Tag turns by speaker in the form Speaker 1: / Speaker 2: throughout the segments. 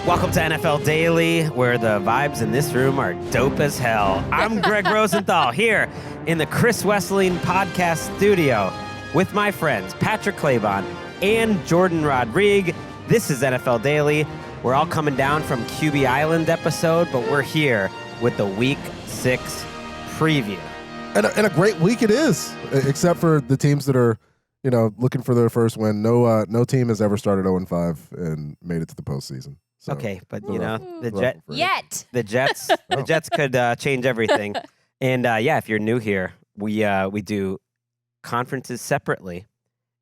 Speaker 1: Welcome to NFL Daily, where the vibes in this room are dope as hell. I'm Gregg Rosenthal here in the Chris Wesseling podcast studio with my friends Patrick Claybon and Jourdan Rodrigue. This is NFL Daily. We're all coming down from QB Island episode, but we're here with the Week 6 preview.
Speaker 2: And a great week it is, except for the teams that are, looking for their first win. No team has ever started 0-5 and made it to the postseason. So,
Speaker 1: okay, but the Jets could change everything. And if you're new here, we do conferences separately.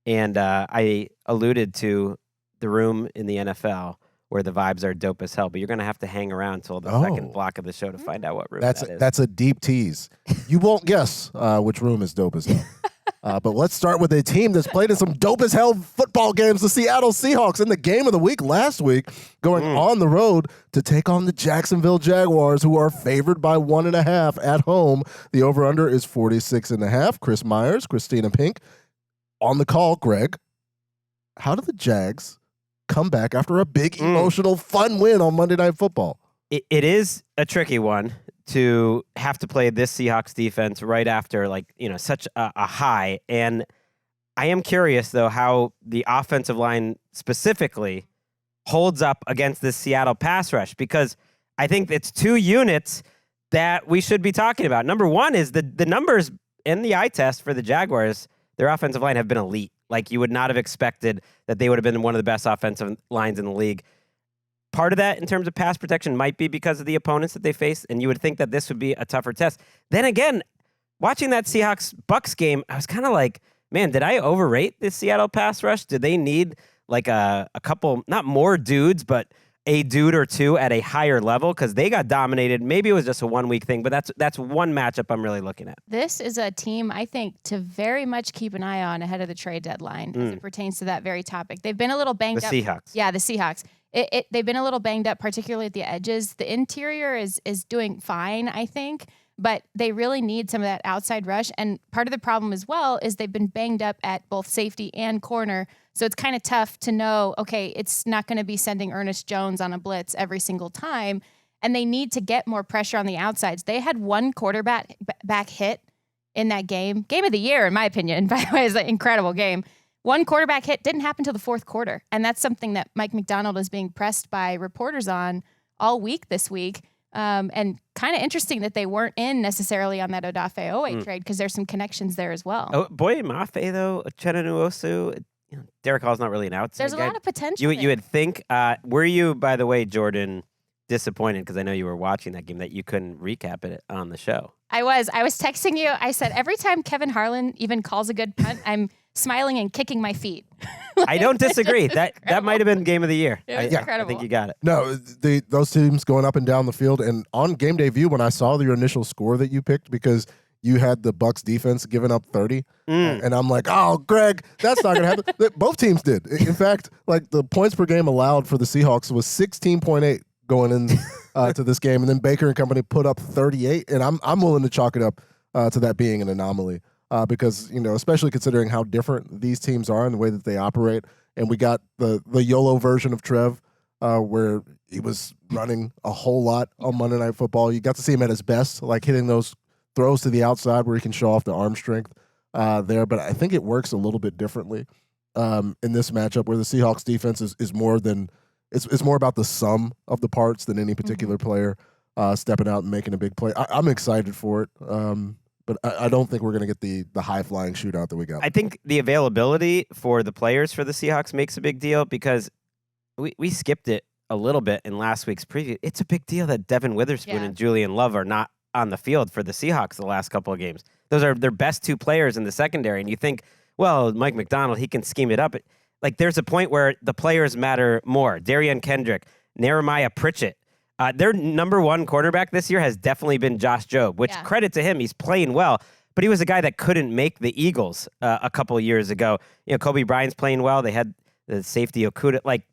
Speaker 1: And I alluded to the room in the NFL where the vibes are dope as hell, but you're going to have to hang around until the second block of the show to find out what room that is.
Speaker 2: That's a deep tease. You won't guess which room is dope as hell. But let's start with a team that's played in some dope as hell football games. The Seattle Seahawks in the game of the week last week, going on the road to take on the Jacksonville Jaguars, who are favored by 1.5 at home. The over-under is 46.5. Chris Myers, Christina Pink on the call. Greg, how did the Jags come back after a big, emotional, fun win on Monday Night Football?
Speaker 1: It is a tricky one to have to play this Seahawks defense right after such a high. And I am curious, though, how the offensive line specifically holds up against this Seattle pass rush, because I think it's two units that we should be talking about. Number one is the numbers in the eye test for the Jaguars. Their offensive line have been elite. Like, you would not have expected that they would have been one of the best offensive lines in the league. Part of that in terms of pass protection might be because of the opponents that they face, and you would think that this would be a tougher test. Then again, watching that Seahawks-Bucks game, I was kind of like, man, did I overrate this Seattle pass rush? Did they need like a couple, not more dudes, but a dude or two at a higher level? Because they got dominated. Maybe it was just a one-week thing, but that's one matchup I'm really looking at.
Speaker 3: This is a team, I think, to very much keep an eye on ahead of the trade deadline as it pertains to that very topic. They've been a little banged up.
Speaker 1: The Seahawks.
Speaker 3: Yeah, the Seahawks. They've been a little banged up, particularly at the edges. The interior is doing fine, I think, but they really need some of that outside rush. And part of the problem as well is they've been banged up at both safety and corner. So it's kind of tough to know, okay, it's not going to be sending Ernest Jones on a blitz every single time. And they need to get more pressure on the outsides. They had one quarterback hit in that game. Game of the year, in my opinion. By the way, it's an incredible game. One quarterback hit didn't happen until the fourth quarter. And that's something that Mike McDonald is being pressed by reporters on all week this week. And kind of interesting that they weren't in necessarily on that Odafe trade, because there's some connections there as well.
Speaker 1: Oh, boy, Mafe, though, Chenanu, Derek Hall's not really an outside
Speaker 3: There's a
Speaker 1: guy.
Speaker 3: lot of potential.
Speaker 1: You would think. Were you, by the way, Jourdan, disappointed, because I know you were watching that game, that you couldn't recap it on the show?
Speaker 3: I was texting you. I said, every time Kevin Harlan even calls a good punt, I'm smiling and kicking my feet.
Speaker 1: I don't disagree. That might have been game of the year.
Speaker 3: Incredible.
Speaker 1: I think you got it.
Speaker 2: No, those teams going up and down the field. And on Game Day View, when I saw your initial score that you picked, because you had the Bucs defense giving up 30, and I'm like, oh, Greg, that's not going to happen. Both teams did. In fact, like, the points per game allowed for the Seahawks was 16.8 going in to this game, and then Baker and company put up 38, and I'm willing to chalk it up to that being an anomaly. Because, especially considering how different these teams are and the way that they operate. And we got the YOLO version of Trev, where he was running a whole lot on Monday Night Football. You got to see him at his best, like hitting those throws to the outside where he can show off the arm strength there. But I think it works a little bit differently in this matchup, where the Seahawks defense is more than it's more about the sum of the parts than any particular player stepping out and making a big play. I'm excited for it. But I don't think we're going to get the high-flying shootout that we got.
Speaker 1: I think the availability for the players for the Seahawks makes a big deal, because we skipped it a little bit in last week's preview. It's a big deal that Devin Witherspoon and Julian Love are not on the field for the Seahawks the last couple of games. Those are their best two players in the secondary. And you think, well, Mike McDonald, he can scheme it up. Like, there's a point where the players matter more. Darian Kendrick, Nehemiah Pritchett. Their number one quarterback this year has definitely been Josh Jobe, which credit to him. He's playing well, but he was a guy that couldn't make the Eagles a couple of years ago. Kobe Bryant's playing well. They had the safety Okuda. Like,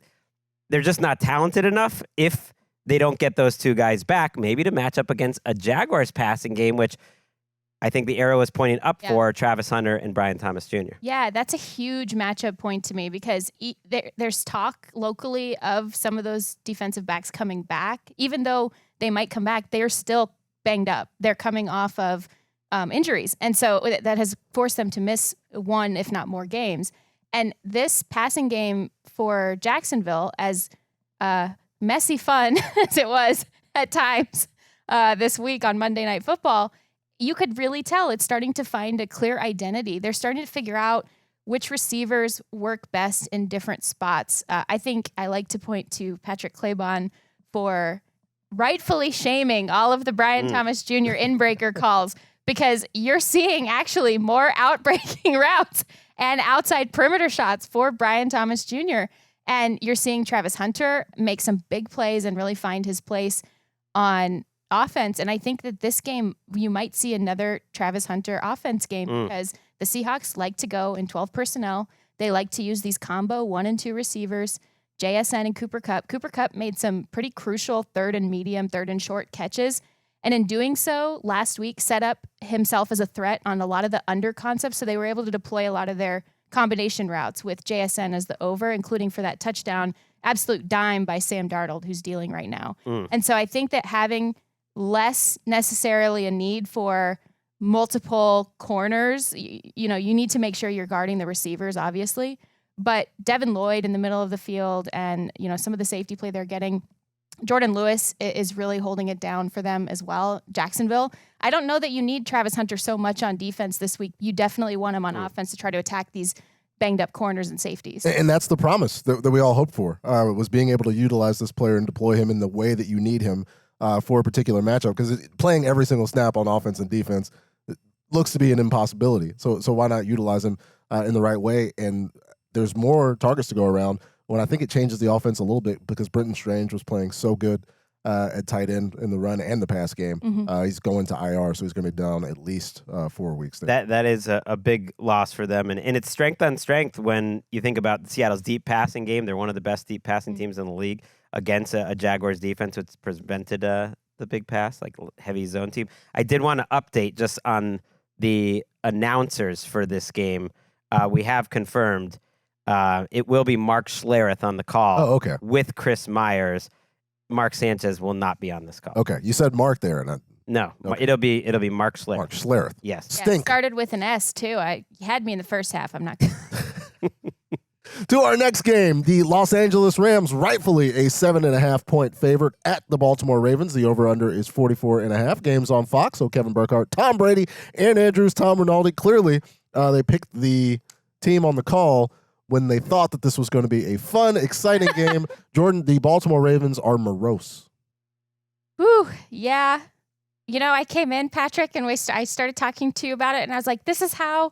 Speaker 1: they're just not talented enough if they don't get those two guys back, maybe to match up against a Jaguars passing game, which I think the arrow is pointing up
Speaker 3: Yeah.
Speaker 1: for Travis Hunter and Brian Thomas Jr.
Speaker 3: Yeah, that's a huge matchup point to me because there's talk locally of some of those defensive backs coming back. Even though they might come back, they're still banged up. They're coming off of injuries. And so that has forced them to miss one, if not more games. And this passing game for Jacksonville, as messy fun as it was at times this week on Monday Night Football, you could really tell it's starting to find a clear identity. They're starting to figure out which receivers work best in different spots. I think I like to point to Patrick Claybon for rightfully shaming all of the Brian Thomas Jr. inbreaker calls, because you're seeing actually more outbreaking routes and outside perimeter shots for Brian Thomas Jr. And you're seeing Travis Hunter make some big plays and really find his place on offense. And I think that this game, you might see another Travis Hunter offense game because the Seahawks like to go in 12 personnel. They like to use these combo 1 and 2 receivers, JSN and Cooper Kupp. Cooper Kupp made some pretty crucial third and medium, third and short catches. And in doing so, last week set up himself as a threat on a lot of the under concepts. So they were able to deploy a lot of their combination routes with JSN as the over, including for that touchdown, absolute dime by Sam Darnold, who's dealing right now. And so I think that having less necessarily a need for multiple corners, you need to make sure you're guarding the receivers, obviously. But Devin Lloyd in the middle of the field and, some of the safety play they're getting, Jourdan Lewis is really holding it down for them as well. Jacksonville, I don't know that you need Travis Hunter so much on defense this week. You definitely want him on offense to try to attack these banged up corners and safeties.
Speaker 2: And that's the promise that we all hoped for, was being able to utilize this player and deploy him in the way that you need him for a particular matchup. Because playing every single snap on offense and defense looks to be an impossibility. So why not utilize him in the right way? And there's more targets to go around. When I think it changes the offense a little bit because Brenton Strange was playing so good at tight end in the run and the pass game. He's going to IR, so he's going to be down at least 4 weeks there.
Speaker 1: That is a big loss for them. And it's strength on strength when you think about Seattle's deep passing game. They're one of the best deep passing teams in the league against a Jaguars defense, which prevented the big pass, like heavy zone team. I did want to update just on the announcers for this game. We have confirmed it will be Mark Schlereth on the call with Chris Myers. Mark Sanchez will not be on this call.
Speaker 2: Okay, you said Mark there.
Speaker 1: No, it'll be Mark Schlereth.
Speaker 2: Mark Schlereth.
Speaker 1: Yes.
Speaker 3: Yeah,
Speaker 2: Stink.
Speaker 3: started with an S, too. You had me in the first half. I'm not going
Speaker 2: To our next game, the Los Angeles Rams, rightfully a 7.5-point favorite at the Baltimore Ravens. The over-under is 44.5. Games on Fox. So Kevin Burkhardt, Tom Brady, Aaron Andrews, Tom Rinaldi. Clearly, they picked the team on the call when they thought that this was going to be a fun, exciting game. Jourdan, the Baltimore Ravens are morose.
Speaker 3: Whew, yeah. I came in, Patrick, and I started talking to you about it, and I was like, this is how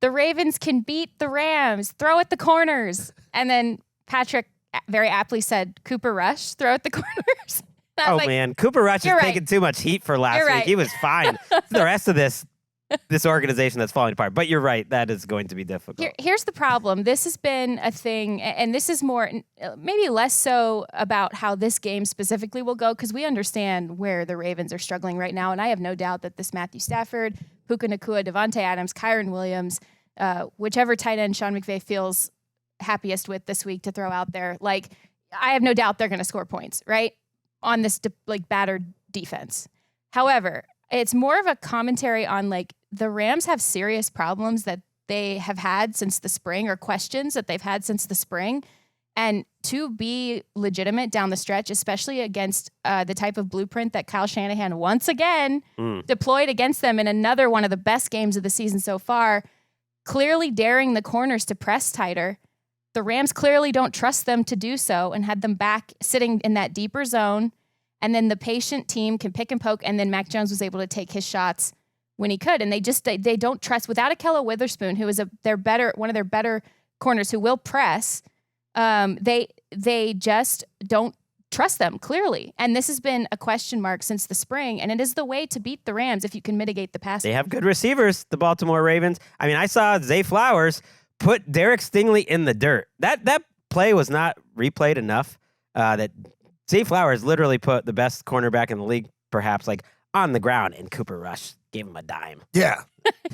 Speaker 3: the Ravens can beat the Rams. Throw at the corners. And then Patrick very aptly said, Cooper Rush, throw at the corners.
Speaker 1: Man, Cooper Rush is taking too much heat for last week.
Speaker 3: Right.
Speaker 1: He was fine. The rest of this organization that's falling apart. But you're right. That is going to be difficult.
Speaker 3: Here's the problem. This has been a thing, and this is more, maybe less so about how this game specifically will go, because we understand where the Ravens are struggling right now. And I have no doubt that this Matthew Stafford, Puka Nacua, Devontae Adams, Kyron Williams, whichever tight end Sean McVay feels happiest with this week to throw out there, I have no doubt they're going to score points, right, on this battered defense. However, it's more of a commentary on the Rams have serious problems that they have had since the spring, or questions that they've had since the spring. And to be legitimate down the stretch, especially against the type of blueprint that Kyle Shanahan once again deployed against them in another one of the best games of the season so far, clearly daring the corners to press tighter. The Rams clearly don't trust them to do so and had them back sitting in that deeper zone. And then the patient team can pick and poke, and then Mac Jones was able to take his shots when he could. And they don't trust, without Ahkello Witherspoon, who is one of their better corners who will press. They just don't trust them, clearly. And this has been a question mark since the spring, and it is the way to beat the Rams if you can mitigate the pass.
Speaker 1: They have good receivers, the Baltimore Ravens. I mean, I saw Zay Flowers put Derek Stingley in the dirt. That play was not replayed enough. That Zay Flowers literally put the best cornerback in the league, perhaps, on the ground, and Cooper Rush gave him a dime.
Speaker 2: Yeah.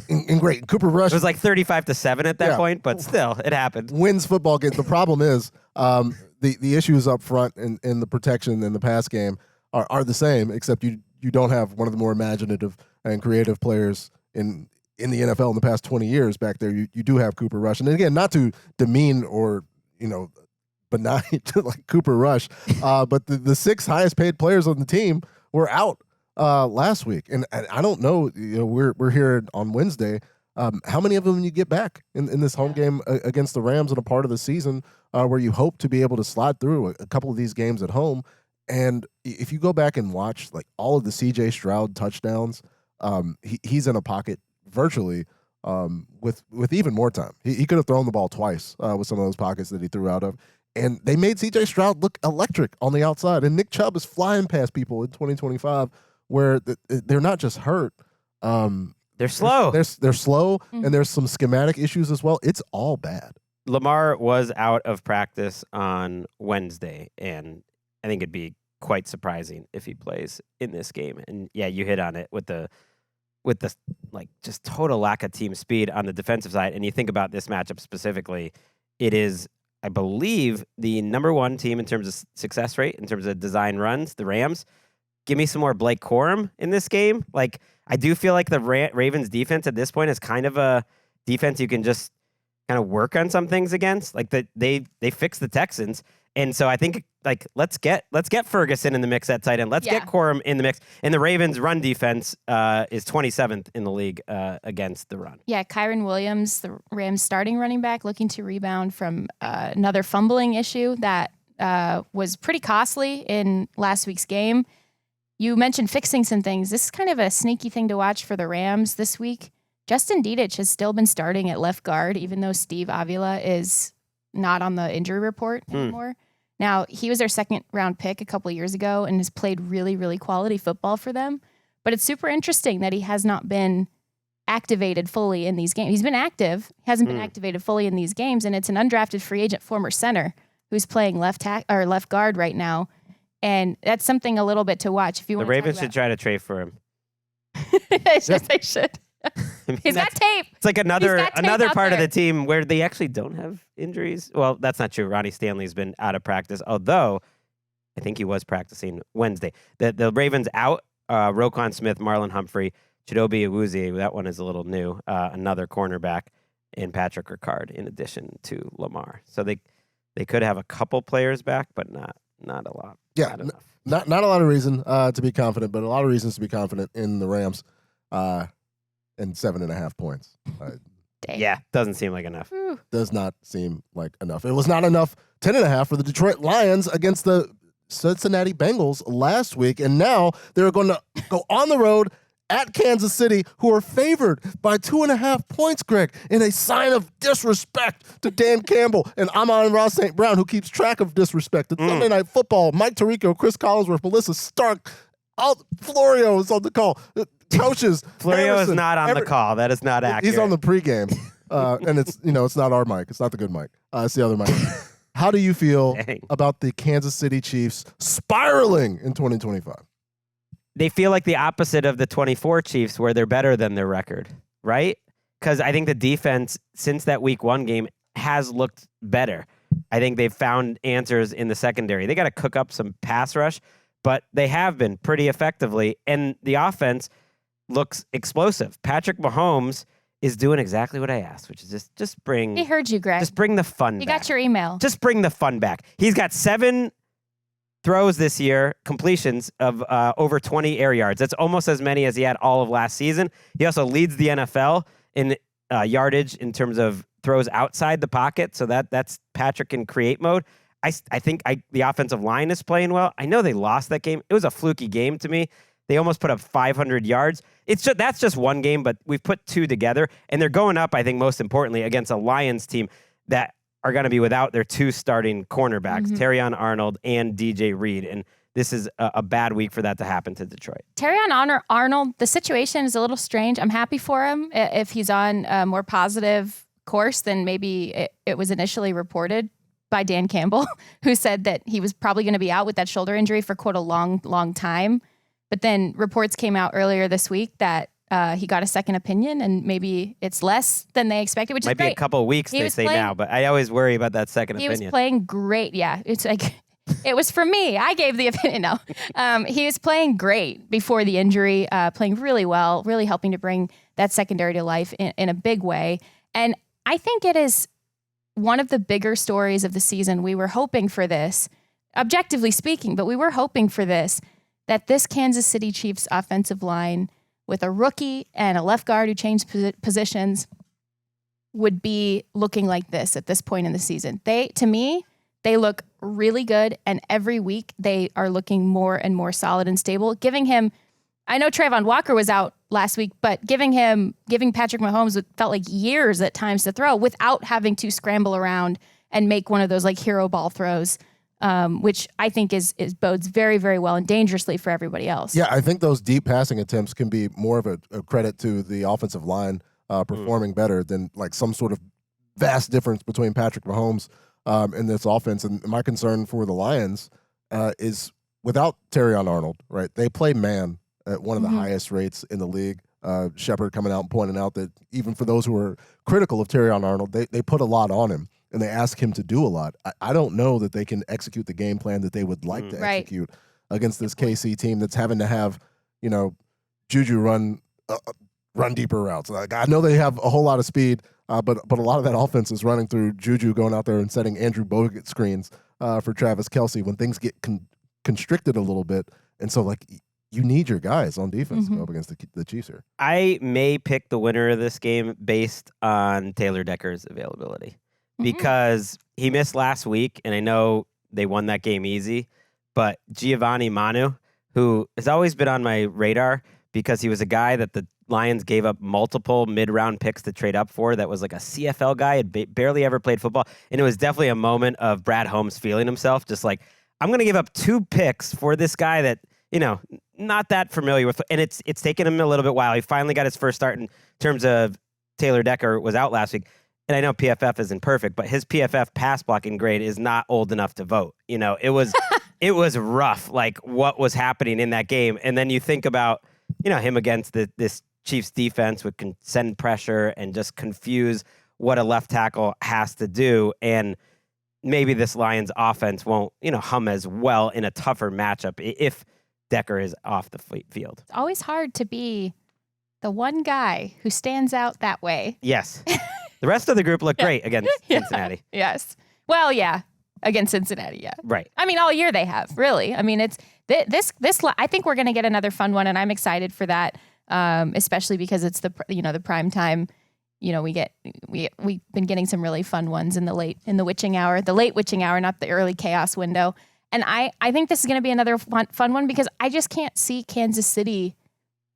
Speaker 2: And great. Cooper Rush.
Speaker 1: It was like 35-7 at that point, but still, it happened.
Speaker 2: Wins football games. The problem is the issues up front in the protection in the pass game are the same, except you don't have one of the more imaginative and creative players in the NFL in the past 20 years back there. You do have Cooper Rush. And again, not to demean or, benign like Cooper Rush, but the 6 highest paid players on the team were out last week. And I don't know, we're here on Wednesday. How many of them you get back in this home game against the Rams in a part of the season where you hope to be able to slide through a couple of these games at home? And if you go back and watch like all of the C.J. Stroud touchdowns, he's in a pocket virtually with even more time. He could have thrown the ball twice with some of those pockets that he threw out of. And they made C.J. Stroud look electric on the outside. And Nick Chubb is flying past people in 2025 where they're not just hurt.
Speaker 1: They're slow.
Speaker 2: They're slow, and there's some schematic issues as well. It's all bad.
Speaker 1: Lamar was out of practice on Wednesday, and I think it'd be quite surprising if he plays in this game. And yeah, you hit on it with the like just total lack of team speed on the defensive side. And you think about this matchup specifically, it is, I believe, the number 1 team in terms of success rate, in terms of design runs, the Rams. Give me some more Blake Corum in this game. Like, I do feel like the Ravens defense at this point is kind of a defense you can just kind of work on some things against. Like they fixed the Texans. And so I think like let's get Ferguson in the mix at tight end. Let's get Corum in the mix. And the Ravens run defense is 27th in the league against the run.
Speaker 3: Yeah, Kyron Williams, the Rams starting running back, looking to rebound from another fumbling issue that was pretty costly in last week's game. You mentioned fixing some things. This is kind of a sneaky thing to watch for the Rams this week. Justin Dedich has still been starting at left guard, even though Steve Avila is not on the injury report anymore. Now, he was their 2nd-round pick a couple of years ago and has played really, really quality football for them. But it's super interesting that he has not been activated fully in these games. He's been active, hasn't been activated fully in these games, and it's an undrafted free agent former center who's playing left guard right now. And that's something a little bit to watch. If you want,
Speaker 1: the Ravens should try to trade for him.
Speaker 3: They should. He's got tape.
Speaker 1: It's like another part of the team where they actually don't have injuries. Well, that's not true. Ronnie Stanley's been out of practice, although I think he was practicing Wednesday. The Ravens out, Roquan Smith, Marlon Humphrey, Chidobe Awuzie. That one is a little new. Another cornerback, and Patrick Ricard in addition to Lamar. So they could have a couple players back, but not a lot.
Speaker 2: Yeah, not a lot of reason to be confident, but a lot of reasons to be confident in the Rams. And 7.5 points.
Speaker 1: Yeah, doesn't seem like enough.
Speaker 2: Does not seem like enough. It was not enough. 10.5 for the Detroit Lions against the Cincinnati Bengals last week, and now they're going to go on the road at Kansas City, who are favored by 2.5 points, Greg, in a sign of disrespect to Dan Campbell and Amon-Ra St. Brown, who keeps track of disrespect. It's Sunday Night Football. Mike Tirico, Chris Collinsworth, Melissa Stark, Florio is on the call. Coaches.
Speaker 1: Florio is not on the call. That is not accurate.
Speaker 2: He's on the pregame. And it's not our mic. It's not the good mic. It's the other mic. How do you feel about the Kansas City Chiefs spiraling in 2025?
Speaker 1: They feel like the opposite of the 24 Chiefs, where they're better than their record, right? Because I think the defense, since that Week 1 game, has looked better. I think they've found answers in the secondary. They got to cook up some pass rush, but they have been pretty effectively. And the offense looks explosive. Patrick Mahomes is doing exactly what I asked, which is just bring...
Speaker 3: He heard you, Greg.
Speaker 1: Just bring the fun back.
Speaker 3: He got your email.
Speaker 1: Just bring the fun back. He's got 7 throws this year, completions of over 20 air yards. That's almost as many as he had all of last season. He also leads the NFL in yardage in terms of throws outside the pocket. So that's Patrick in create mode. I think the offensive line is playing well. I know they lost that game. It was a fluky game to me. They almost put up 500 yards. That's just one game, but we've put 2 together, and they're going up, I think, most importantly, against a Lions team that are going to be without their 2 starting cornerbacks, Terrion Arnold and DJ Reed, and this is a bad week for that to happen to Detroit.
Speaker 3: Terrion Arnold, the situation is a little strange. I'm happy for him if he's on a more positive course than maybe it was initially reported by Dan Campbell, who said that he was probably going to be out with that shoulder injury for quite a long, long time. But then reports came out earlier this week that he got a second opinion, and maybe it's less than they expected, which
Speaker 1: Might
Speaker 3: is
Speaker 1: be
Speaker 3: great.
Speaker 1: a couple of weeks, they say now, but I always worry about that second
Speaker 3: He
Speaker 1: opinion.
Speaker 3: was playing great. Yeah, it's like it was for me. I gave the opinion. No, he was playing great before the injury, playing really well, really helping to bring that secondary to life in a big way. And I think it is one of the bigger stories of the season. We were hoping for this, objectively speaking, but we were hoping for this, that this Kansas City Chiefs offensive line with a rookie and a left guard who changed positions would be looking like this at this point in the season. To me, they look really good, and every week they are looking more and more solid and stable, giving him, I know Trayvon Walker was out last week, but giving Patrick Mahomes what felt like years at times to throw without having to scramble around and make one of those like hero ball throws, which I think is bodes very, very well and dangerously for everybody else.
Speaker 2: Yeah, I think those deep passing attempts can be more of a credit to the offensive line performing better than like some sort of vast difference between Patrick Mahomes in this offense. And my concern for the Lions is without Terrion Arnold, right? They play man at one of the highest rates in the league. Shepard coming out and pointing out that even for those who are critical of Terrion Arnold, they put a lot on him and they ask him to do a lot. I don't know that they can execute the game plan that they would like to execute against this KC team that's having to have, Juju run deeper routes. Like, I know they have a whole lot of speed, but a lot of that offense is running through Juju going out there and setting Andrew Bogut screens for Travis Kelce when things get constricted a little bit. And so, like, you need your guys on defense to go up against the Chiefs here.
Speaker 1: I may pick the winner of this game based on Taylor Decker's availability because he missed last week, and I know they won that game easy, but Giovanni Manu, who has always been on my radar because he was a guy that the Lions gave up multiple mid-round picks to trade up for that was like a CFL guy, had barely ever played football, and it was definitely a moment of Brad Holmes feeling himself, just like, I'm going to give up 2 picks for this guy that, not that familiar with, and it's taken him a little bit while. He finally got his first start in terms of Taylor Decker was out last week. And I know PFF isn't perfect, but his PFF pass blocking grade is not old enough to vote. It was rough, like what was happening in that game. And then you think about, him against this Chiefs defense would send pressure and just confuse what a left tackle has to do. And maybe this Lions offense won't, hum as well in a tougher matchup if Decker is off the field.
Speaker 3: It's always hard to be the one guy who stands out that way.
Speaker 1: Yes. The rest of the group looked great against Cincinnati.
Speaker 3: Yes. Well, yeah. Against Cincinnati, yeah.
Speaker 1: Right.
Speaker 3: I mean, all year they have, really. I mean, it's this. I think we're going to get another fun one, and I'm excited for that, especially because it's the prime time. We've been getting some really fun ones in the late witching hour, not the early chaos window. And I think this is going to be another fun one because I just can't see Kansas City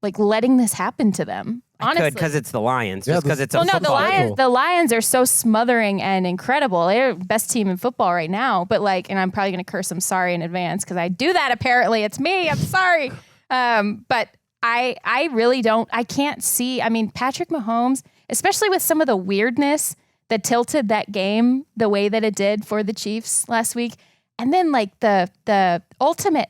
Speaker 3: like letting this happen to them. Honestly,
Speaker 1: because it's the Lions.
Speaker 2: Yeah,
Speaker 1: Just because it's a
Speaker 3: well, no,
Speaker 1: football.
Speaker 3: the Lions are so smothering and incredible. They're the best team in football right now. But and I'm probably going to curse them sorry in advance because I do that. Apparently, it's me. I'm sorry. But I really don't. I can't see. I mean, Patrick Mahomes, especially with some of the weirdness that tilted that game the way that it did for the Chiefs last week, and then the ultimate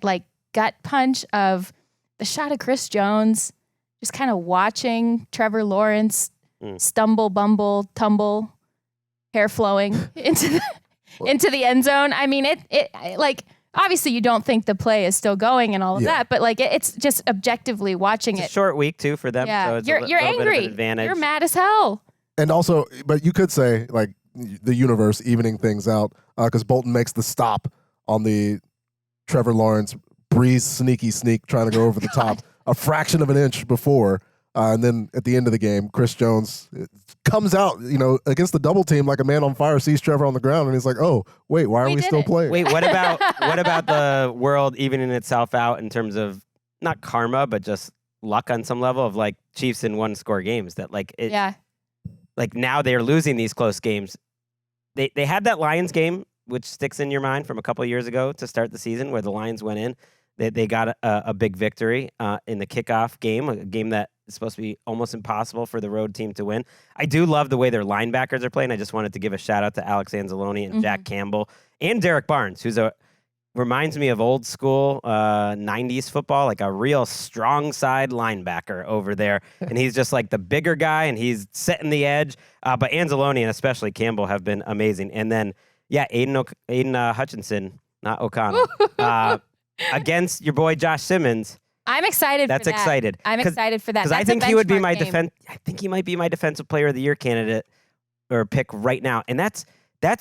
Speaker 3: gut punch of the shot of Chris Jones. Just kind of watching Trevor Lawrence stumble, bumble, tumble, hair flowing into the end zone. I mean, it obviously you don't think the play is still going and all of that, but it's just objectively watching
Speaker 1: It's a short week too for them.
Speaker 3: Yeah,
Speaker 1: So it's
Speaker 3: you're
Speaker 1: little
Speaker 3: angry.
Speaker 1: bit of an advantage.
Speaker 3: You're mad as hell.
Speaker 2: And also, but you could say the universe evening things out because Bolton makes the stop on the Trevor Lawrence Breeze sneak trying to go over the top a fraction of an inch before. And then at the end of the game, Chris Jones comes out, against the double team like a man on fire, sees Trevor on the ground, and he's like, oh, wait, why are we still playing?
Speaker 1: Wait, what about the world evening itself out in terms of not karma, but just luck on some level of Chiefs in 1-score games that now they're losing these close games. They had that Lions game, which sticks in your mind from a couple of years ago to start the season where the Lions went in. They got a big victory in the kickoff game, a game that is supposed to be almost impossible for the road team to win. I do love the way their linebackers are playing. I just wanted to give a shout out to Alex Anzalone and Jack Campbell and Derek Barnes, who's a reminds me of old school 90s football, like a real strong side linebacker over there. And he's just like the bigger guy, and he's setting the edge. But Anzalone and especially Campbell have been amazing. And then, Aiden Hutchinson, not O'Connell, against your boy Josh Simmons.
Speaker 3: I'm excited
Speaker 1: That's
Speaker 3: for that.
Speaker 1: excited.
Speaker 3: I'm excited for that.
Speaker 1: Because I think he would be my I think he might be my defensive player of the year candidate or pick right now. And that's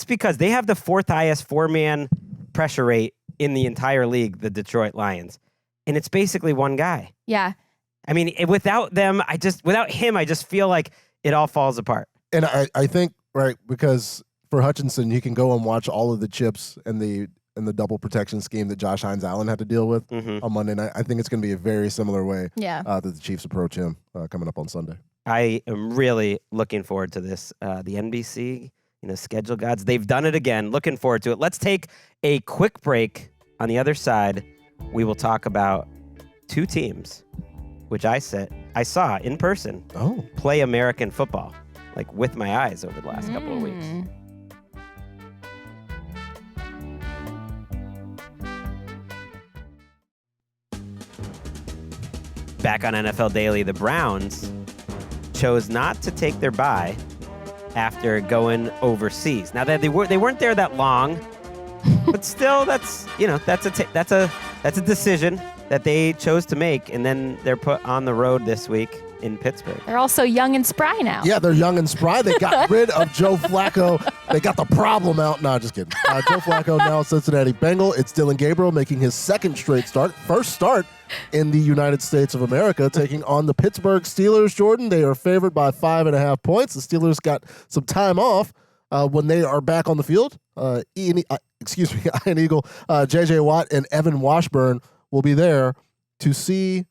Speaker 1: because they have the fourth highest 4-man pressure rate in the entire league, the Detroit Lions. And it's basically one guy.
Speaker 3: Yeah.
Speaker 1: I mean, without him, I just feel like it all falls apart.
Speaker 2: And I think, right, because for Hutchinson, he can go and watch all of the chips and the double protection scheme that Josh Hines-Allen had to deal with on Monday night. I think it's going to be a very similar way that the Chiefs approach him coming up on Sunday.
Speaker 1: I am really looking forward to this. The NBC, schedule gods, they've done it again. Looking forward to it. Let's take a quick break. On the other side, we will talk about two teams, which I saw in person play American football, like with my eyes over the last couple of weeks. Back on NFL Daily, the Browns chose not to take their bye after going overseas. Now that they weren't there that long, but still, that's a decision that they chose to make, and then they're put on the road this week in Pittsburgh.
Speaker 3: They're also young and spry now.
Speaker 2: Yeah, they're young and spry. They got rid of Joe Flacco. They got the problem out. No, just kidding. Joe Flacco now Cincinnati Bengal. It's Dylan Gabriel making his second straight first start in the United States of America, taking on the Pittsburgh Steelers. Jourdan, they are favored by 5.5 points. The Steelers got some time off when they are back on the field. Ian Eagle, J.J. Watt, and Evan Washburn will be there to see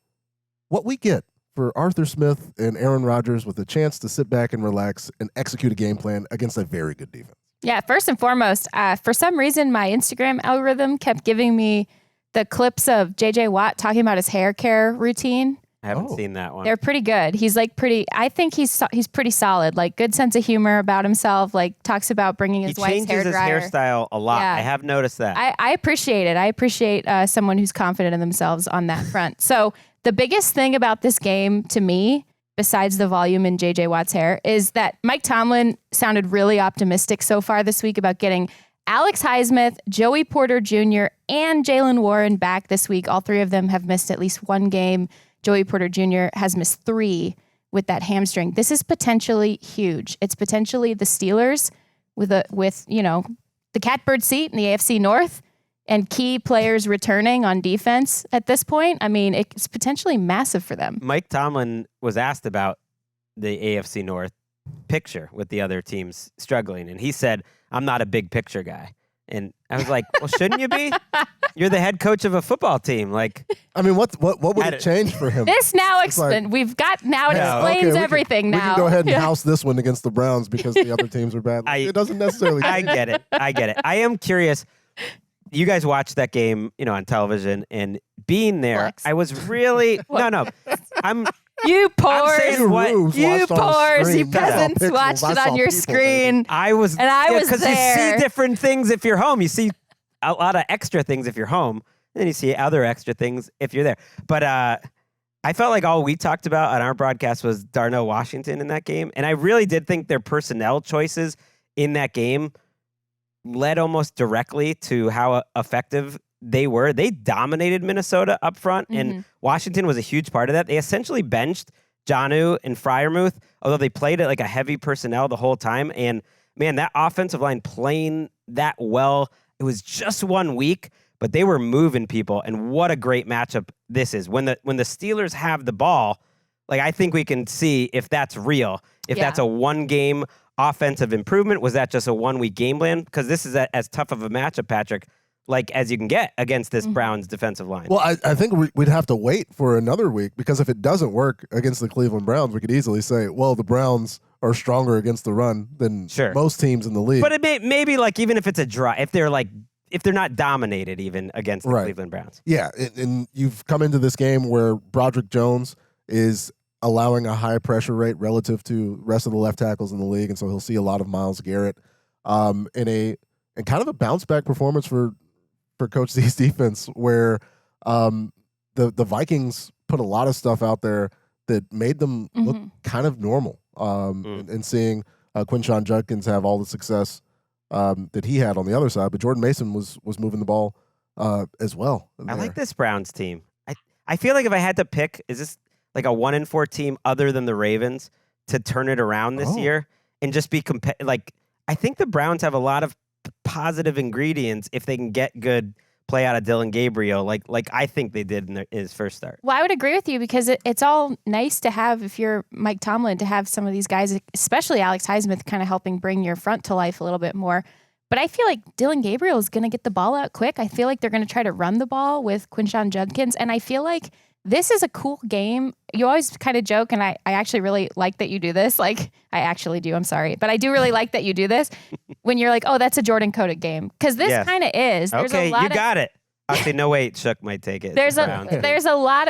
Speaker 2: what we get for Arthur Smith and Aaron Rodgers with a chance to sit back and relax and execute a game plan against a very good defense.
Speaker 3: Yeah, first and foremost, for some reason, my Instagram algorithm kept giving me the clips of J.J. Watt talking about his hair care routine.
Speaker 1: I haven't seen that one.
Speaker 3: They're pretty good. He's I think he's pretty solid, like good sense of humor about himself, like talks about bringing his wife's hair dryer.
Speaker 1: He changes his hairstyle a lot. Yeah. I have noticed that.
Speaker 3: I appreciate it. I appreciate someone who's confident in themselves on that front. So the biggest thing about this game to me, besides the volume in J.J. Watt's hair, is that Mike Tomlin sounded really optimistic so far this week about getting Alex Highsmith, Joey Porter Jr., and Jaylen Warren back this week. All three of them have missed at least one game. Joey Porter Jr. has missed 3 with that hamstring. This is potentially huge. It's potentially the Steelers with the catbird seat in the AFC North and key players returning on defense at this point. I mean, it's potentially massive for them.
Speaker 1: Mike Tomlin was asked about the AFC North picture with the other teams struggling, and he said, "I'm not a big picture guy." And I was like, well, shouldn't you be? You're the head coach of a football team. Like,
Speaker 2: I mean, what would it change for him?
Speaker 3: This now explains everything now.
Speaker 2: We can go ahead and house this one against the Browns because the other teams are bad. It doesn't necessarily change.
Speaker 1: I get it. I am curious. You guys watched that game, on television, and being there,
Speaker 3: Flex.
Speaker 1: I was really
Speaker 3: You poors,
Speaker 2: you
Speaker 3: peasants watched it on your screen.
Speaker 1: I was
Speaker 3: there.
Speaker 1: Because you see different things if you're home. You see a lot of extra things if you're home, and then you see other extra things if you're there. But I felt like all we talked about on our broadcast was Darnell Washington in that game, and I really did think their personnel choices in that game led almost directly to how effective they were. They dominated Minnesota up front, and Washington was a huge part of that. They essentially benched Jonnu and Freiermuth, although they played it like a heavy personnel the whole time. And man, that offensive line playing that well, it was just 1 week, but they were moving people. And what a great matchup this is. When the Steelers have the ball, like I think we can see if that's real, if that's a 1-game offensive improvement. Was that just a 1-week game plan? Because this is as tough of a matchup, Patrick, like as you can get against this Browns defensive line.
Speaker 2: Well, I think we'd have to wait for another week, because if it doesn't work against the Cleveland Browns, we could easily say, well, the Browns are stronger against the run than most teams in the league.
Speaker 1: But it maybe like even if it's a draw, if they're not dominated even against the Cleveland Browns.
Speaker 2: Yeah, and you've come into this game where Rodrigue Jones is allowing a high pressure rate relative to rest of the left tackles in the league, and so he'll see a lot of Myles Garrett, and kind of a bounce back performance for for Coach Z's defense, where the Vikings put a lot of stuff out there that made them look kind of normal. And seeing Quinshon Judkins have all the success that he had on the other side, but Jordan Mason was moving the ball as well.
Speaker 1: I like this Browns team. I feel like if I had to pick, is this like a 1-4 team other than the Ravens to turn it around this year and just be like, I think the Browns have a lot of positive ingredients if they can get good play out of Dylan Gabriel, like I think they did in his first start.
Speaker 3: Well, I would agree with you because it's all nice to have, if you're Mike Tomlin, to have some of these guys, especially Alex Highsmith, kind of helping bring your front to life a little bit more. But I feel like Dylan Gabriel is going to get the ball out quick. I feel like they're going to try to run the ball with Quinshon Judkins, and I feel like this is a cool game. You always kind of joke, and I actually really like that you do this. Like, I actually do. I'm sorry. But I do really like that you do this when you're like, oh, that's a Jourdan coded game. Because this kind of is. There's
Speaker 1: okay,
Speaker 3: a lot
Speaker 1: you got it. Actually, no, wait. Shook might take it.
Speaker 3: There's a lot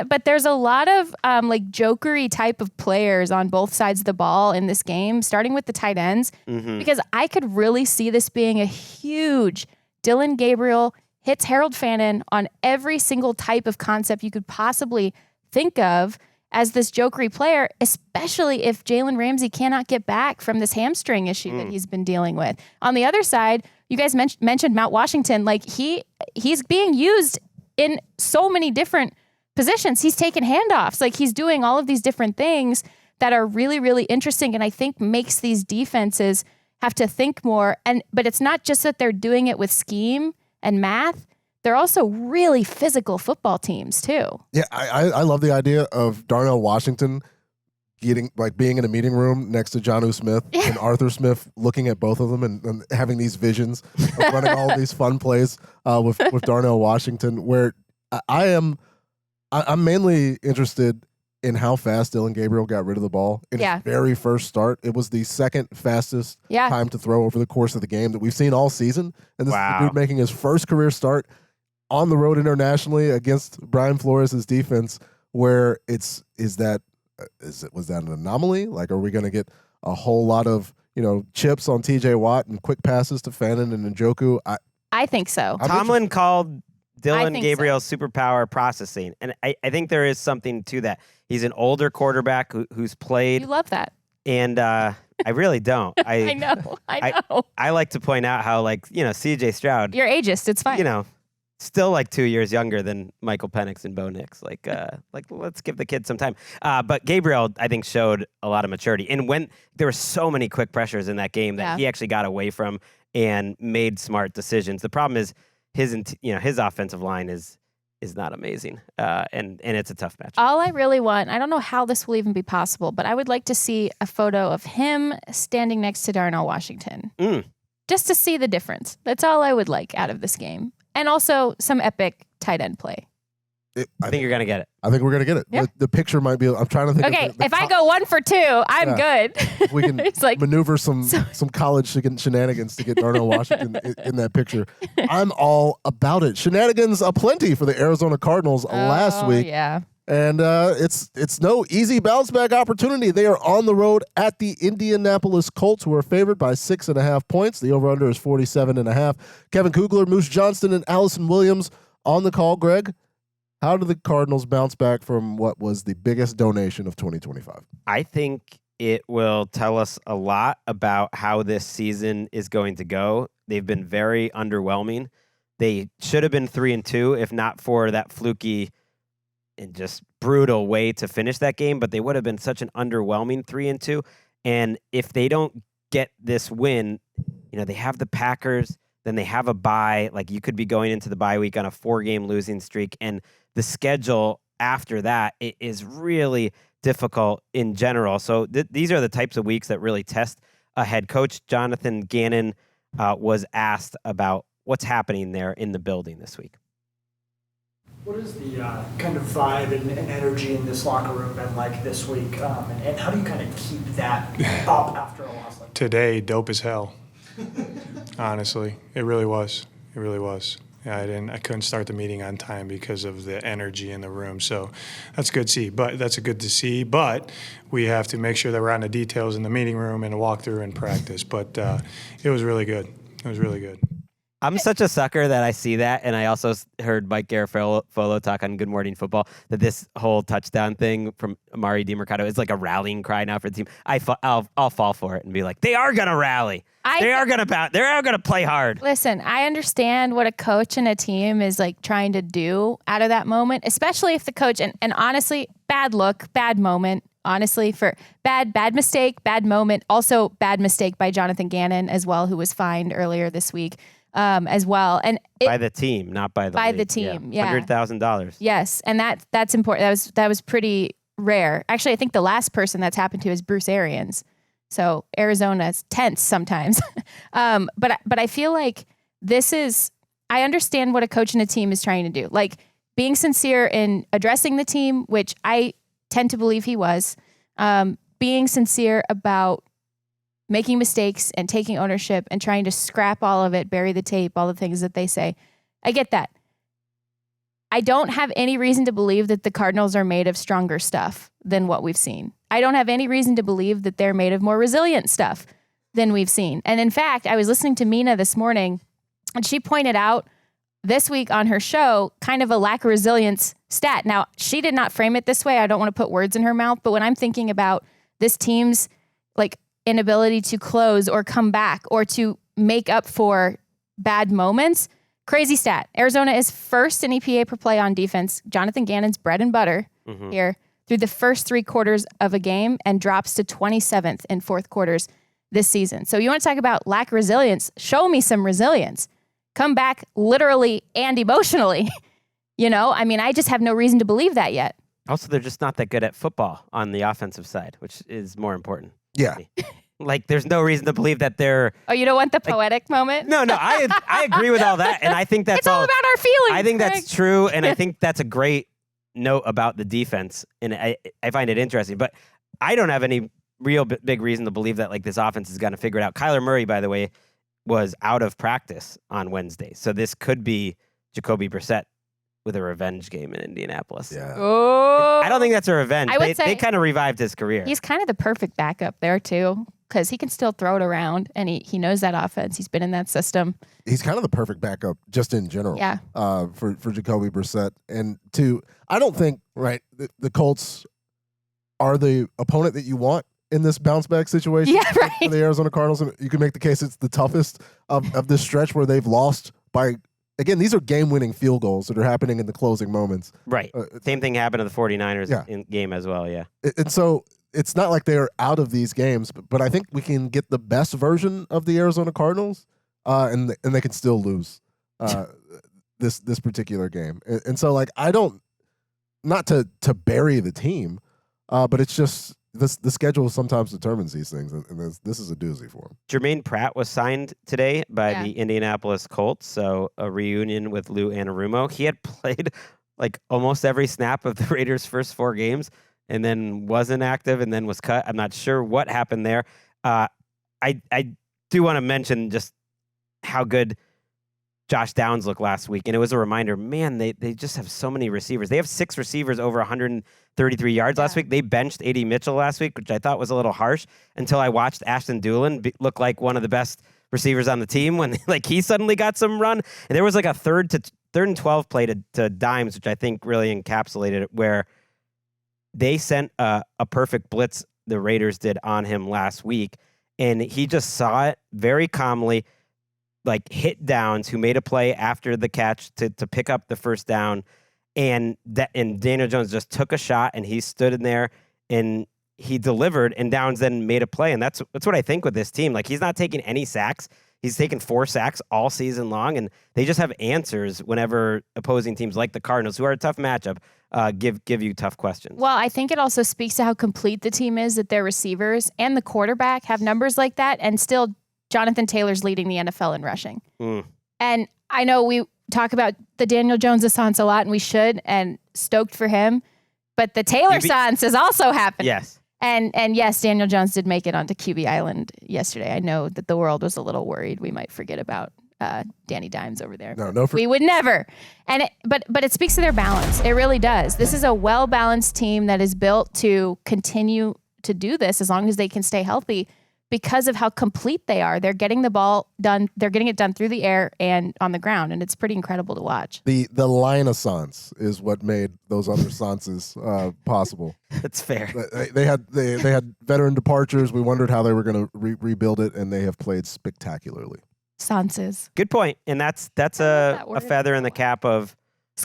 Speaker 3: of like jokery type of players on both sides of the ball in this game, starting with the tight ends, because I could really see this being a huge Dylan Gabriel hits Harold Fannin on every single type of concept you could possibly think of as this jokery player, especially if Jalen Ramsey cannot get back from this hamstring issue that he's been dealing with. On the other side, you guys mentioned Mount Washington. Like he's being used in so many different positions. He's taking handoffs. Like he's doing all of these different things that are really, really interesting, and I think makes these defenses have to think more. But it's not just that they're doing it with scheme and math. They're also really physical football teams too.
Speaker 2: Yeah, I love the idea of Darnell Washington being in a meeting room next to Jonnu Smith and Arthur Smith, looking at both of them and having these visions of running all of these fun plays with Darnell Washington. Where I'm mainly interested in how fast Dylan Gabriel got rid of the ball in his very first start. It was the second fastest time to throw over the course of the game that we've seen all season. And this is the dude making his first career start on the road internationally against Brian Flores' defense, where was that an anomaly? Like, are we going to get a whole lot of, chips on TJ Watt and quick passes to Fannin and Njoku? I
Speaker 3: think so.
Speaker 1: Tomlin called Dylan Gabriel's superpower processing, and I think there is something to that. He's an older quarterback who's played.
Speaker 3: You love that.
Speaker 1: And I really don't.
Speaker 3: I know.
Speaker 1: I like to point out how, CJ Stroud.
Speaker 3: You're ageist. It's fine.
Speaker 1: Still like 2 years younger than Michael Penix and Bo Nix. Let's give the kid some time. But Gabriel, I think, showed a lot of maturity. And when there were so many quick pressures in that game that he actually got away from and made smart decisions. The problem is his offensive line is not amazing, and it's a tough match.
Speaker 3: All I really want, I don't know how this will even be possible, but I would like to see a photo of him standing next to Darnell Washington, just to see the difference. That's all I would like out of this game, and also some epic tight end play.
Speaker 1: I think you're gonna get it.
Speaker 2: I think we're gonna get it.
Speaker 3: Yeah.
Speaker 2: The picture might be. I'm trying to think.
Speaker 3: Okay, if I go 1 for 2, I'm good.
Speaker 2: If we can maneuver some college shenanigans to get Darnell Washington in that picture. I'm all about it. Shenanigans aplenty for the Arizona Cardinals last week.
Speaker 3: Yeah.
Speaker 2: And it's no easy bounce back opportunity. They are on the road at the Indianapolis Colts, who are favored by 6.5 points. The over/under is 47.5. Kevin Kugler, Moose Johnston, and Allison Williams on the call. Greg, how do the Cardinals bounce back from what was the biggest donation of 2025?
Speaker 1: I think it will tell us a lot about how this season is going to go. They've been very underwhelming. They should have been 3-2 if not for that fluky and just brutal way to finish that game, but they would have been such an underwhelming 3-2. And if they don't get this win, they have the Packers, then they have a bye. Like, you could be going into the bye week on a 4-game losing streak, and the schedule after that is really difficult in general. So these are the types of weeks that really test a head coach. Jonathan Gannon was asked about what's happening there in the building this week.
Speaker 4: What is the kind of vibe and energy in this locker room been like this week? And how do you kind of keep that up after a loss like that?
Speaker 5: Today, dope as hell. Honestly, it really was. It really was. Yeah, I couldn't start the meeting on time because of the energy in the room. So that's good to see. That's good to see. But we have to make sure that we're on the details in the meeting room and walk through and practice. But it was really good. It was really good.
Speaker 1: I'm such a sucker that I see that, and I also heard Mike Garafolo talk on Good Morning Football that this whole touchdown thing from Amari DiMercato is like a rallying cry now for the team. I'll fall for it and be like, they are gonna rally. They are gonna play hard.
Speaker 3: Listen, I understand what a coach and a team is like trying to do out of that moment, especially if the coach and honestly, bad look, bad moment. Honestly, for bad mistake, bad moment. Also, bad mistake by Jonathan Gannon as well, who was fined earlier this week as well. And
Speaker 1: by the team, not by the league.
Speaker 3: the team. Yeah,
Speaker 1: $100,000.
Speaker 3: Yes, and that's important. That was pretty rare. Actually, I think the last person that's happened to is Bruce Arians. So Arizona's tense sometimes. But I feel like this is. I understand what a coach and a team is trying to do. Like being sincere in addressing the team, which I tend to believe he was, being sincere about making mistakes and taking ownership and trying to scrap all of it, bury the tape, all the things that they say. I get that. I don't have any reason to believe that the Cardinals are made of stronger stuff than what we've seen. I don't have any reason to believe that they're made of more resilient stuff than we've seen. And in fact, I was listening to Mina this morning, and she pointed out this week on her show kind of a lack of resilience stat. Now, she did not frame it this way. I don't want to put words in her mouth, but when I'm thinking about this team's like inability to close or come back or to make up for bad moments, crazy stat. Arizona is first in EPA per play on defense. Jonathan Gannon's bread and butter here through the first 3 quarters of a game and drops to 27th in fourth quarters this season. So you want to talk about lack of resilience? Show me some resilience. Come back literally and emotionally. I mean, I just have no reason to believe that yet.
Speaker 1: Also, they're just not that good at football on the offensive side, which is more important.
Speaker 2: Yeah.
Speaker 1: Like, there's no reason to believe that they're...
Speaker 3: Oh, you don't want the poetic moment?
Speaker 1: No, I agree with all that, and I think that's
Speaker 3: it's all about our feelings.
Speaker 1: I think
Speaker 3: Greg.
Speaker 1: that's true, and I think that's a great note about the defense, and I find it interesting. But I don't have any real big reason to believe that like this offense is going to figure it out. Kyler Murray, by the way, was out of practice on Wednesday, so this could be Jacoby Brissett with a revenge game in Indianapolis.
Speaker 2: Yeah.
Speaker 3: Oh.
Speaker 1: I don't think that's a revenge.
Speaker 3: I would say
Speaker 1: they kind of revived his career.
Speaker 3: He's kind of the perfect backup there, too, because he can still throw it around, and he knows that offense. He's been in that system.
Speaker 2: He's kind of the perfect backup just in general.
Speaker 3: Yeah.
Speaker 2: For Jacoby Brissett. And I don't think, right, the Colts are the opponent that you want in this bounce back situation.
Speaker 3: Yeah, right.
Speaker 2: For the Arizona Cardinals. And you can make the case it's the toughest of this stretch where they've lost by... Again, these are game-winning field goals that are happening in the closing moments.
Speaker 1: Right. Same thing happened to the 49ers in game as well, yeah.
Speaker 2: And so it's not like they're out of these games, but I think we can get the best version of the Arizona Cardinals, and they can still lose this particular game. And so, like, I don't, not to bury the team, but it's just the schedule sometimes determines these things, and this is a doozy for him.
Speaker 1: Jermaine Pratt was signed today by the Indianapolis Colts, so a reunion with Lou Anarumo. He had played like almost every snap of the Raiders' first 4 games, and then wasn't active, and then was cut. I'm not sure what happened there. I do want to mention just how good Josh Downs looked last week, and it was a reminder, man, they just have so many receivers. They have 6 receivers over 133 yards last week. They benched A.D. Mitchell last week, which I thought was a little harsh, until I watched Ashton Dulin look like one of the best receivers on the team when like he suddenly got some run. And there was like a third and 12 play to Dimes, which I think really encapsulated it, where they sent a perfect blitz, the Raiders did, on him last week, and he just saw it very calmly, like hit Downs, who made a play after the catch to pick up the first down, and Daniel Jones just took a shot, and he stood in there and he delivered, and Downs then made a play, and that's what I think with this team. Like, he's not taking any sacks. He's taken 4 sacks all season long, and they just have answers whenever opposing teams like the Cardinals, who are a tough matchup, give you tough questions.
Speaker 3: Well, I think it also speaks to how complete the team is, that their receivers and the quarterback have numbers like that, and still Jonathan Taylor's leading the NFL in rushing. And I know we talk about the Daniel Jones-assance a lot, and we should, and stoked for him, but the Taylor-assance is also happening.
Speaker 1: Yes.
Speaker 3: And yes, Daniel Jones did make it onto QB Island yesterday. I know that the world was a little worried we might forget about Danny Dimes over there. We would never. And but it speaks to their balance. It really does. This is a well-balanced team that is built to continue to do this as long as they can stay healthy because of how complete they are. They're getting the ball done. They're getting it done through the air and on the ground, and it's pretty incredible to watch.
Speaker 2: The line-a-sance is what made those other sances possible.
Speaker 1: That's fair.
Speaker 2: They had veteran departures. We wondered how they were going to rebuild it, and they have played spectacularly.
Speaker 3: Sances.
Speaker 1: Good point. And that's a feather in the cap of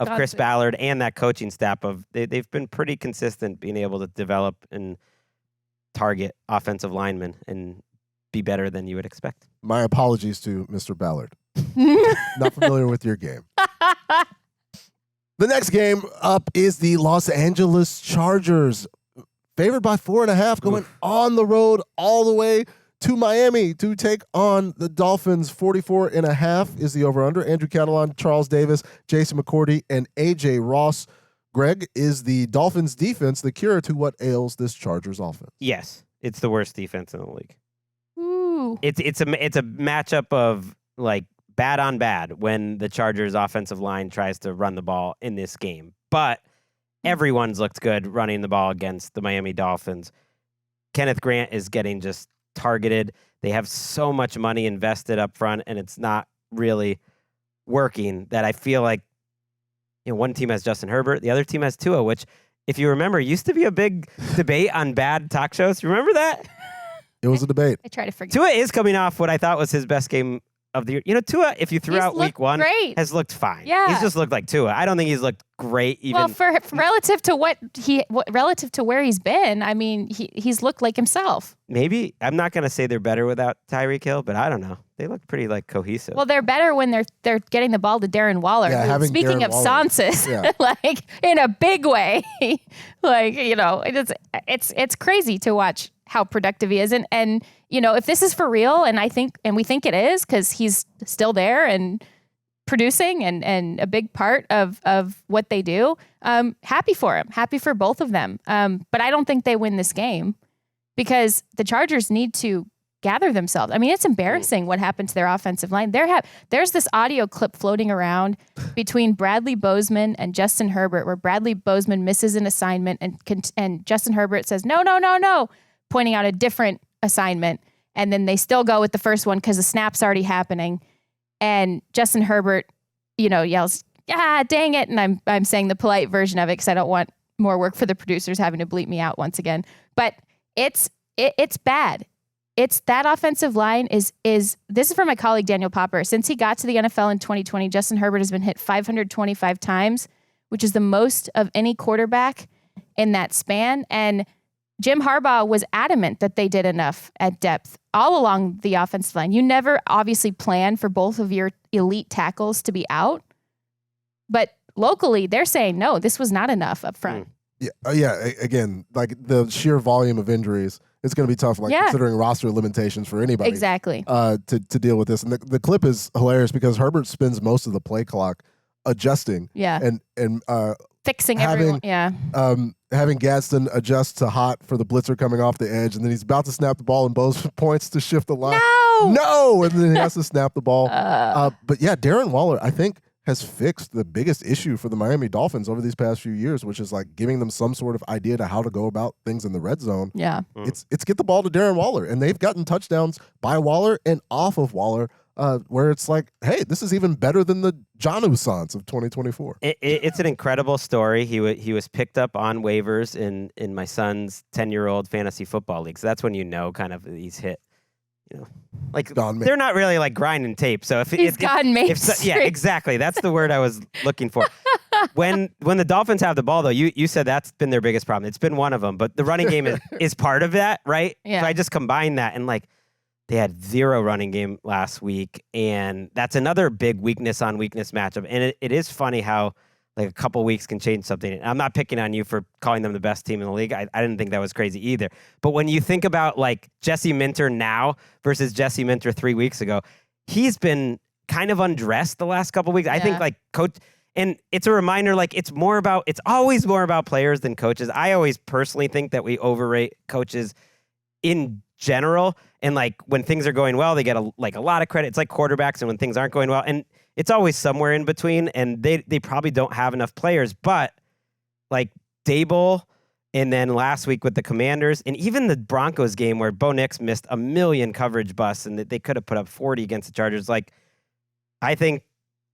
Speaker 1: Chris Ballard and that coaching staff. They've been pretty consistent being able to develop and target offensive linemen and be better than you would expect.
Speaker 2: My apologies to Mr. Ballard. Not familiar with your game. The next game up is the Los Angeles Chargers, favored by 4.5, going on the road all the way to Miami to take on the Dolphins. 44.5 is the over-under. Andrew Catalon, Charles Davis, Jason McCourty, and A.J. Ross. Greg, is the Dolphins defense the cure to what ails this Chargers offense?
Speaker 1: Yes, it's the worst defense in the league.
Speaker 3: Ooh.
Speaker 1: It's a matchup of like bad on bad when the Chargers offensive line tries to run the ball in this game. But everyone's looked good running the ball against the Miami Dolphins. Kenneth Grant is getting just targeted. They have so much money invested up front, and it's not really working that I feel like one team has Justin Herbert, the other team has Tua, which, if you remember, used to be a big debate on bad talk shows. Remember that?
Speaker 2: It was a debate.
Speaker 3: I try to forget.
Speaker 1: Tua is coming off what I thought was his best game of the year. Tua, if you threw out week one,
Speaker 3: great.
Speaker 1: has looked fine.
Speaker 3: Yeah.
Speaker 1: He's just looked like Tua. I don't think he's looked great even.
Speaker 3: Well, for relative to where he's been, I mean, he's looked like himself.
Speaker 1: Maybe. I'm not going to say they're better without Tyreek Hill, but I don't know. They look pretty cohesive.
Speaker 3: Well, they're better when they're getting the ball to Darren Waller.
Speaker 2: Yeah,
Speaker 3: who, speaking
Speaker 2: Darren
Speaker 3: of
Speaker 2: Waller.
Speaker 3: Sanses,
Speaker 2: Yeah.
Speaker 3: in a big way, it's crazy to watch how productive he is, and if this is for real, and we think it is because he's still there and producing and a big part of what they do. Happy for him, happy for both of them. But I don't think they win this game because the Chargers need to gather themselves. I mean, it's embarrassing what happened to their offensive line. There's this audio clip floating around between Bradley Bozeman and Justin Herbert where Bradley Bozeman misses an assignment and Justin Herbert says, no, pointing out a different assignment. And then they still go with the first one because the snap's already happening. And Justin Herbert, yells, dang it. And I'm saying the polite version of it because I don't want more work for the producers having to bleep me out once again. But it's bad. It's that offensive line is this is from my colleague Daniel Popper. Since he got to the NFL in 2020, Justin Herbert has been hit 525 times, which is the most of any quarterback in that span. And Jim Harbaugh was adamant that they did enough at depth all along the offensive line. You never obviously plan for both of your elite tackles to be out, but locally they're saying, no, this was not enough up front.
Speaker 2: Again, like the sheer volume of injuries, it's going to be tough, considering roster limitations for anybody.
Speaker 3: Exactly.
Speaker 2: To deal with this. And the clip is hilarious because Herbert spends most of the play clock adjusting.
Speaker 3: Yeah.
Speaker 2: And
Speaker 3: fixing everyone. Yeah.
Speaker 2: Having Gadsden adjust to hot for the blitzer coming off the edge, and then he's about to snap the ball, and Bose points to shift the line. No! And then he has to snap the ball. But yeah, Darren Waller, I think, has fixed the biggest issue for the Miami Dolphins over these past few years, which is giving them some sort of idea to how to go about things in the red zone.
Speaker 3: Yeah.
Speaker 2: It's get the ball to Darren Waller, and they've gotten touchdowns by Waller and off of Waller, where it's hey, this is even better than the Jonnu Sance of 2024.
Speaker 1: It's an incredible story. He was picked up on waivers in my son's 10-year-old fantasy football league. So that's when kind of he's hit. They're not really grinding tape. So
Speaker 3: he's gone mainstream.
Speaker 1: Yeah, exactly. That's the word I was looking for. When the Dolphins have the ball, though, you said that's been their biggest problem. It's been one of them, but the running game is part of that, right?
Speaker 3: Yeah.
Speaker 1: So I just combined that and they had 0 running game last week, and that's another big weakness on weakness matchup. And it is funny how a couple weeks can change something. I'm not picking on you for calling them the best team in the league. I didn't think that was crazy either. But when you think about Jesse Minter now versus Jesse Minter 3 weeks ago, he's been kind of undressed the last couple weeks. I think coach, and it's a reminder, it's always more about players than coaches. I always personally think that we overrate coaches in general. And when things are going well, they get a lot of credit. It's like quarterbacks, and when things aren't going well, and it's always somewhere in between, and they probably don't have enough players. But Dable And then last week with the Commanders, and even the Broncos game where Bo Nix missed a million coverage busts and they could have put up 40 against the Chargers. Like, I think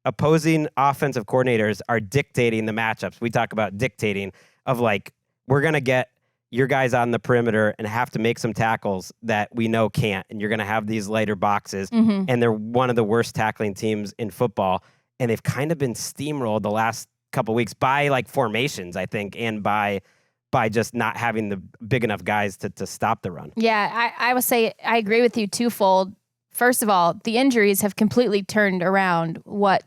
Speaker 1: opposing offensive coordinators are dictating the matchups. We talk about dictating of like, we're going to get your guys on the perimeter and have to make some tackles that we know can't. And you're going to have these lighter boxes. And they're one of the worst tackling teams in football. And they've kind of been steamrolled the last couple weeks by like formations, I think, and by just not having the big enough guys to stop the run.
Speaker 3: Yeah, I would say I agree with you twofold. First of all, the injuries have completely turned around what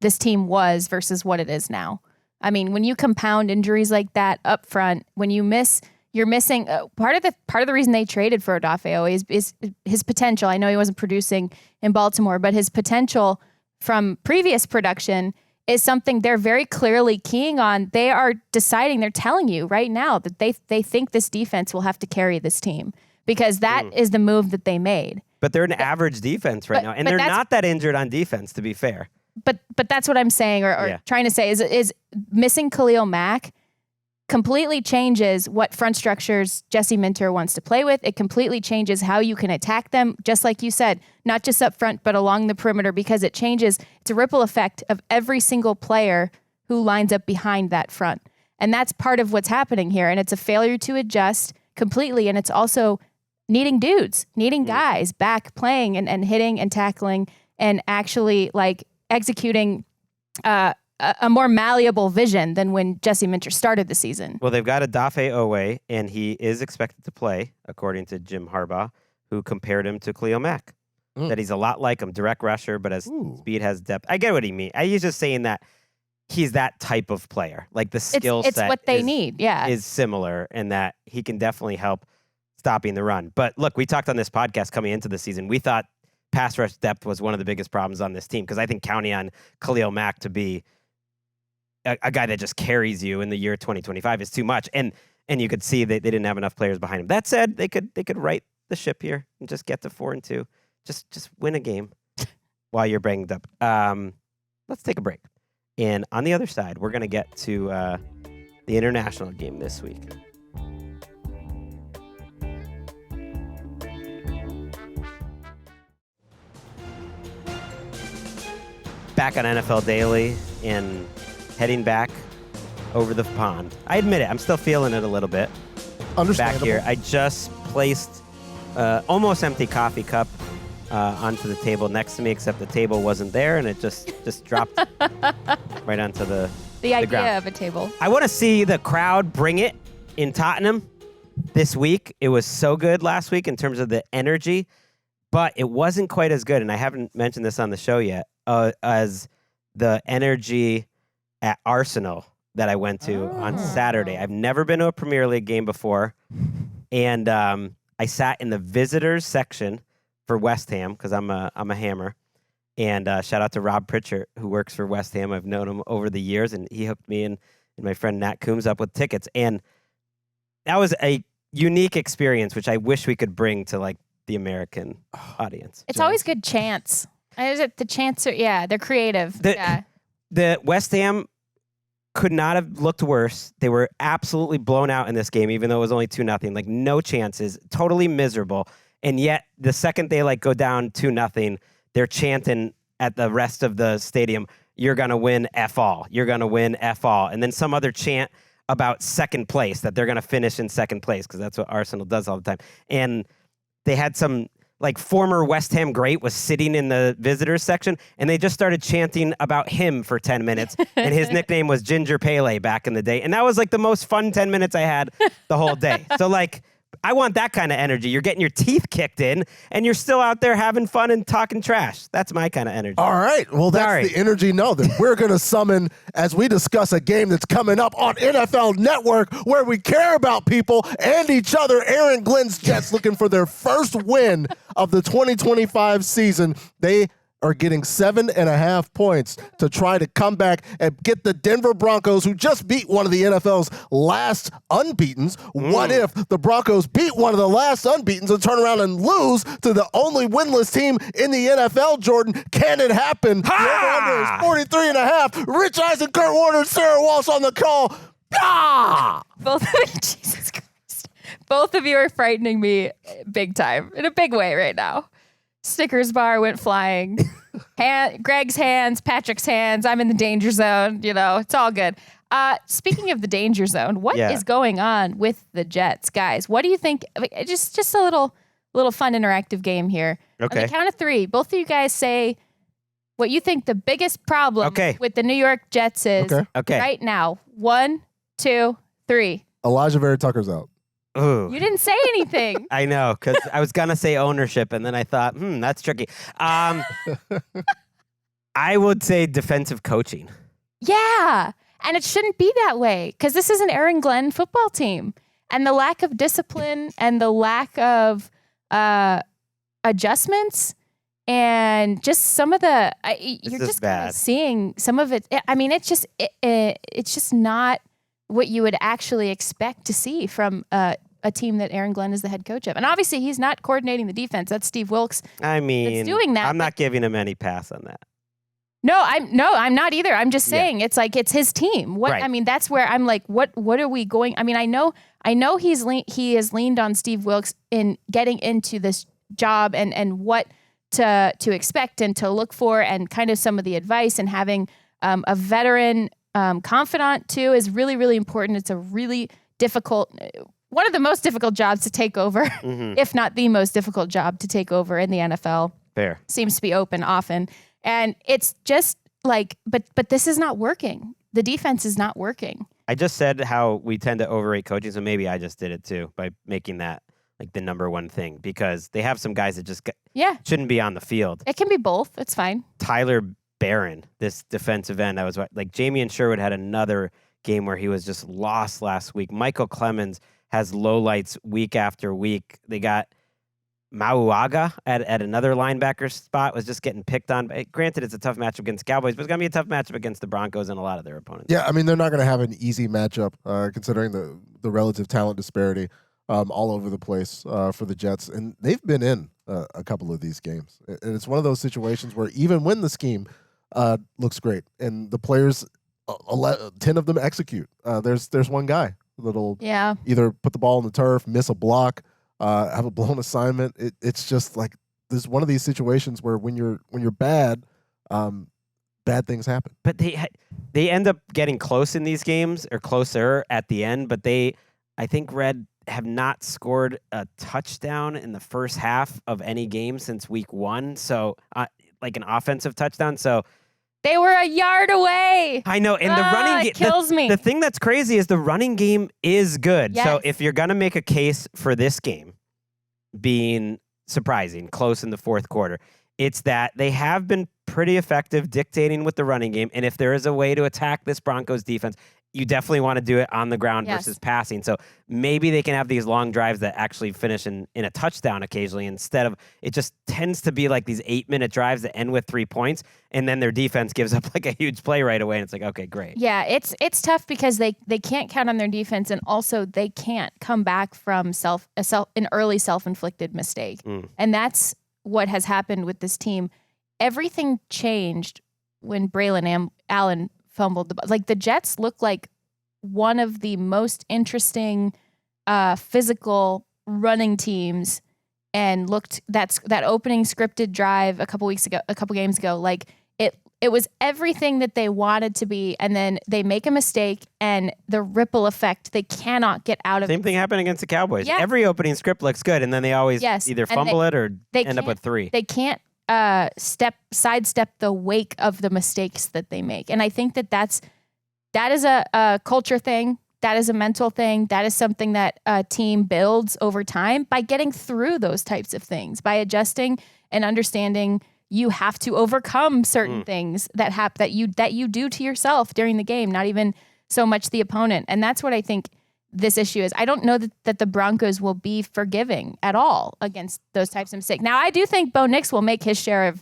Speaker 3: this team was versus what it is now. I mean, when you compound injuries like that up front, when you're missing part of the reason they traded for Odafe is his potential. I know he wasn't producing in Baltimore, but his potential from previous production is something they're very clearly keying on. They are deciding, they're telling you right now that they think this defense will have to carry this team because that is the move that they made.
Speaker 1: But they're an average defense right now, and they're not that injured on defense, to be fair.
Speaker 3: But that's what I'm saying or trying to say is missing Khalil Mack completely changes what front structures Jesse Minter wants to play with. It completely changes how you can attack them, just like you said, not just up front, but along the perimeter, because it's a ripple effect of every single player who lines up behind that front. And that's part of what's happening here. And it's a failure to adjust completely. And it's also needing guys back playing and hitting and tackling and actually like executing a more malleable vision than when Jesse Minter started the season.
Speaker 1: Well, they've got Odafe Owe, and he is expected to play, according to Jim Harbaugh, who compared him to Khalil Mack. That he's a lot like him, direct rusher, but has speed, has depth. I get what he means. He's just saying that he's that type of player. Like the skill set
Speaker 3: it's what they need,
Speaker 1: is similar, and that he can definitely help stopping the run. But look, we talked on this podcast coming into the season. We thought pass rush depth was one of the biggest problems on this team because I think counting on Khalil Mack to be a guy that just carries you in the year 2025 is too much. And you could see that they didn't have enough players behind him. That said, they could right the ship here and just get to 4-2. Just win a game while you're banged up. Let's take a break. And on the other side, we're going to get to the international game this week. Back on NFL Daily and heading back over the pond. I admit it, I'm still feeling it a little bit. Back here. I just placed almost empty coffee cup onto the table next to me, except the table wasn't there, and it just dropped right onto the
Speaker 3: idea
Speaker 1: ground.
Speaker 3: of a table.
Speaker 1: I want to see the crowd bring it in Tottenham this week. It was so good last week in terms of the energy, but it wasn't quite as good, and I haven't mentioned this on the show yet, as the energy at Arsenal that I went to on Saturday. I've never been to a Premier League game before, and I sat in the visitors section for West Ham because I'm a hammer. And shout out to Rob Pritchard, who works for West Ham. I've known him over the years, and he hooked me and my friend Nat Coombs up with tickets. And that was a unique experience, which I wish we could bring to like the American audience.
Speaker 3: It's always good chants. The chants are, they're creative.
Speaker 1: The West Ham could not have looked worse. They were absolutely blown out in this game, even though it was only 2-0. Like no chances, totally miserable. And yet the second they like go down 2-0, they're chanting at the rest of the stadium, "You're gonna win F all. You're gonna win F all." And then some other chant about second place, that they're gonna finish in second place because that's what Arsenal does all the time. And they had some like former West Ham great was sitting in the visitors section, and they just started chanting about him for 10 minutes. And his nickname was Ginger Pele back in the day. And that was like the most fun 10 minutes I had the whole day. So like, I want that kind of energy. You're getting your teeth kicked in, and you're still out there having fun and talking trash. That's my kind of energy.
Speaker 2: All right. Well, that's the energy that we're going to summon as we discuss a game that's coming up on NFL Network where we care about people and each other. Aaron Glenn's Jets looking for their first win of the 2025 season. They are getting 7.5 points to try to come back and get the Denver Broncos, who just beat one of the NFL's last unbeatens. What if the Broncos beat one of the last unbeatens and turn around and lose to the only winless team in the NFL, Jourdan? Can it happen? The over-under is 43.5. Rich Eisen, Kurt Warner, Sarah Walsh on the call.
Speaker 1: Ah!
Speaker 3: Both Jesus Christ. Both of you are frightening me big time, in a big way right now. Snickers bar went flying. Greg's hands, Patrick's hands. I'm in the danger zone. It's all good. Speaking of the danger zone, what is going on with the Jets, guys? What do you think? Just a little fun interactive game here.
Speaker 1: Okay.
Speaker 3: On the count of 3, both of you guys say what you think the biggest problem with the New York Jets is right now. 1, 2, 3.
Speaker 2: Elijah Vera Tucker's out.
Speaker 1: Ooh.
Speaker 3: You didn't say anything.
Speaker 1: I know, because I was going to say ownership, and then I thought, that's tricky. I would say defensive coaching.
Speaker 3: Yeah. And it shouldn't be that way because this is an Aaron Glenn football team. And the lack of discipline and the lack of adjustments and just some of the you're just kind of seeing some of it. I mean, it's just not what you would actually expect to see from a team that Aaron Glenn is the head coach of. And obviously he's not coordinating the defense. That's Steve Wilkes.
Speaker 1: I mean,
Speaker 3: that's doing that.
Speaker 1: I'm not giving him any pass on that.
Speaker 3: No, I'm not either. I'm just saying it's like it's his team.
Speaker 1: Right.
Speaker 3: I mean, that's where I'm like, what are we going? I mean, I know he has leaned on Steve Wilkes in getting into this job and what to expect and to look for and kind of some of the advice and having a veteran confidant too is really, really important. It's a really difficult, one of the most difficult jobs to take over, if not the most difficult job to take over in the NFL.
Speaker 1: Fair.
Speaker 3: Seems to be open often. And it's just like, but this is not working. The defense is not working.
Speaker 1: I just said how we tend to overrate coaching, so maybe I just did it too by making that like the number one thing because they have some guys that just shouldn't be on the field.
Speaker 3: It can be both. It's fine.
Speaker 1: Tyler Barron, this defensive end, I was like Jamie and Sherwood had another game where he was just lost last week. Michael Clemens has lowlights week after week. They got Mauaga at another linebacker spot was just getting picked on. Granted, it's a tough matchup against the Cowboys, but it's going to be a tough matchup against the Broncos and a lot of their opponents.
Speaker 2: Yeah, I mean, they're not going to have an easy matchup considering the relative talent disparity all over the place for the Jets. And they've been in a couple of these games. And it's one of those situations where even when the scheme looks great and the players, 10 of them execute, there's one guy that'll either put the ball on the turf, miss a block, have a blown assignment. It's just like there's one of these situations where when you're bad, bad things happen.
Speaker 1: But they end up getting close in these games or closer at the end. But I think Red have not scored a touchdown in the first half of any game since week 1. So like an offensive touchdown. So
Speaker 3: they were a yard away.
Speaker 1: I know. And the running game
Speaker 3: kills me.
Speaker 1: The thing that's crazy is the running game is good.
Speaker 3: Yes.
Speaker 1: So if you're going to make a case for this game being surprising, close in the fourth quarter, it's that they have been pretty effective dictating with the running game. And if there is a way to attack this Broncos defense, you definitely want to do it on the ground versus passing. So maybe they can have these long drives that actually finish in a touchdown occasionally instead of it just tends to be like these 8-minute drives that end with 3 points and then their defense gives up like a huge play right away and it's like, okay, great.
Speaker 3: Yeah, it's tough because they can't count on their defense and also they can't come back from an early self-inflicted mistake. And that's what has happened with this team. Everything changed when Braylon Allen fumbled the ball. Like the Jets look like one of the most interesting physical running teams and looked that opening scripted drive a couple games ago, like it was everything that they wanted to be, and then they make a mistake and the ripple effect they cannot get out of.
Speaker 1: Same thing happened against the Cowboys.
Speaker 3: Yeah.
Speaker 1: Every opening script looks good and then they always either fumble it or end up with 3.
Speaker 3: They can't sidestep the wake of the mistakes that they make. And I think that is a culture thing. That is a mental thing. That is something that a team builds over time by getting through those types of things, by adjusting and understanding you have to overcome certain things that you do to yourself during the game, not even so much the opponent. And that's what I think this issue is. I don't know that the Broncos will be forgiving at all against those types of mistakes. Now, I do think Bo Nix will make his share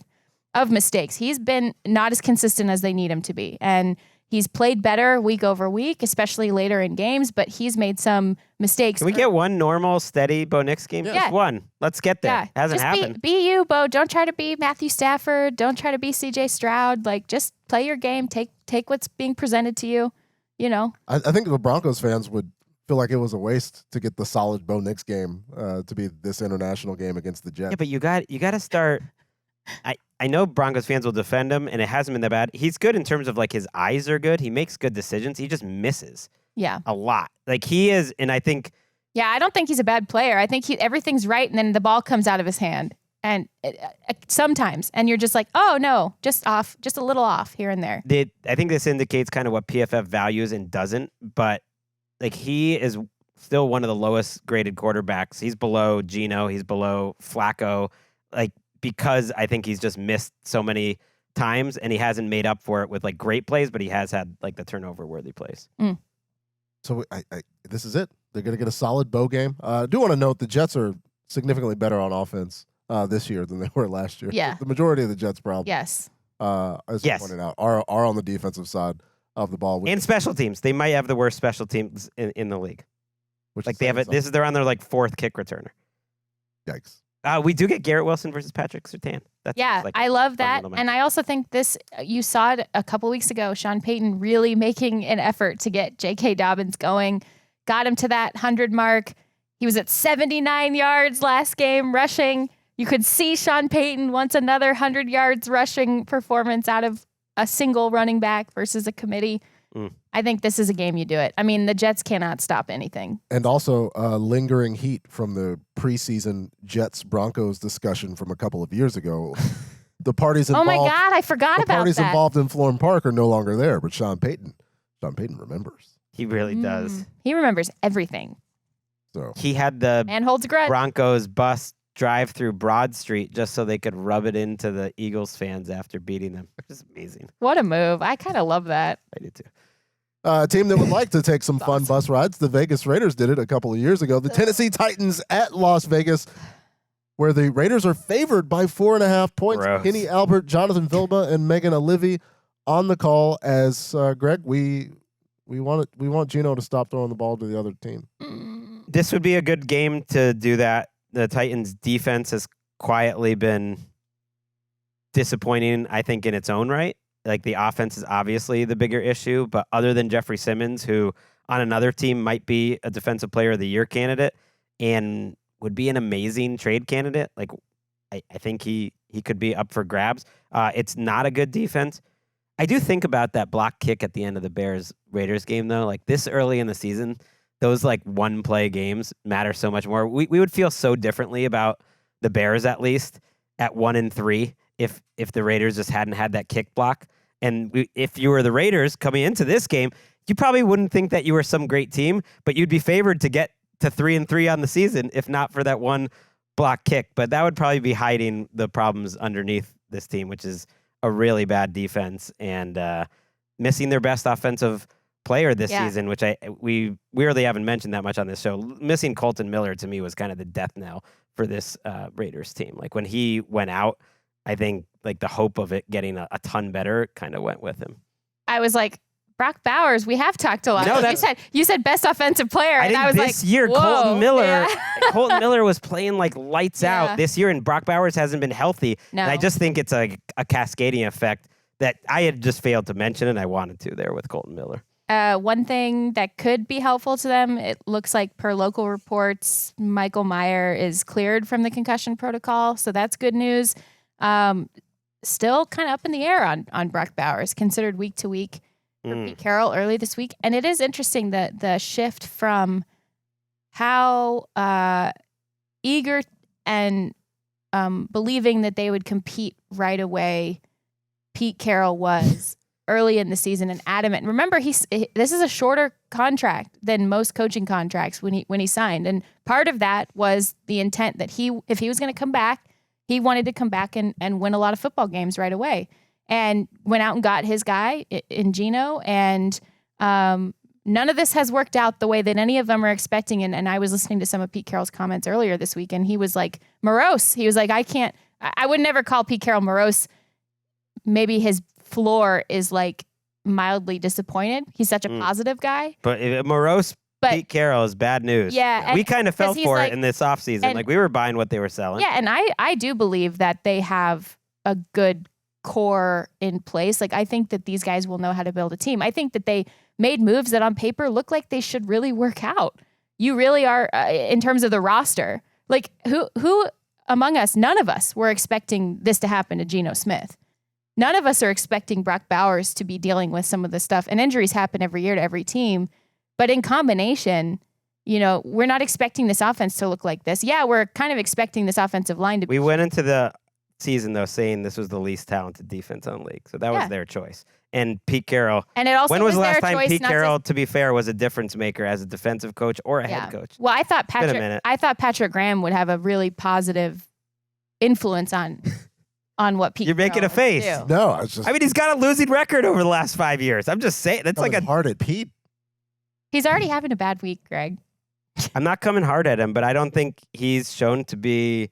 Speaker 3: of mistakes. He's been not as consistent as they need him to be. And he's played better week over week, especially later in games, but he's made some mistakes.
Speaker 1: Can we get one normal, steady Bo Nix game?
Speaker 3: Yeah.
Speaker 1: Just one. Let's get there.
Speaker 3: Yeah.
Speaker 1: Hasn't
Speaker 3: just
Speaker 1: happened.
Speaker 3: Be you, Bo. Don't try to be Matthew Stafford. Don't try to be CJ Stroud. Like, just play your game. Take what's being presented to you. you know.
Speaker 2: I think the Broncos fans would feel like it was a waste to get the solid Bo Nix game to be this international game against the Jets.
Speaker 1: Yeah, but you got to start. I know Broncos fans will defend him, and it hasn't been that bad. He's good in terms of like his eyes are good. He makes good decisions. He just misses a lot. Like he is, and I think.
Speaker 3: Yeah, I don't think he's a bad player. I think everything's right, and then the ball comes out of his hand, and sometimes, and you're just like, oh no, just off, just a little off here and there.
Speaker 1: I think this indicates kind of what PFF values and doesn't, but like he is still one of the lowest graded quarterbacks. He's below Geno. He's below Flacco. Like. Because I think he's just missed so many times and he hasn't made up for it with like great plays, but he has had like the turnover worthy plays.
Speaker 2: So this is it. They're going to get a solid Bo game. I do want to note the Jets are significantly better on offense this year than they were last year.
Speaker 3: Yeah.
Speaker 2: The majority of the Jets' problems,
Speaker 3: Yes.
Speaker 2: as you pointed out, are on the defensive side of the ball.
Speaker 1: And special teams. They might have the worst special teams in the league.
Speaker 2: Which
Speaker 1: like they have they're on their like fourth kick returner.
Speaker 2: Yikes.
Speaker 1: We do get Garrett Wilson versus Patrick Surtain. That's like
Speaker 3: I love that. And I also think you saw it a couple weeks ago, Sean Payton really making an effort to get J.K. Dobbins going, got him to that 100 mark. He was at 79 yards last game rushing. You could see Sean Payton wants another 100 yards rushing performance out of a single running back versus a committee. I think this is a game you do it. I mean, the Jets cannot stop anything.
Speaker 2: And also lingering heat from the preseason Jets-Broncos discussion from a couple of years ago. The parties involved.
Speaker 3: Oh, my God, I forgot about that.
Speaker 2: The parties involved in Florham Park are no longer there, but Sean Payton remembers.
Speaker 1: He really does.
Speaker 3: He remembers everything.
Speaker 2: So
Speaker 1: he had the
Speaker 3: man holds a grudge.
Speaker 1: Broncos bus drive through Broad Street just so they could rub it into the Eagles fans after beating them. It's amazing.
Speaker 3: What a move. I kind of love that.
Speaker 1: I do too.
Speaker 2: A team that would like to take some fun bus rides. The Vegas Raiders did it a couple of years ago. The Tennessee Titans at Las Vegas, where the Raiders are favored by 4.5 points.
Speaker 1: Gross.
Speaker 2: Kenny Albert, Jonathan Vilma, and Megan Olivey on the call. As Greg, we want Geno to stop throwing the ball to the other team.
Speaker 1: This would be a good game to do that. The Titans' defense has quietly been disappointing, I think, in its own right. Like the offense is obviously the bigger issue, but other than Jeffrey Simmons, who on another team might be a defensive player of the year candidate and would be an amazing trade candidate, like I think he could be up for grabs. It's not a good defense. I do think about that block kick at the end of the Bears-Raiders game, though. Like this early in the season, those like one-play games matter so much more. We would feel so differently about the Bears, at least, at 1-3 if the Raiders just hadn't had that kick block. And if you were the Raiders coming into this game, you probably wouldn't think that you were some great team, but you'd be favored to get to 3-3 on the season if not for that one block kick. But that would probably be hiding the problems underneath this team, which is a really bad defense and missing their best offensive player this season, which we really haven't mentioned that much on this show. Missing Colton Miller to me was kind of the death knell for this Raiders team. Like when he went out, I think like the hope of it getting a ton better kind of went with him.
Speaker 3: I was like, Brock Bowers, we have talked a lot.
Speaker 1: No,
Speaker 3: you said best offensive player, and I was
Speaker 1: this
Speaker 3: like,
Speaker 1: year,
Speaker 3: whoa,
Speaker 1: Colton Miller,
Speaker 3: yeah.
Speaker 1: Colton Miller was playing like lights out this year, and Brock Bowers hasn't been healthy.
Speaker 3: No.
Speaker 1: And I just think it's a cascading effect that I had just failed to mention, and I wanted to there with Colton Miller.
Speaker 3: One thing that could be helpful to them, it looks like per local reports, Michael Mayer is cleared from the concussion protocol, so that's good news. Still kind of up in the air on Brock Bowers, considered week to week for Pete Carroll early this week. And it is interesting that the shift from how eager and believing that they would compete right away Pete Carroll was early in the season and adamant. Remember, this is a shorter contract than most coaching contracts when he signed. And part of that was the intent that if he was going to come back, he wanted to come back and win a lot of football games right away, and went out and got his guy in Geno. And none of this has worked out the way that any of them are expecting. And I was listening to some of Pete Carroll's comments earlier this week, and he was like morose. He was like, I would never call Pete Carroll morose. Maybe his floor is like mildly disappointed. He's such a positive guy.
Speaker 1: But morose Pete Carroll is bad news.
Speaker 3: Yeah.
Speaker 1: We kind of fell for it in this offseason. Like we were buying what they were selling.
Speaker 3: Yeah, and I do believe that they have a good core in place. Like, I think that these guys will know how to build a team. I think that they made moves that on paper look like they should really work out. You really are, in terms of the roster. Like, who among us, none of us were expecting this to happen to Geno Smith. None of us are expecting Brock Bowers to be dealing with some of this stuff. And injuries happen every year to every team. But in combination, we're not expecting this offense to look like this. Yeah, we're kind of expecting this offensive line to be.
Speaker 1: We went into the season, though, saying this was the least talented defense in the league. So that was their choice. And Pete Carroll.
Speaker 3: And it also
Speaker 1: when was the last
Speaker 3: their
Speaker 1: time
Speaker 3: choice
Speaker 1: Pete
Speaker 3: not
Speaker 1: Carroll, to be fair, was a difference maker as a defensive coach or a head coach?
Speaker 3: Well, I thought
Speaker 1: been a minute.
Speaker 3: Patrick Graham would have a really positive influence on what Pete
Speaker 1: You're making a
Speaker 3: Carroll
Speaker 1: face.
Speaker 3: would do.
Speaker 2: No, it's just.
Speaker 1: I mean, he's got a losing record over the last 5 years. I'm just saying. That's like a.
Speaker 2: hard at Pete.
Speaker 3: He's already having a bad week, Greg.
Speaker 1: I'm not coming hard at him, but I don't think he's shown to be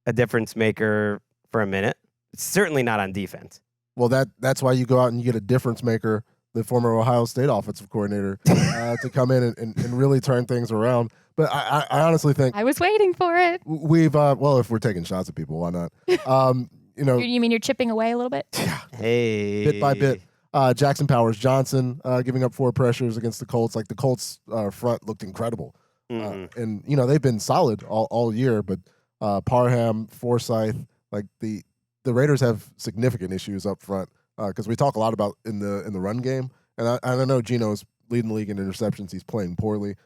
Speaker 1: a difference maker for a minute. It's certainly not on defense.
Speaker 2: Well, that's why you go out and you get a difference maker, the former Ohio State offensive coordinator, to come in and really turn things around. But I honestly think
Speaker 3: I was waiting for it.
Speaker 2: we've well, if we're taking shots at people, why not?
Speaker 3: You mean you're chipping away a little bit?
Speaker 1: Hey.
Speaker 2: Bit by bit. Jackson Powers Johnson giving up 4 pressures against the Colts. Like the Colts front looked incredible, and they've been solid all year. But Parham, Forsyth, like the Raiders have significant issues up front because we talk a lot about in the run game, and I know Geno's leading the league in interceptions. He's playing poorly.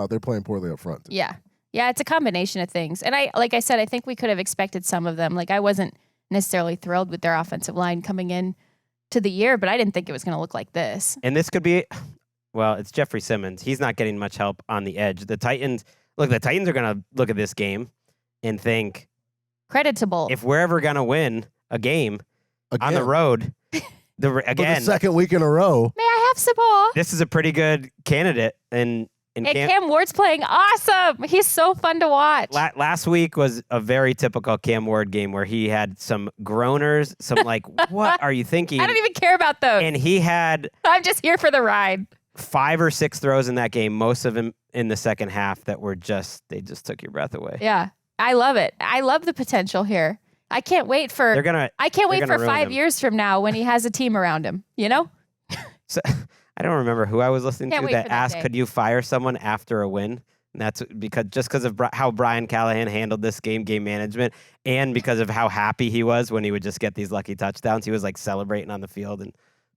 Speaker 2: They're playing poorly up front.
Speaker 3: Yeah, it's a combination of things. And like I said, I think we could have expected some of them. Like, I wasn't necessarily thrilled with their offensive line coming in to the year, but I didn't think it was going to look like this.
Speaker 1: And this could be, well, it's Jeffrey Simmons. He's not getting much help on the edge. The Titans are going to look at this game and think,
Speaker 3: creditable.
Speaker 1: if we're ever going to win a game on the road,
Speaker 2: For the second week in a row.
Speaker 3: May I have some more?
Speaker 1: This is a pretty good candidate. And
Speaker 3: Cam Ward's playing awesome. He's so fun to watch.
Speaker 1: Last week was a very typical Cam Ward game where he had some groaners, some like, what are you thinking?
Speaker 3: I don't even care about those.
Speaker 1: And he had
Speaker 3: I'm just here for the ride.
Speaker 1: 5 or 6 throws in that game, most of them in the second half that were they just took your breath away.
Speaker 3: Yeah. I love it. I love the potential here. I can't wait for I can't wait for 5 years from now when he has a team around him,
Speaker 1: So, I don't remember who I was listening
Speaker 3: Can't
Speaker 1: to
Speaker 3: wait
Speaker 1: that
Speaker 3: for that
Speaker 1: asked,
Speaker 3: day.
Speaker 1: could you fire someone after a win? And that's because of how Brian Callahan handled this game management, and because of how happy he was when he would just get these lucky touchdowns. He was like celebrating on the field and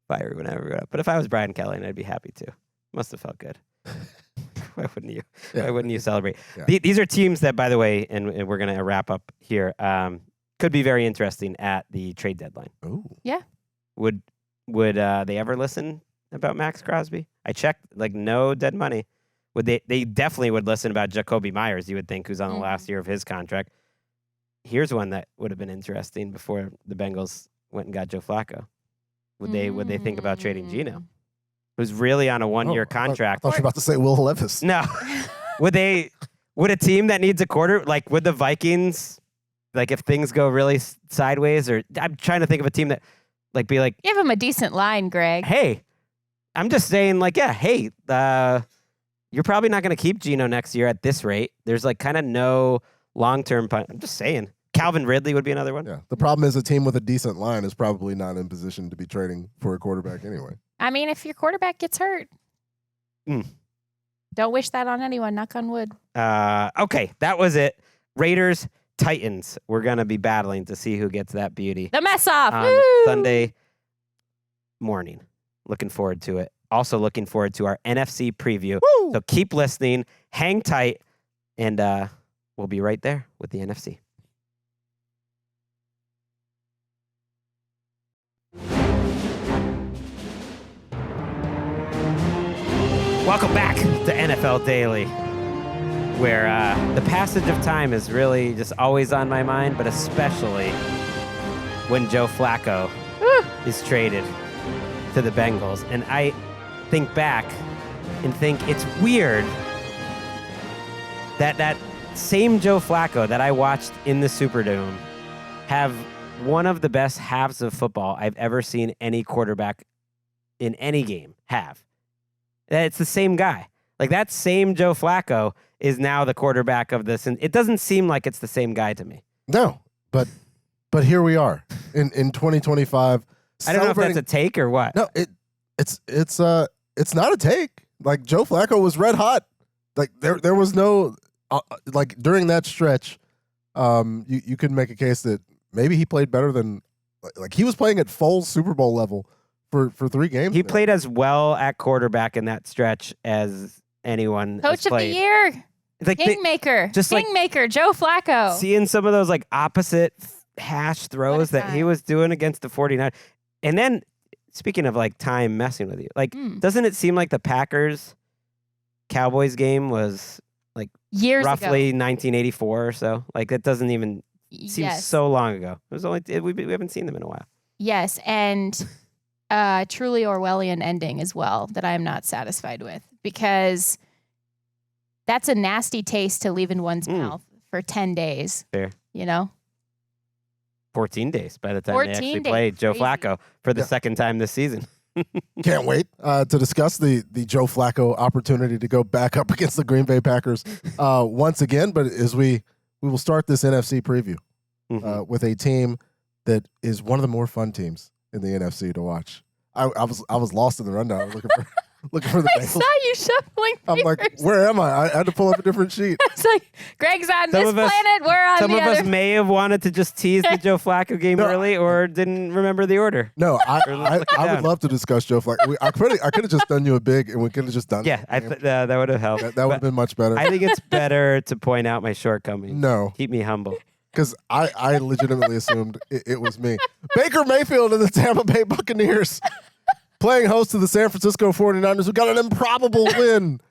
Speaker 1: fire whenever. But if I was Brian Callahan, I'd be happy too. Must have felt good. Why wouldn't you?
Speaker 2: Yeah.
Speaker 1: Why wouldn't you celebrate?
Speaker 2: Yeah.
Speaker 1: These are teams that, by the way, and we're going to wrap up here, could be very interesting at the trade deadline.
Speaker 2: Ooh.
Speaker 3: Yeah.
Speaker 1: Would they ever listen about Max Crosby? I checked, like, no dead money. Would they definitely would listen about Jacoby Myers, you would think, who's on the last year of his contract. Here's one that would have been interesting before the Bengals went and got Joe Flacco. Would they think about trading Geno, who's really on a 1-year contract?
Speaker 2: I thought you were about to say Will Levis.
Speaker 1: No. Would a team that needs a quarter, like would the Vikings, like if things go really sideways, or I'm trying to think of a team that like be like,
Speaker 3: Give him a decent line, Greg.
Speaker 1: hey, I'm just saying, like, yeah, hey, you're probably not going to keep Geno next year at this rate. There's like kind of no long-term punt. I'm just saying. Calvin Ridley would be another one.
Speaker 2: Yeah. The problem is a team with a decent line is probably not in position to be trading for a quarterback anyway.
Speaker 3: I mean, if your quarterback gets hurt, don't wish that on anyone. Knock on wood.
Speaker 1: Okay, that was it. Raiders, Titans. We're going to be battling to see who gets that beauty
Speaker 3: The mess off.
Speaker 1: on
Speaker 3: Woo!
Speaker 1: Sunday morning. Looking forward to it. Also looking forward to our NFC preview.
Speaker 2: Woo!
Speaker 1: So keep listening, hang tight, and we'll be right there with the NFC. Welcome back to NFL Daily, where the passage of time is really just always on my mind, but especially when Joe Flacco is traded to the Bengals. And I think back and think it's weird that same Joe Flacco that I watched in the Superdome have one of the best halves of football I've ever seen any quarterback in any game have. It's the same guy. Like, that same Joe Flacco is now the quarterback of this, and it doesn't seem like it's the same guy to me.
Speaker 2: No, but here we are. in 2025.
Speaker 1: I don't know if that's a take or what.
Speaker 2: No, it's not a take. Like Joe Flacco was red hot. Like there was no like during that stretch, you could make a case that maybe he played better than like he was playing at full Super Bowl level for 3 games.
Speaker 1: He played as well at quarterback in that stretch as anyone.
Speaker 3: Coach of the year,
Speaker 1: like
Speaker 3: Kingmaker, Kingmaker, Joe Flacco.
Speaker 1: Seeing some of those like opposite hash throws that he was doing against the 49. And then speaking of like time messing with you, like doesn't it seem like the Packers Cowboys game was like
Speaker 3: years
Speaker 1: roughly
Speaker 3: ago.
Speaker 1: 1984 or so? Like that doesn't even seem so long ago. It was only we haven't seen them in a while.
Speaker 3: Yes, and truly Orwellian ending as well that I am not satisfied with, because that's a nasty taste to leave in one's mouth for 10 days.
Speaker 1: Fair. 14 days by the time they actually played Joe Flacco for the second time this season.
Speaker 2: Can't wait to discuss the Joe Flacco opportunity to go back up against the Green Bay Packers once again. But as we will start this NFC preview with a team that is one of the more fun teams in the NFC to watch. I was lost in the rundown looking for the
Speaker 3: I saw you shuffling papers.
Speaker 2: I'm like, where am I had to pull up a different sheet.
Speaker 3: It's like, Greg's on this planet, we're on the other.
Speaker 1: Some of us may have wanted to just tease the Joe Flacco game early or didn't remember the order.
Speaker 2: No, I would love to discuss Joe Flacco. I could have just done you a big, and we could have just done it.
Speaker 1: Yeah, that would have helped.
Speaker 2: That would have been much better.
Speaker 1: I think it's better to point out my shortcomings.
Speaker 2: No.
Speaker 1: Keep me humble.
Speaker 2: Because I legitimately assumed it was me. Baker Mayfield and the Tampa Bay Buccaneers playing host to the San Francisco 49ers, who got an improbable win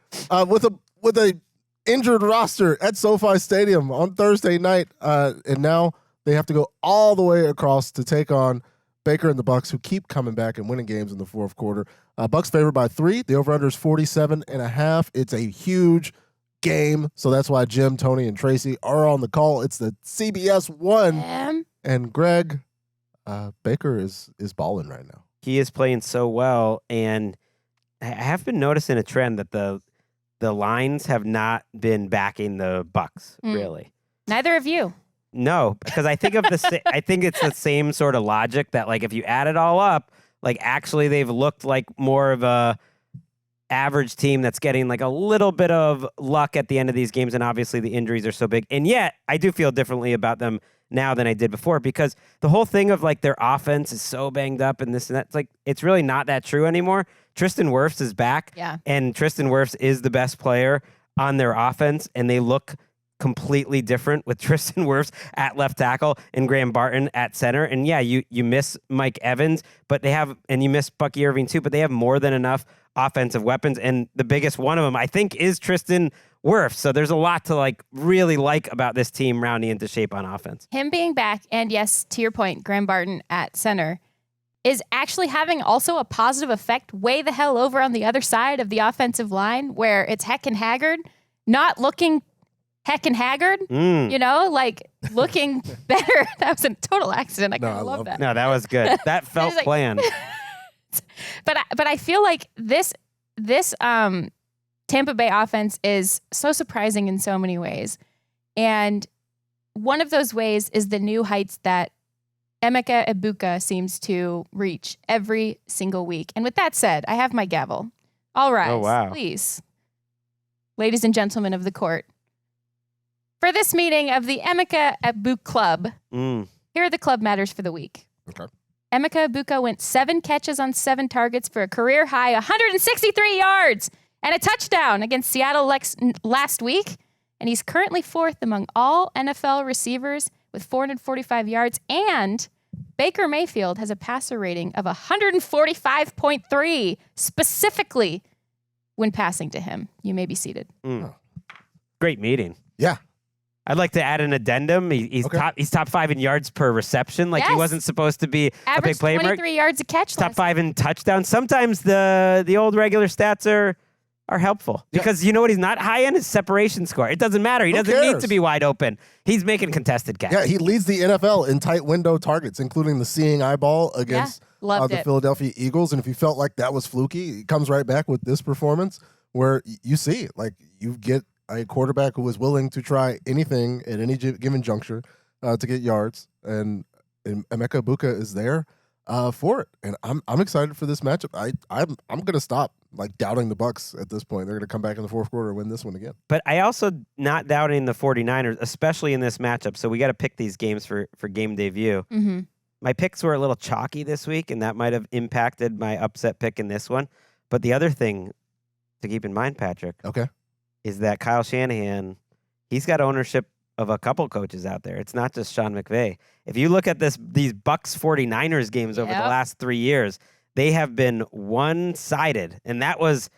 Speaker 2: with a injured roster at SoFi Stadium on Thursday night. And now they have to go all the way across to take on Baker and the Bucs, who keep coming back and winning games in the fourth quarter. Bucs favored by 3. The over-under is 47.5. It's a huge game, so that's why Jim, Tony, and Tracy are on the call. It's the CBS 1. And Greg, Baker is balling right now.
Speaker 1: He is playing so well, and I have been noticing a trend that the lines have not been backing the Bucs, really.
Speaker 3: Neither of you.
Speaker 1: No, because I think I think it's the same sort of logic that like if you add it all up, like actually they've looked like more of a average team that's getting like a little bit of luck at the end of these games, and obviously the injuries are so big. And yet I do feel differently about them now than I did before, because the whole thing of like their offense is so banged up and this and that, it's like it's really not that true anymore. Tristan Wirfs is back, and Tristan Wirfs is the best player on their offense, and they look completely different with Tristan Wirfs at left tackle and Graham Barton at center. And yeah, you miss Mike Evans, but they have, and you miss Bucky Irving too, but they have more than enough offensive weapons, and the biggest one of them I think is Tristan Wirfs. So there's a lot to like really like about this team rounding into shape on offense.
Speaker 3: Him being back, and yes, to your point, Graham Barton at center is actually having also a positive effect way the hell over on the other side of the offensive line, where it's Heck and Haggard not looking Heck and Haggard, like looking better. That was a total accident. I kind of love that.
Speaker 1: No, that was good. That felt
Speaker 3: like,
Speaker 1: planned.
Speaker 3: But I feel like this Tampa Bay offense is so surprising in so many ways. And one of those ways is the new heights that Emeka Egbuka seems to reach every single week. And with that said, I have my gavel. All rise, please. Ladies and gentlemen of the court. For this meeting of the Emeka Egbuka Club, here are the club matters for the week.
Speaker 2: Okay.
Speaker 3: Emeka Egbuka went 7 catches on 7 targets for a career high 163 yards and a touchdown against Seattle last week. And he's currently 4th among all NFL receivers with 445 yards. And Baker Mayfield has a passer rating of 145.3, specifically when passing to him. You may be seated.
Speaker 1: Great meeting.
Speaker 2: Yeah.
Speaker 1: I'd like to add an addendum. He's top 5 in yards per reception. Like he wasn't supposed to be a big player.
Speaker 3: 23 yards a catch.
Speaker 1: Top 5 in touchdowns. Sometimes the old regular stats are helpful because you know what he's not high in? His separation score. It doesn't matter. He doesn't need to be wide open. He's making contested catches.
Speaker 2: Yeah, he leads the NFL in tight window targets, including the seeing eyeball against the Philadelphia Eagles. And if you felt like that was fluky, he comes right back with this performance where you see, like, you get a quarterback who was willing to try anything at any given juncture to get yards. And Emeka Egbuka is there for it, and I'm excited for this matchup. I'm gonna stop doubting the Bucs at this point. They're gonna come back in the fourth quarter and win this one again.
Speaker 1: But I also not doubting the 49ers, especially in this matchup. So we got to pick these games for game day view.
Speaker 3: Mm-hmm.
Speaker 1: My picks were a little chalky this week, and that might have impacted my upset pick in this one. But the other thing to keep in mind, Patrick, is that Kyle Shanahan, he's got ownership of a couple coaches out there. It's not just Sean McVay. If you look at these Bucs 49ers games over the last 3 years, they have been one-sided, and that was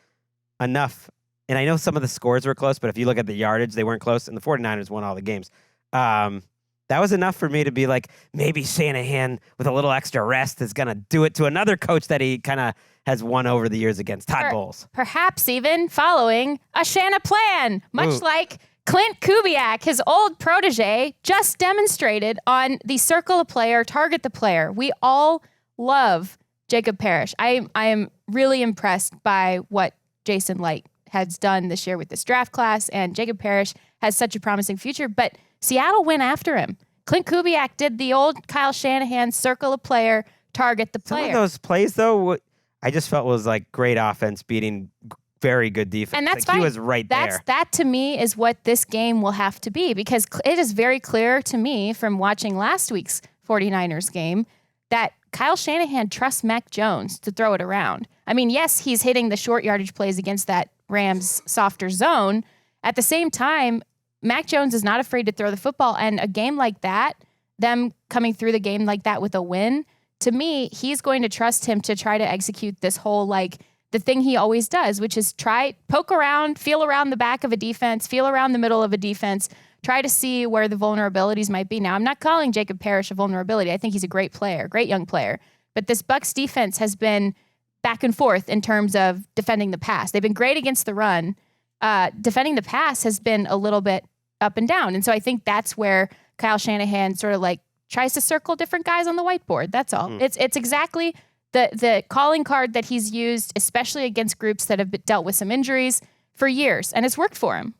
Speaker 1: enough. And I know some of the scores were close, but if you look at the yardage, they weren't close, and the 49ers won all the games. That was enough for me to be like, maybe Shanahan, with a little extra rest, is going to do it to another coach that he kind of has won over the years against, Todd Bowles.
Speaker 3: Perhaps even following a Shana plan, much like Clint Kubiak, his old protege, just demonstrated on the circle a player, target the player. We all love Jacob Parrish. I am really impressed by what Jason Light has done this year with this draft class, and Jacob Parrish has such a promising future, but Seattle went after him. Clint Kubiak did the old Kyle Shanahan circle a player, target the player.
Speaker 1: Some of those plays, though, I just felt was like great offense beating very good defense.
Speaker 3: And that's
Speaker 1: fine.
Speaker 3: He
Speaker 1: was right there.
Speaker 3: That to me is what this game will have to be, because it is very clear to me from watching last week's 49ers game that Kyle Shanahan trusts Mac Jones to throw it around. I mean, yes, he's hitting the short yardage plays against that Rams softer zone. At the same time, Mac Jones is not afraid to throw the football, and a game like that, them coming through the game like that with a win, to me, he's going to trust him to try to execute this whole, the thing he always does, which is poke around, feel around the back of a defense, feel around the middle of a defense, try to see where the vulnerabilities might be. Now, I'm not calling Jacob Parrish a vulnerability. I think he's a great player, great young player. But this Bucs defense has been back and forth in terms of defending the pass. They've been great against the run. Defending the pass has been a little bit up and down. And so I think that's where Kyle Shanahan sort of tries to circle different guys on the whiteboard. That's all. It's exactly the calling card that he's used, especially against groups that have dealt with some injuries for years, and it's worked for him.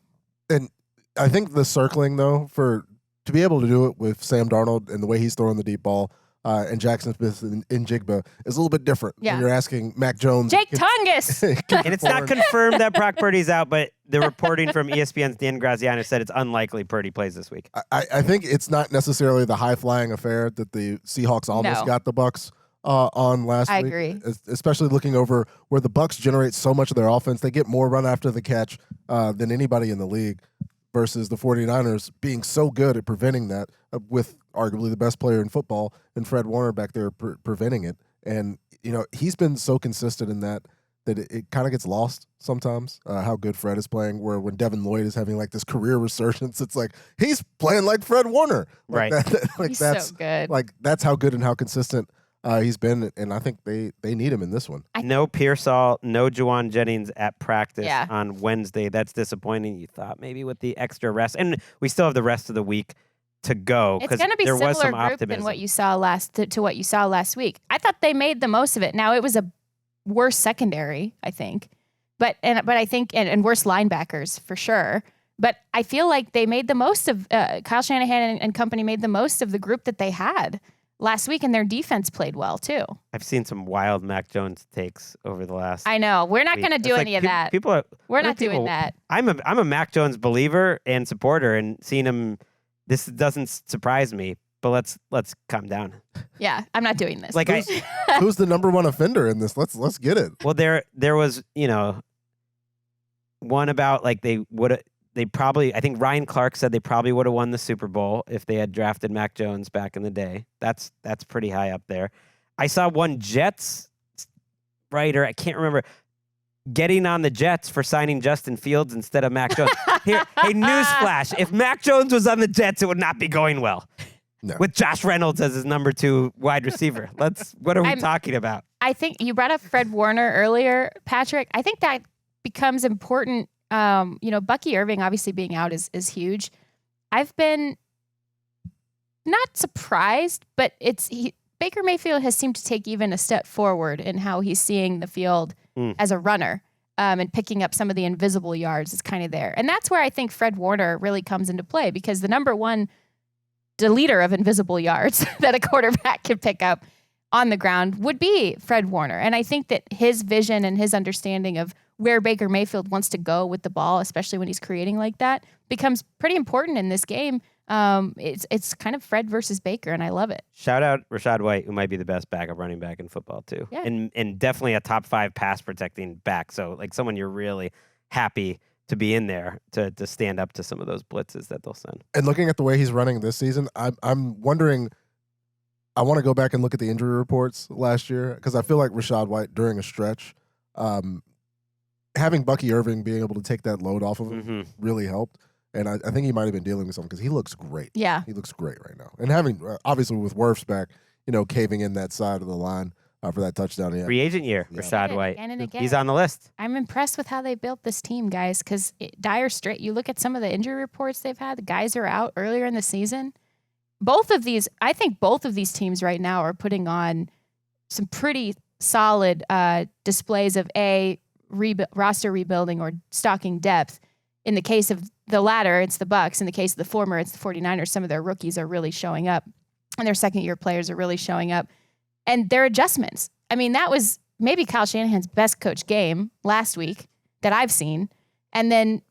Speaker 2: And I think the circling, though, to be able to do it with Sam Darnold and the way he's throwing the deep ball, and Jackson Smith and Njigba is a little bit different.
Speaker 3: Yeah.
Speaker 2: When you're asking Mac Jones.
Speaker 3: Jake Tungus.
Speaker 1: And it's not confirmed that Brock Purdy's out, but the reporting from ESPN's Dan Graziano said it's unlikely Purdy plays this week.
Speaker 2: I think it's not necessarily the high-flying affair that the Seahawks almost got the Bucs on last week.
Speaker 3: I agree.
Speaker 2: Especially looking over where the Bucs generate so much of their offense. They get more run after the catch than anybody in the league, versus the 49ers being so good at preventing that with arguably the best player in football and Fred Warner back there preventing it. And, he's been so consistent in that it kind of gets lost sometimes how good Fred is playing, where when Devin Lloyd is having this career resurgence, it's he's playing like Fred Warner.
Speaker 1: Right.
Speaker 3: He's so good.
Speaker 2: That's how good and how consistent he's been, and I think they need him in this one.
Speaker 1: No Pearsall, no Juwan Jennings at practice on Wednesday. That's disappointing. You thought maybe with the extra rest, and we still have the rest of the week to go.
Speaker 3: It's going to be similar group than what you saw to what you saw last week. I thought they made the most of it. Now it was a worse secondary, I think, but I think and worse linebackers for sure. But I feel like they made the most of Kyle Shanahan and company made the most of the group that they had last week, and their defense played well too.
Speaker 1: I've seen some wild Mac Jones takes over the last.
Speaker 3: I know we're not going to do any of that. We're not doing that.
Speaker 1: I'm a Mac Jones believer and supporter, and seeing him, this doesn't surprise me. But let's calm down.
Speaker 3: Yeah, I'm not doing this.
Speaker 2: Who's the number one offender in this? Let's get it.
Speaker 1: Well, there was one about they probably, I think Ryan Clark said they probably would have won the Super Bowl if they had drafted Mac Jones back in the day. That's pretty high up there. I saw one Jets writer, I can't remember, getting on the Jets for signing Justin Fields instead of Mac Jones. Hey, newsflash. If Mac Jones was on the Jets, it would not be going well.
Speaker 2: No.
Speaker 1: With Josh Reynolds as his number 2 wide receiver. What are we talking about?
Speaker 3: I think you brought up Fred Warner earlier, Patrick. I think that becomes important. Bucky Irving obviously being out is huge. I've been not surprised, but Baker Mayfield has seemed to take even a step forward in how he's seeing the field as a runner, and picking up some of the invisible yards is kind of there. And that's where I think Fred Warner really comes into play, because the number one deleter of invisible yards that a quarterback can pick up on the ground would be Fred Warner. And I think that his vision and his understanding of where Baker Mayfield wants to go with the ball, especially when he's creating like that, becomes pretty important in this game. It's kind of Fred versus Baker, and I love it.
Speaker 1: Shout out Rachaad White, who might be the best backup running back in football too,
Speaker 3: Yeah.
Speaker 1: and definitely a top 5 pass protecting back. So like someone you're really happy to be in there to stand up to some of those blitzes that they'll send.
Speaker 2: And looking at the way he's running this season, I'm wondering. I want to go back and look at the injury reports last year because I feel like Rachaad White during a stretch, having Bucky Irving being able to take that load off of him really helped. And I think he might have been dealing with something because he looks great.
Speaker 3: Yeah.
Speaker 2: He looks great right now. And having, obviously, with Wirfs back, caving in that side of the line for that touchdown. Yeah.
Speaker 1: Free agent year,
Speaker 2: Yeah.
Speaker 1: Rachaad White.
Speaker 3: Again and again.
Speaker 1: He's on the list.
Speaker 3: I'm impressed with how they built this team, guys, because Dire Straits, you look at some of the injury reports they've had, the guys are out earlier in the season. I think both of these teams right now are putting on some pretty solid displays of roster rebuilding or stocking depth. In the case of the latter, it's the Bucs. In the case of the former, it's the 49ers. Some of their rookies are really showing up, and their second-year players are really showing up. And their adjustments. I mean, that was maybe Kyle Shanahan's best coach game last week that I've seen. And then,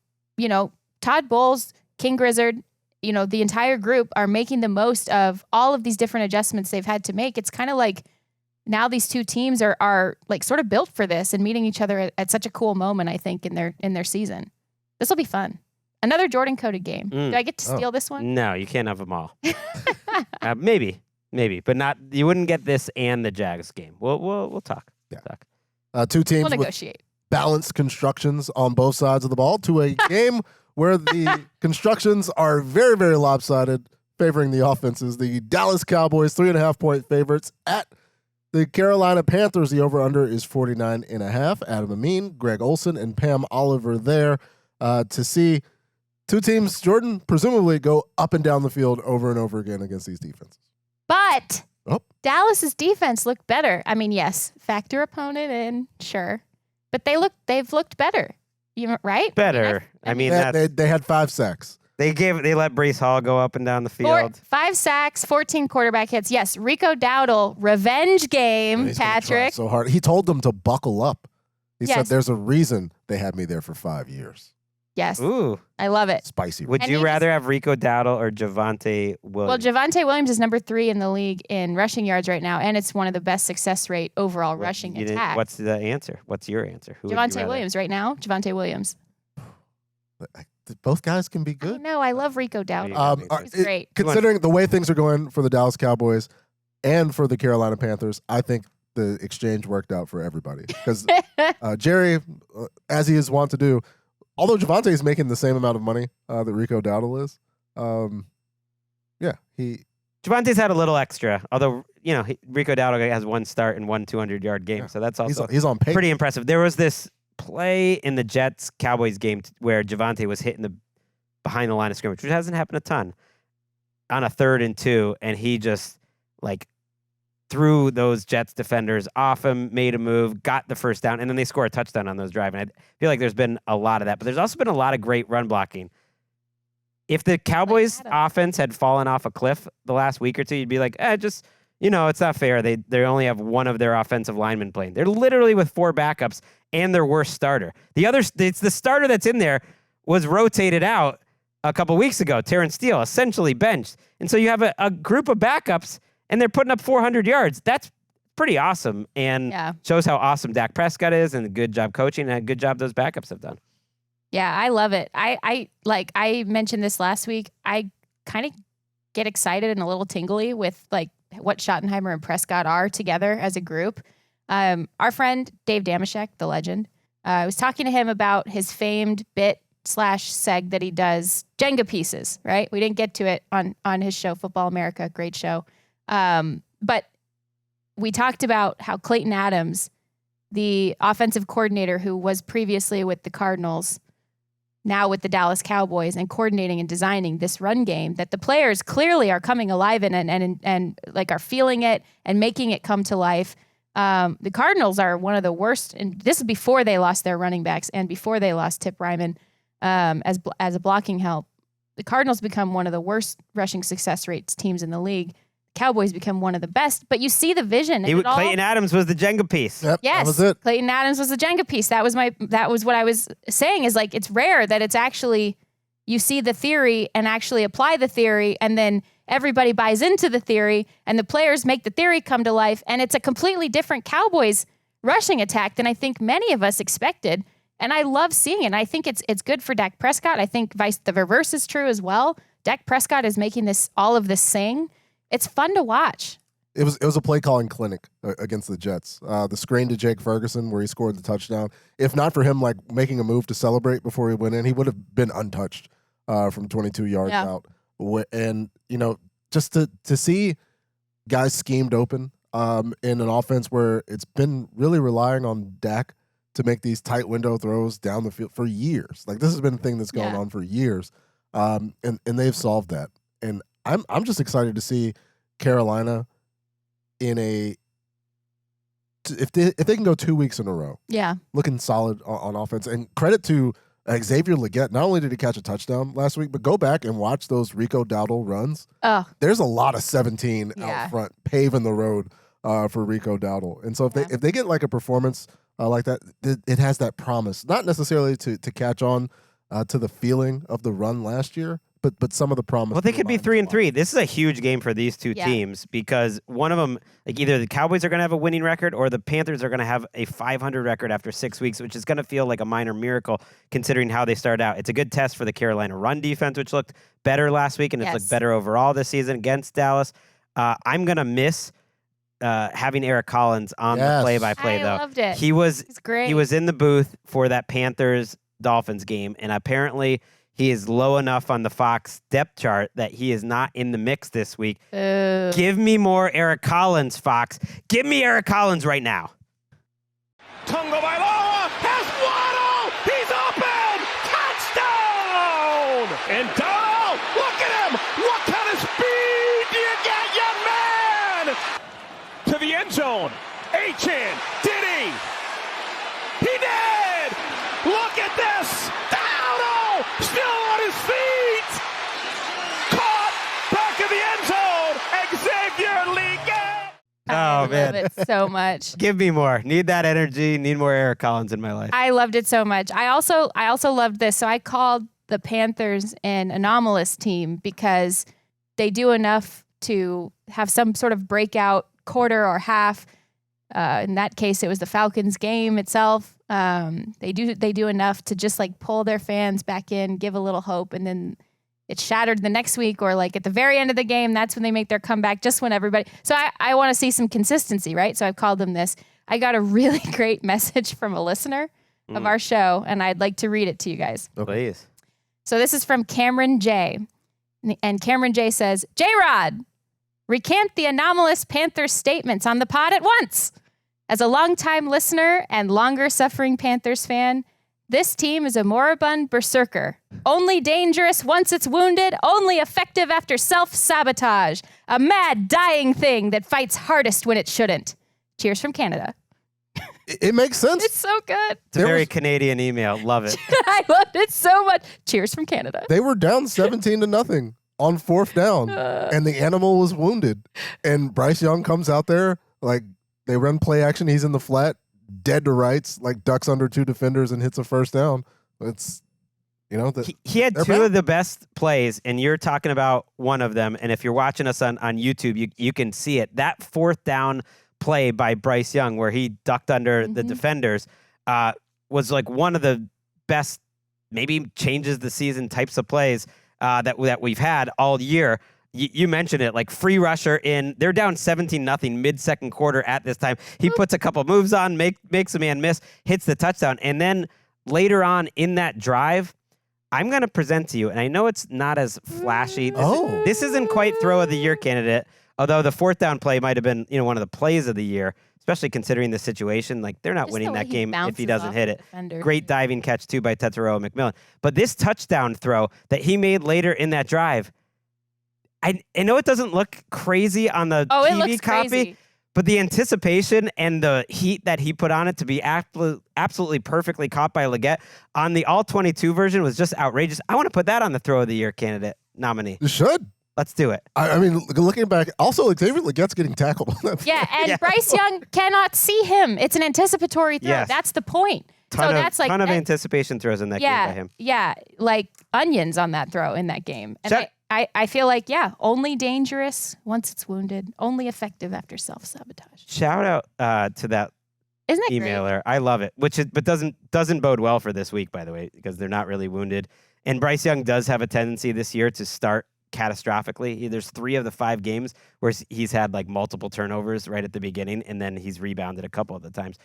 Speaker 3: Todd Bowles, King Grizzard, the entire group are making the most of all of these different adjustments they've had to make. It's kind of like now these two teams are like sort of built for this and meeting each other at such a cool moment, I think, in their season. This will be fun. Another Jourdan coded game. Do I get to steal this one?
Speaker 1: No, you can't have them all. Maybe, but not. You wouldn't get this and the Jags game. We'll talk.
Speaker 2: Yeah.
Speaker 1: Talk.
Speaker 2: Two teams
Speaker 3: We'll
Speaker 2: with
Speaker 3: negotiate.
Speaker 2: balanced constructions on both sides of the ball to a game where the constructions are very, very lopsided, favoring the offenses. The Dallas Cowboys, 3.5-point favorites at the Carolina Panthers. The over-under is 49.5. Adam Amin, Greg Olson, and Pam Oliver there to see two teams, Jourdan, presumably go up and down the field over and over again against these defenses.
Speaker 3: But
Speaker 2: Oh.
Speaker 3: Dallas's defense looked better. I mean, yes, factor opponent in, sure. But they've looked better. Right?
Speaker 1: Better. I mean,
Speaker 2: They had 5 sacks.
Speaker 1: they let Breece Hall go up and down the field.
Speaker 3: 5 sacks, 14 quarterback hits. Yes, Rico Dowdle, revenge game,
Speaker 2: He's gonna try
Speaker 3: Patrick.
Speaker 2: so hard. He told them to buckle up. He said,
Speaker 3: Yes.
Speaker 2: "There's a reason they had me there for 5 years."
Speaker 3: Yes,
Speaker 1: Ooh.
Speaker 3: I love it.
Speaker 2: Spicy.
Speaker 1: Would
Speaker 3: And
Speaker 1: you
Speaker 3: he
Speaker 1: rather have Rico Dowdle or Javonte
Speaker 3: Well,
Speaker 1: Williams?
Speaker 3: Javonte Williams is number 3 in the league in rushing yards right now, and it's one of the best success rate overall rushing
Speaker 1: You didn't-
Speaker 3: attacks.
Speaker 1: What's the answer? What's your answer? Who would you
Speaker 3: Javonte
Speaker 1: rather?
Speaker 3: Williams right now? Javonte Williams.
Speaker 2: Both guys can be
Speaker 3: I
Speaker 2: good.
Speaker 3: know. I love Rico Dowdle. He's
Speaker 2: It-
Speaker 3: great.
Speaker 2: Considering the way things are going for the Dallas Cowboys and for the Carolina Panthers, I think the exchange worked out for everybody. Because Jerry, as he is wont to do, although Javonte is making the same amount of money that Rico Dowdle is,
Speaker 1: Javonte's had a little extra, although Rico Dowdle has 1 start and 1 200-yard game, so that's also
Speaker 2: he's on pace.
Speaker 1: pretty impressive. There was this play in the Jets-Cowboys game where Javonte was hitting the behind the line of scrimmage, which hasn't happened a ton, on a 3rd and 2, and he just threw those Jets defenders off him, made a move, got the first down, and then they score a touchdown on those drives. And I feel like there's been a lot of that, but there's also been a lot of great run blocking. If the Cowboys offense had fallen off a cliff the last week or two, you'd be like, it's not fair. They only have one of their offensive linemen playing. They're literally with 4 backups and their worst starter. It's the starter that's in there was rotated out a couple weeks ago, Terrence Steele, essentially benched. And so you have a group of backups and they're putting up 400 yards. That's pretty awesome and shows how awesome Dak Prescott is and a good job coaching and a good job those backups have done.
Speaker 3: Yeah, I love it. I mentioned this last week. I kind of get excited and a little tingly with what Schottenheimer and Prescott are together as a group. Our friend Dave Damashek, the legend, I was talking to him about his famed bit/seg that he does, Jenga pieces, right? We didn't get to it on his show, Football America, great show. But we talked about how Clayton Adams, the offensive coordinator who was previously with the Cardinals, now with the Dallas Cowboys, and coordinating and designing this run game, that the players clearly are coming alive and are feeling it and making it come to life. The Cardinals are one of the worst, and this is before they lost their running backs and before they lost Tip Ryman as a blocking help. the Cardinals become one of the worst rushing success rates teams in the league. Cowboys become one of the best, but you see the vision.
Speaker 1: Clayton Adams was the Jenga piece.
Speaker 2: Yep,
Speaker 3: Yes,
Speaker 2: that was it.
Speaker 3: Clayton Adams was the Jenga piece. That was what I was saying is like, it's rare that it's actually, you see the theory and actually apply the theory, and then everybody buys into the theory and the players make the theory come to life. And it's a completely different Cowboys rushing attack than I think many of us expected. And I love seeing it. And I think it's good for Dak Prescott. I think the reverse is true as well. Dak Prescott is making all of this sing. It's fun to watch.
Speaker 2: It was a play calling clinic against the Jets. The screen to Jake Ferguson where he scored the touchdown. If not for him like making a move to celebrate before he went in, he would have been untouched from 22 yards out. And just to see guys schemed open in an offense where it's been really relying on Dak to make these tight window throws down the field for years. Like this has been a thing that's going on for years, and they've solved that. And I'm just excited to see Carolina in if they can go 2 weeks in a row, looking solid on offense. And credit to Xavier Legette. Not only did he catch a touchdown last week, but go back and watch those Rico Dowdle runs.
Speaker 3: Oh,
Speaker 2: there's a lot of 17 out front paving the road for Rico Dowdle. And so if they get like a performance like that, it has that promise, not necessarily to catch on to the feeling of the run last year, but some of the promise.
Speaker 1: Well, they could be 3-3. This is a huge game for these two teams because one of them, like either the Cowboys are going to have a winning record or the Panthers are going to have a 500 record after 6 weeks, which is going to feel like a minor miracle considering how they started out. It's a good test for the Carolina run defense, which looked better last week, and it's looked better overall this season against Dallas. I'm going to miss having Eric Collins on the play-by-play, though.
Speaker 3: I loved it.
Speaker 1: He's
Speaker 3: great.
Speaker 1: He was in the booth for that Panthers-Dolphins game, and apparently he is low enough on the Fox depth chart that he is not in the mix this week. Give me more Eric Collins, Fox. Give me Eric Collins right now.
Speaker 6: Tungo Bailoa has Waddle. He's open. Touchdown. And Donald, look at him. What kind of speed do you get, young man? To the end zone. Achan, did he? He did. Look at this. Donald still on his feet. Caught back in the end zone. Xavier Legette.
Speaker 3: I love it so much.
Speaker 1: Give me more. Need that energy. Need more Eric Collins in my life.
Speaker 3: I loved it so much. I also loved this. So I called the Panthers an anomalous team because they do enough to have some sort of breakout quarter or half. In that case, it was the Falcons game itself. They do enough to just like pull their fans back in, give a little hope, and then it's shattered the next week or like at the very end of the game. That's when they make their comeback, just when everybody. So I want to see some consistency, right? So I've called them this. I got a really great message from a listener of our show, and I'd like to read it to you guys.
Speaker 1: Please.
Speaker 3: So this is from Cameron J. And Cameron J says, J-Rod, recant the anomalous Panthers statements on the pod at once. As a longtime listener and longer-suffering Panthers fan, this team is a moribund berserker. Only dangerous once it's wounded, only effective after self-sabotage. A mad, dying thing that fights hardest when it shouldn't. Cheers from Canada.
Speaker 2: It makes sense.
Speaker 3: It's so good.
Speaker 1: It's a very Canadian email. Love it.
Speaker 3: I loved it so much. Cheers from Canada.
Speaker 2: They were down 17-0 on 4th down, and the animal was wounded. And Bryce Young comes out there, like, they run play action. He's in the flat, dead to rights, like ducks under 2 defenders and hits a first down. It's,
Speaker 1: he had 2 of the best plays, and you're talking about one of them. And if you're watching us on YouTube, you can see it. That 4th down play by Bryce Young, where he ducked under the defenders, was like one of the best, maybe changes the season types of plays that we've had all year. You mentioned it, like free rusher in. They're down 17-0 mid-second quarter at this time. He puts a couple moves on, makes a man miss, hits the touchdown. And then later on in that drive, I'm going to present to you, and I know it's not as flashy. This isn't quite throw of the year candidate, although the 4th down play might have been one of the plays of the year, especially considering the situation. Like, they're not
Speaker 3: Just
Speaker 1: winning
Speaker 3: the way
Speaker 1: that
Speaker 3: he
Speaker 1: game if he
Speaker 3: bounces
Speaker 1: doesn't
Speaker 3: off
Speaker 1: hit
Speaker 3: the
Speaker 1: it.
Speaker 3: defender.
Speaker 1: Great diving catch, too, by Tetsuo McMillan. But this touchdown throw that he made later in that drive, I know it doesn't look crazy on the TV
Speaker 3: it looks
Speaker 1: copy,
Speaker 3: crazy.
Speaker 1: But the anticipation and the heat that he put on it to be absolutely perfectly caught by Leggett on the all-22 version was just outrageous. I want to put that on the Throw of the Year candidate nominee.
Speaker 2: You should.
Speaker 1: Let's do it.
Speaker 2: I mean, looking back, also Xavier Leggett's getting tackled.
Speaker 3: Yeah, and Bryce Young cannot see him. It's an anticipatory throw.
Speaker 1: Yes.
Speaker 3: That's the point.
Speaker 1: Ton of anticipation throws in that game by him.
Speaker 3: Yeah, like onions on that throw in that game. And I feel like, only dangerous once it's wounded, only effective after self-sabotage.
Speaker 1: Shout out to that
Speaker 3: Isn't that
Speaker 1: emailer. I love it. But doesn't bode well for this week, by the way, because they're not really wounded. And Bryce Young does have a tendency this year to start catastrophically. There's 3 of the 5 games where he's had like multiple turnovers right at the beginning, and then he's rebounded a couple of the times.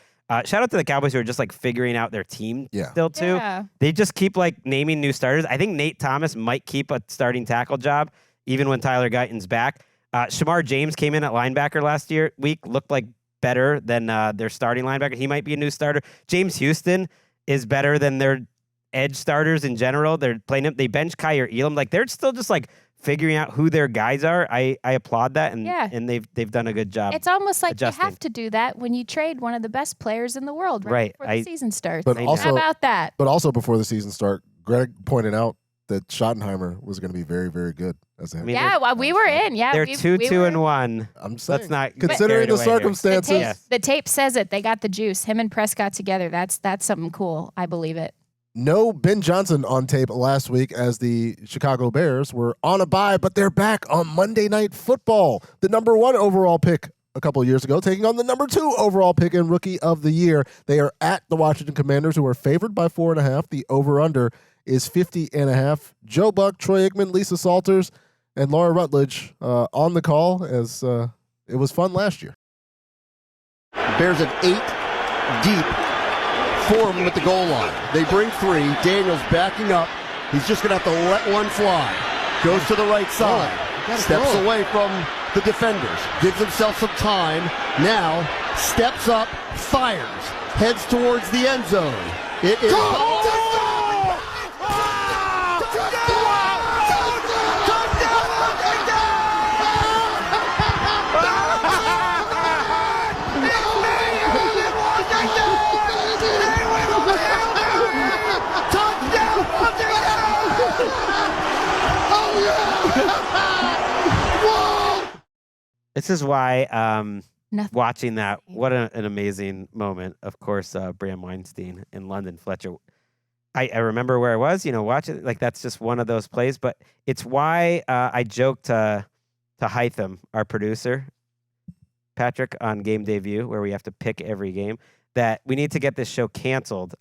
Speaker 1: Shout out to the Cowboys who are just like figuring out their team still too.
Speaker 3: Yeah.
Speaker 1: They just keep like naming new starters. I think Nate Thomas might keep a starting tackle job even when Tyler Guyton's back. Shamar James came in at linebacker last week, looked like better than their starting linebacker. He might be a new starter. James Houston is better than their edge starters in general. They're playing him. They bench Kyer Elam. Like they're still just like figuring out who their guys are. I applaud that, and they've done a good job.
Speaker 3: It's almost like
Speaker 1: adjusting.
Speaker 3: you have to do that when you trade one of the best players in the world
Speaker 1: Right.
Speaker 3: before the season starts.
Speaker 2: But
Speaker 3: How
Speaker 2: also-
Speaker 3: about that?
Speaker 2: But also before the season start, Greg pointed out that Schottenheimer was going to be very, very good as a head
Speaker 1: mean,
Speaker 2: coach.
Speaker 3: Yeah, well, we were in. Yeah,
Speaker 1: They're
Speaker 3: we
Speaker 1: 2-2-1.
Speaker 2: I'm saying,
Speaker 1: Let's not
Speaker 2: considering the circumstances.
Speaker 3: The tape says it. They got the juice. Him and Prescott together. That's something cool. I believe it.
Speaker 2: No Ben Johnson on tape last week as the Chicago Bears were on a bye, but they're back on Monday Night Football. The number 1 overall pick a couple of years ago, taking on the number 2 overall pick and Rookie of the Year. They are at the Washington Commanders, who are favored by 4.5. The over-under is 50.5. Joe Buck, Troy Aikman, Lisa Salters, and Laura Rutledge on the call as it was fun last year.
Speaker 7: Bears at 8 deep. 4 of them at the goal line. They bring 3. Daniels backing up. He's just going to have to let one fly. Goes to the right side. Steps away from the defenders. Gives himself some time. Now steps up, fires. Heads towards the end zone. It is...
Speaker 1: This is why
Speaker 3: Nothing.
Speaker 1: watching that, what an amazing moment. Of course, Bram Weinstein in London Fletcher. I remember where I was, watching. Like that's just one of those plays. But it's why I joked to Hytham, our producer, Patrick, on Game Day View, where we have to pick every game, that we need to get this show canceled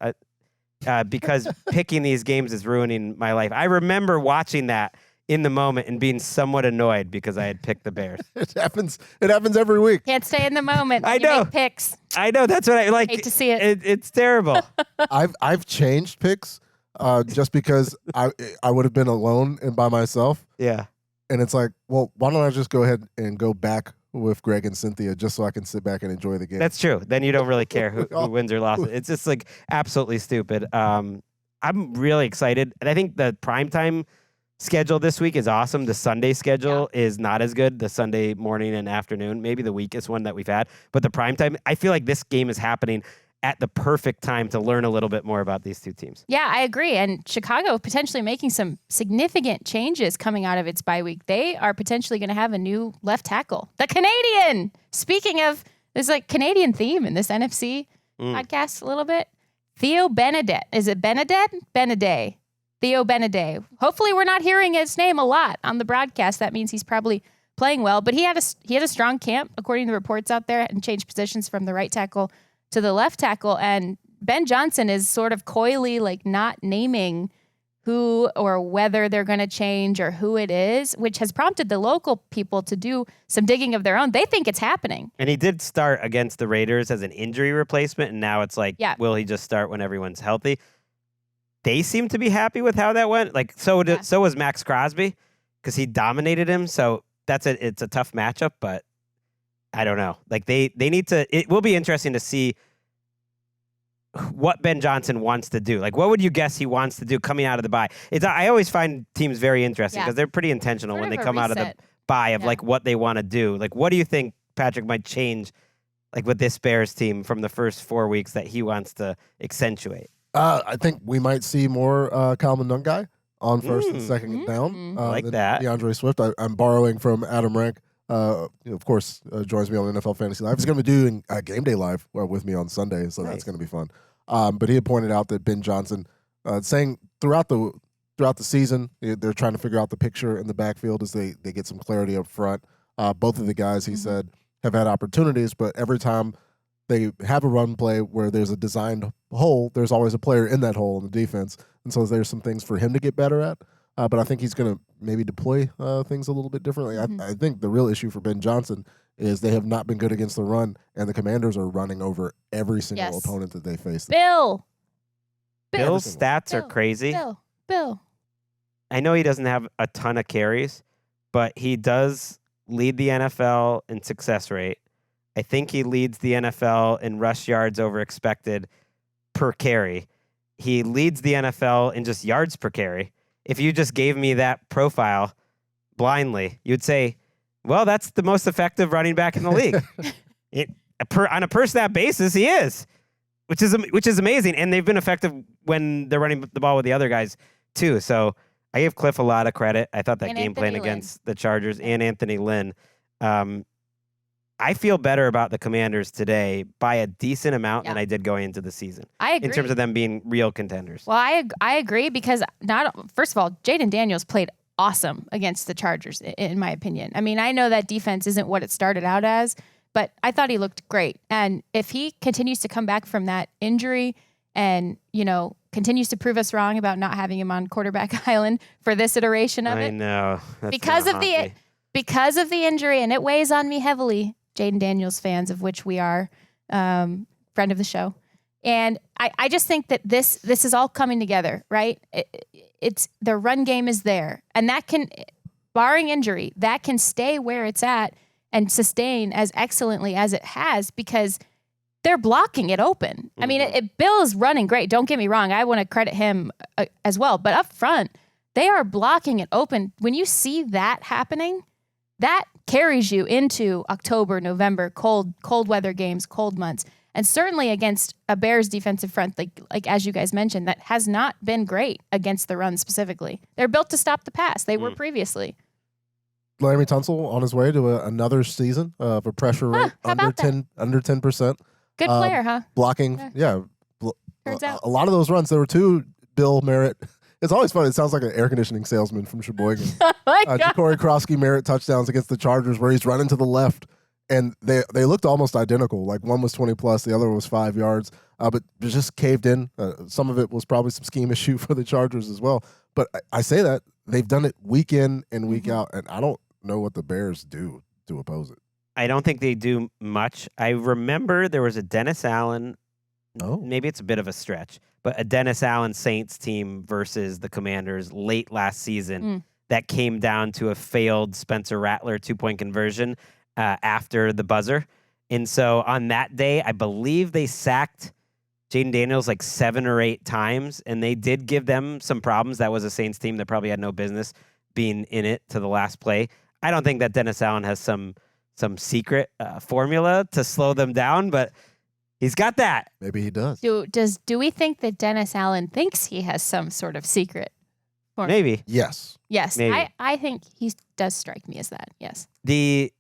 Speaker 1: because picking these games is ruining my life. I remember watching that in the moment and being somewhat annoyed because I had picked the Bears.
Speaker 2: It happens every week.
Speaker 3: Can't stay in the moment.
Speaker 1: I
Speaker 3: You
Speaker 1: know.
Speaker 3: make picks.
Speaker 1: I know, that's what I like.
Speaker 3: Hate to see it.
Speaker 1: It's terrible.
Speaker 2: I've changed picks just because I would have been alone and by myself.
Speaker 1: Yeah.
Speaker 2: And it's like, well, why don't I just go ahead and go back with Greg and Cynthia just so I can sit back and enjoy the game.
Speaker 1: That's true. Then you don't really care who wins or loses. It's just like absolutely stupid. I'm really excited. And I think the primetime schedule this week is awesome. The Sunday schedule is not as good. The Sunday morning and afternoon, maybe the weakest one that we've had. But the primetime, I feel like this game is happening at the perfect time to learn a little bit more about these two teams.
Speaker 3: Yeah, I agree. And Chicago potentially making some significant changes coming out of its bye week. They are potentially going to have a new left tackle. The Canadian! Speaking of, there's like Canadian theme in this NFC podcast a little bit. Theo Benedette. Is it Benedette? Benedet. Theo Benedet. Hopefully we're not hearing his name a lot on the broadcast. That means he's probably playing well. But he had a strong camp, according to reports out there, and changed positions from the right tackle to the left tackle. And Ben Johnson is sort of coyly like not naming who or whether they're going to change or who it is, which has prompted the local people to do some digging of their own. They think it's happening.
Speaker 1: And he did start against the Raiders as an injury replacement, and now it's like, will he just start when everyone's healthy? They seem to be happy with how that went. Like so was Max Crosby because he dominated him. So it's a tough matchup, but I don't know. Like they need to. It will be interesting to see what Ben Johnson wants to do. Like, what would you guess he wants to do coming out of the bye? I always find teams very interesting because they're pretty intentional when they come out of the bye of like what they want to do. Like, what do you think Patrick might change, like with this Bears team from the first 4 weeks that he wants to accentuate.
Speaker 2: I think we might see more Calvin Dunn guy on first and second down.
Speaker 1: I like
Speaker 2: than
Speaker 1: that.
Speaker 2: DeAndre Swift. I'm borrowing from Adam Rank. Of course, joins me on NFL Fantasy Live. He's going to be doing Game Day Live with me on Sunday, so that's going to be fun. But he had pointed out that Ben Johnson, saying throughout the season, they're trying to figure out the picture in the backfield as they get some clarity up front. Both of the guys, he said, have had opportunities, but every time they have a run play where there's a designed hole, there's always a player in that hole in the defense. And so there's some things for him to get better at. But I think he's going to maybe deploy things a little bit differently. I think the real issue for Ben Johnson is they have not been good against the run, and the Commanders are running over every single opponent that they face.
Speaker 3: Bill's
Speaker 1: stats are crazy.
Speaker 3: Bill.
Speaker 1: I know he doesn't have a ton of carries, but he does lead the NFL in success rate. I think he leads the NFL in rush yards over expected per carry. He leads the NFL in just yards per carry. If you just gave me that profile blindly, you'd say, well, that's the most effective running back in the league. On a per snap basis, he is, which is amazing. And they've been effective when they're running the ball with the other guys too. So I give Cliff a lot of credit. I thought that
Speaker 3: And
Speaker 1: game
Speaker 3: Anthony
Speaker 1: plan
Speaker 3: Lynn.
Speaker 1: against the Chargers and Anthony Lynn. I feel better about the Commanders today by a decent amount than I did going into the season.
Speaker 3: I agree.
Speaker 1: In terms of them being real contenders.
Speaker 3: Well, I agree because first of all, Jaden Daniels played awesome against the Chargers, in my opinion. I mean, I know that defense isn't what it started out as, but I thought he looked great. And if he continues to come back from that injury and, continues to prove us wrong about not having him on quarterback island for this iteration of
Speaker 1: I
Speaker 3: it.
Speaker 1: know.
Speaker 3: Because of the injury, and it weighs on me heavily, Jaden Daniels fans, of which we are, friend of the show. And I just think that this is all coming together, right? It's the run game is there, and that can, barring injury, that can stay where it's at and sustain as excellently as it has because they're blocking it open. I mean, Bill is running great. Don't get me wrong. I want to credit him as well. But up front, they are blocking it open. When you see that happening, that carries you into October, November, cold weather games, cold months. And certainly against a Bears defensive front, like as you guys mentioned, that has not been great against the run specifically. They're built to stop the pass. They were previously.
Speaker 2: Laramie Tunsil on his way to another season of a pressure rate under 10%.
Speaker 3: Good player, huh?
Speaker 2: Blocking,
Speaker 3: Turns out.
Speaker 2: a lot of those runs, there were two Bill Merritt. It's always fun. It sounds like an air conditioning salesman from Sheboygan.
Speaker 3: Oh my God.
Speaker 2: Ja'Cory Krosky Merritt touchdowns against the Chargers where he's running to the left, and they looked almost identical. Like one was 20 plus, the other was 5 yards, but it just caved in. Some of it was probably some scheme issue for the Chargers as well. But I say that they've done it week in and week out, and I don't know what the Bears do to oppose it.
Speaker 1: I don't think they do much. I remember there was a Dennis Allen.
Speaker 2: Oh.
Speaker 1: Maybe it's a bit of a stretch, but a Dennis Allen Saints team versus the Commanders late last season that came down to a failed Spencer Rattler 2-point conversion after the buzzer. And so on that day, I believe they sacked Jaden Daniels like 7 or 8 times, and they did give them some problems. That was a Saints team that probably had no business being in it to the last play. I don't think that Dennis Allen has some secret formula to slow them down, but he's got that.
Speaker 2: Maybe he does.
Speaker 3: Do we think that Dennis Allen thinks he has some sort of secret formula?
Speaker 1: Maybe.
Speaker 2: Yes.
Speaker 3: Yes.
Speaker 1: Maybe.
Speaker 3: I think he does strike me as that. Yes.
Speaker 1: The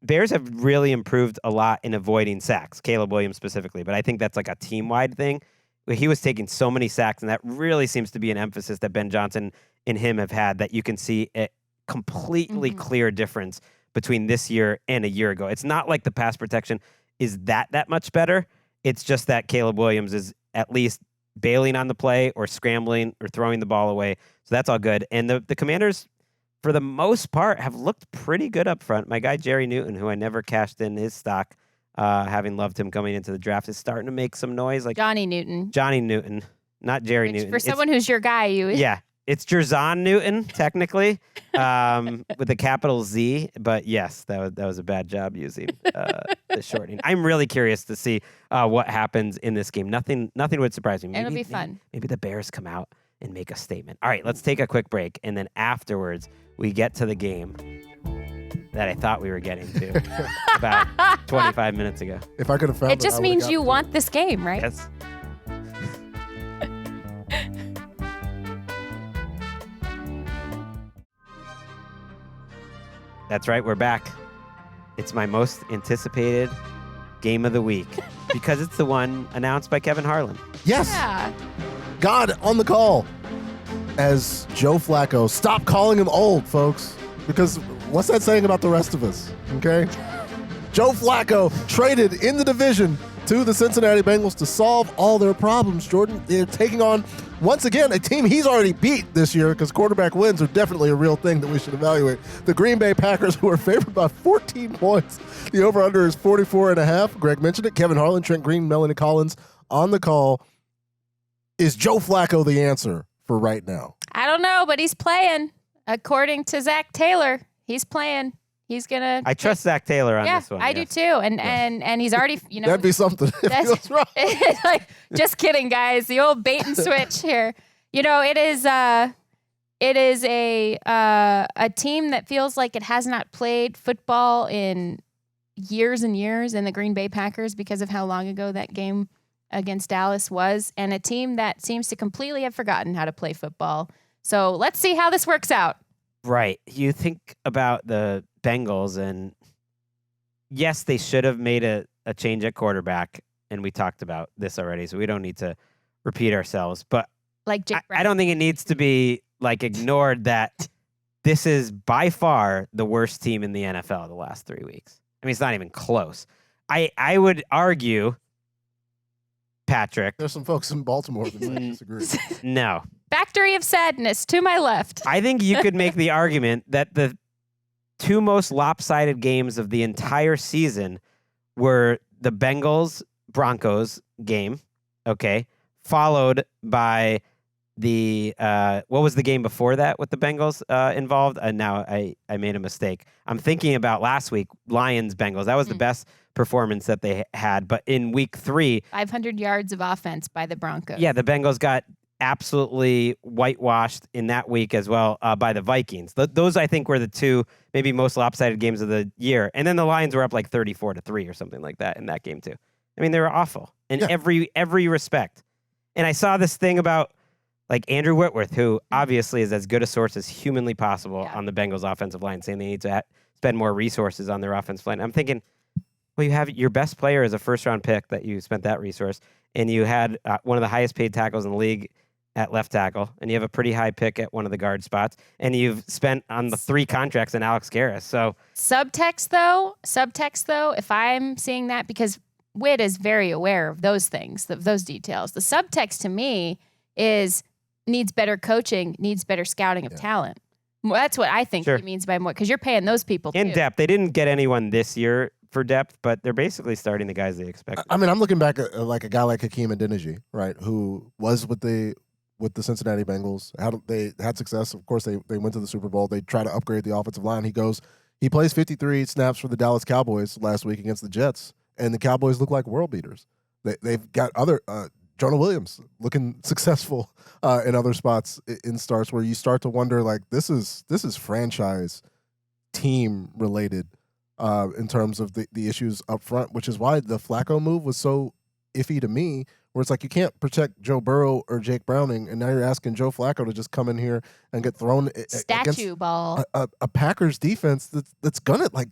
Speaker 1: Bears have really improved a lot in avoiding sacks, Caleb Williams specifically, but I think that's like a team-wide thing. He was taking so many sacks, and that really seems to be an emphasis that Ben Johnson and him have had, that you can see a completely clear difference between this year and a year ago. It's not like the pass protection is that much better. It's just that Caleb Williams is at least bailing on the play or scrambling or throwing the ball away. So that's all good. And the Commanders, for the most part, have looked pretty good up front. My guy, Jerry Newton, who I never cashed in his stock, having loved him coming into the draft, is starting to make some noise. Like
Speaker 3: Johnny Newton.
Speaker 1: Johnny Newton, not Jerry
Speaker 3: Which,
Speaker 1: Newton.
Speaker 3: for someone who's your guy,
Speaker 1: Yeah. It's Jourdan Newton, technically, with a capital Z. But yes, that was a bad job using the shortening. I'm really curious to see what happens in this game. Nothing would surprise me.
Speaker 3: It'll be fun.
Speaker 1: Maybe the Bears come out and make a statement. All right, let's take a quick break, and then afterwards we get to the game. that I thought we were getting to about 25 minutes ago.
Speaker 2: If I could have found
Speaker 3: It just means you want this game, right?
Speaker 1: Yes. That's right, we're back. It's my most anticipated game of the week because it's the one announced by Kevin Harlan.
Speaker 2: Yes.
Speaker 3: Yeah.
Speaker 2: God on the call as Joe Flacco. Stop calling him old, folks, because what's that saying about the rest of us? Okay. Joe Flacco traded in the division to the Cincinnati Bengals to solve all their problems. Jourdan, they're taking on, once again, a team he's already beat this year because quarterback wins are definitely a real thing that we should evaluate. The Green Bay Packers, who are favored by 14 points. The over-under is 44.5. Greg mentioned it. Kevin Harlan, Trent Green, Melanie Collins on the call. Is Joe Flacco the answer for right now?
Speaker 3: I don't know, but he's playing. According to Zach Taylor, he's playing. He's gonna.
Speaker 1: I trust Zach Taylor on this one.
Speaker 3: I do too, and he's already,
Speaker 2: That'd be something if he was wrong.
Speaker 3: like, just kidding, guys. The old bait and switch here. It is a team that feels like it has not played football in years and years in the Green Bay Packers because of how long ago that game against Dallas was, and a team that seems to completely have forgotten how to play football. So let's see how this works out.
Speaker 1: Right. You think about the Bengals, and yes, they should have made a change at quarterback, and we talked about this already, so we don't need to repeat ourselves. But
Speaker 3: Like Jake Brown.
Speaker 1: I don't think it needs to be ignored that this is by far the worst team in the NFL the last 3 weeks. I mean, it's not even close. I would argue, Patrick.
Speaker 2: There's some folks in Baltimore that might disagree.
Speaker 1: No.
Speaker 3: Factory of Sadness to my left.
Speaker 1: I think you could make the argument that the two most lopsided games of the entire season were the Bengals-Broncos game, okay, followed by the what was the game before that with the Bengals involved? And now I made a mistake. I'm thinking about last week, Lions-Bengals. That was the best performance that they had. But in week 3,
Speaker 3: 500 yards of offense by the Broncos.
Speaker 1: yeah, the Bengals got absolutely whitewashed in that week as well by the Vikings. Those, I think, were the two maybe most lopsided games of the year. And then the Lions were up like 34-3 or something like that in that game too. I mean, they were awful in every respect. And I saw this thing about like Andrew Whitworth, who obviously is as good a source as humanly possible on the Bengals offensive line, saying they need to spend more resources on their offensive line. I'm thinking, well, you have your best player as a first-round pick that you spent that resource, and you had one of the highest-paid tackles in the league at left tackle, and you have a pretty high pick at one of the guard spots, and you've spent on the 3 contracts in Alex Garris. So
Speaker 3: subtext though, if I'm seeing that, because Witt is very aware of those things, those details. The subtext to me is needs better coaching, needs better scouting of talent. Well, that's what I think he means by more, because you're paying those people
Speaker 1: in
Speaker 3: too.
Speaker 1: depth. They didn't get anyone this year for depth, but they're basically starting the guys they expected.
Speaker 2: I mean, I'm looking back at like a guy like Hakeem Adeniji, right, who was with the Cincinnati Bengals. They had success. Of course, they went to the Super Bowl. They try to upgrade the offensive line. He plays 53 snaps for the Dallas Cowboys last week against the Jets, and the Cowboys look like world beaters. They've got other Jonah Williams looking successful in other spots in starts where you start to wonder, like, this is franchise team related in terms of the issues up front, which is why the Flacco move was so iffy to me, where it's like you can't protect Joe Burrow or Jake Browning, and now you're asking Joe Flacco to just come in here and get thrown
Speaker 3: statue ball.
Speaker 2: A Packers defense that's gonna, like,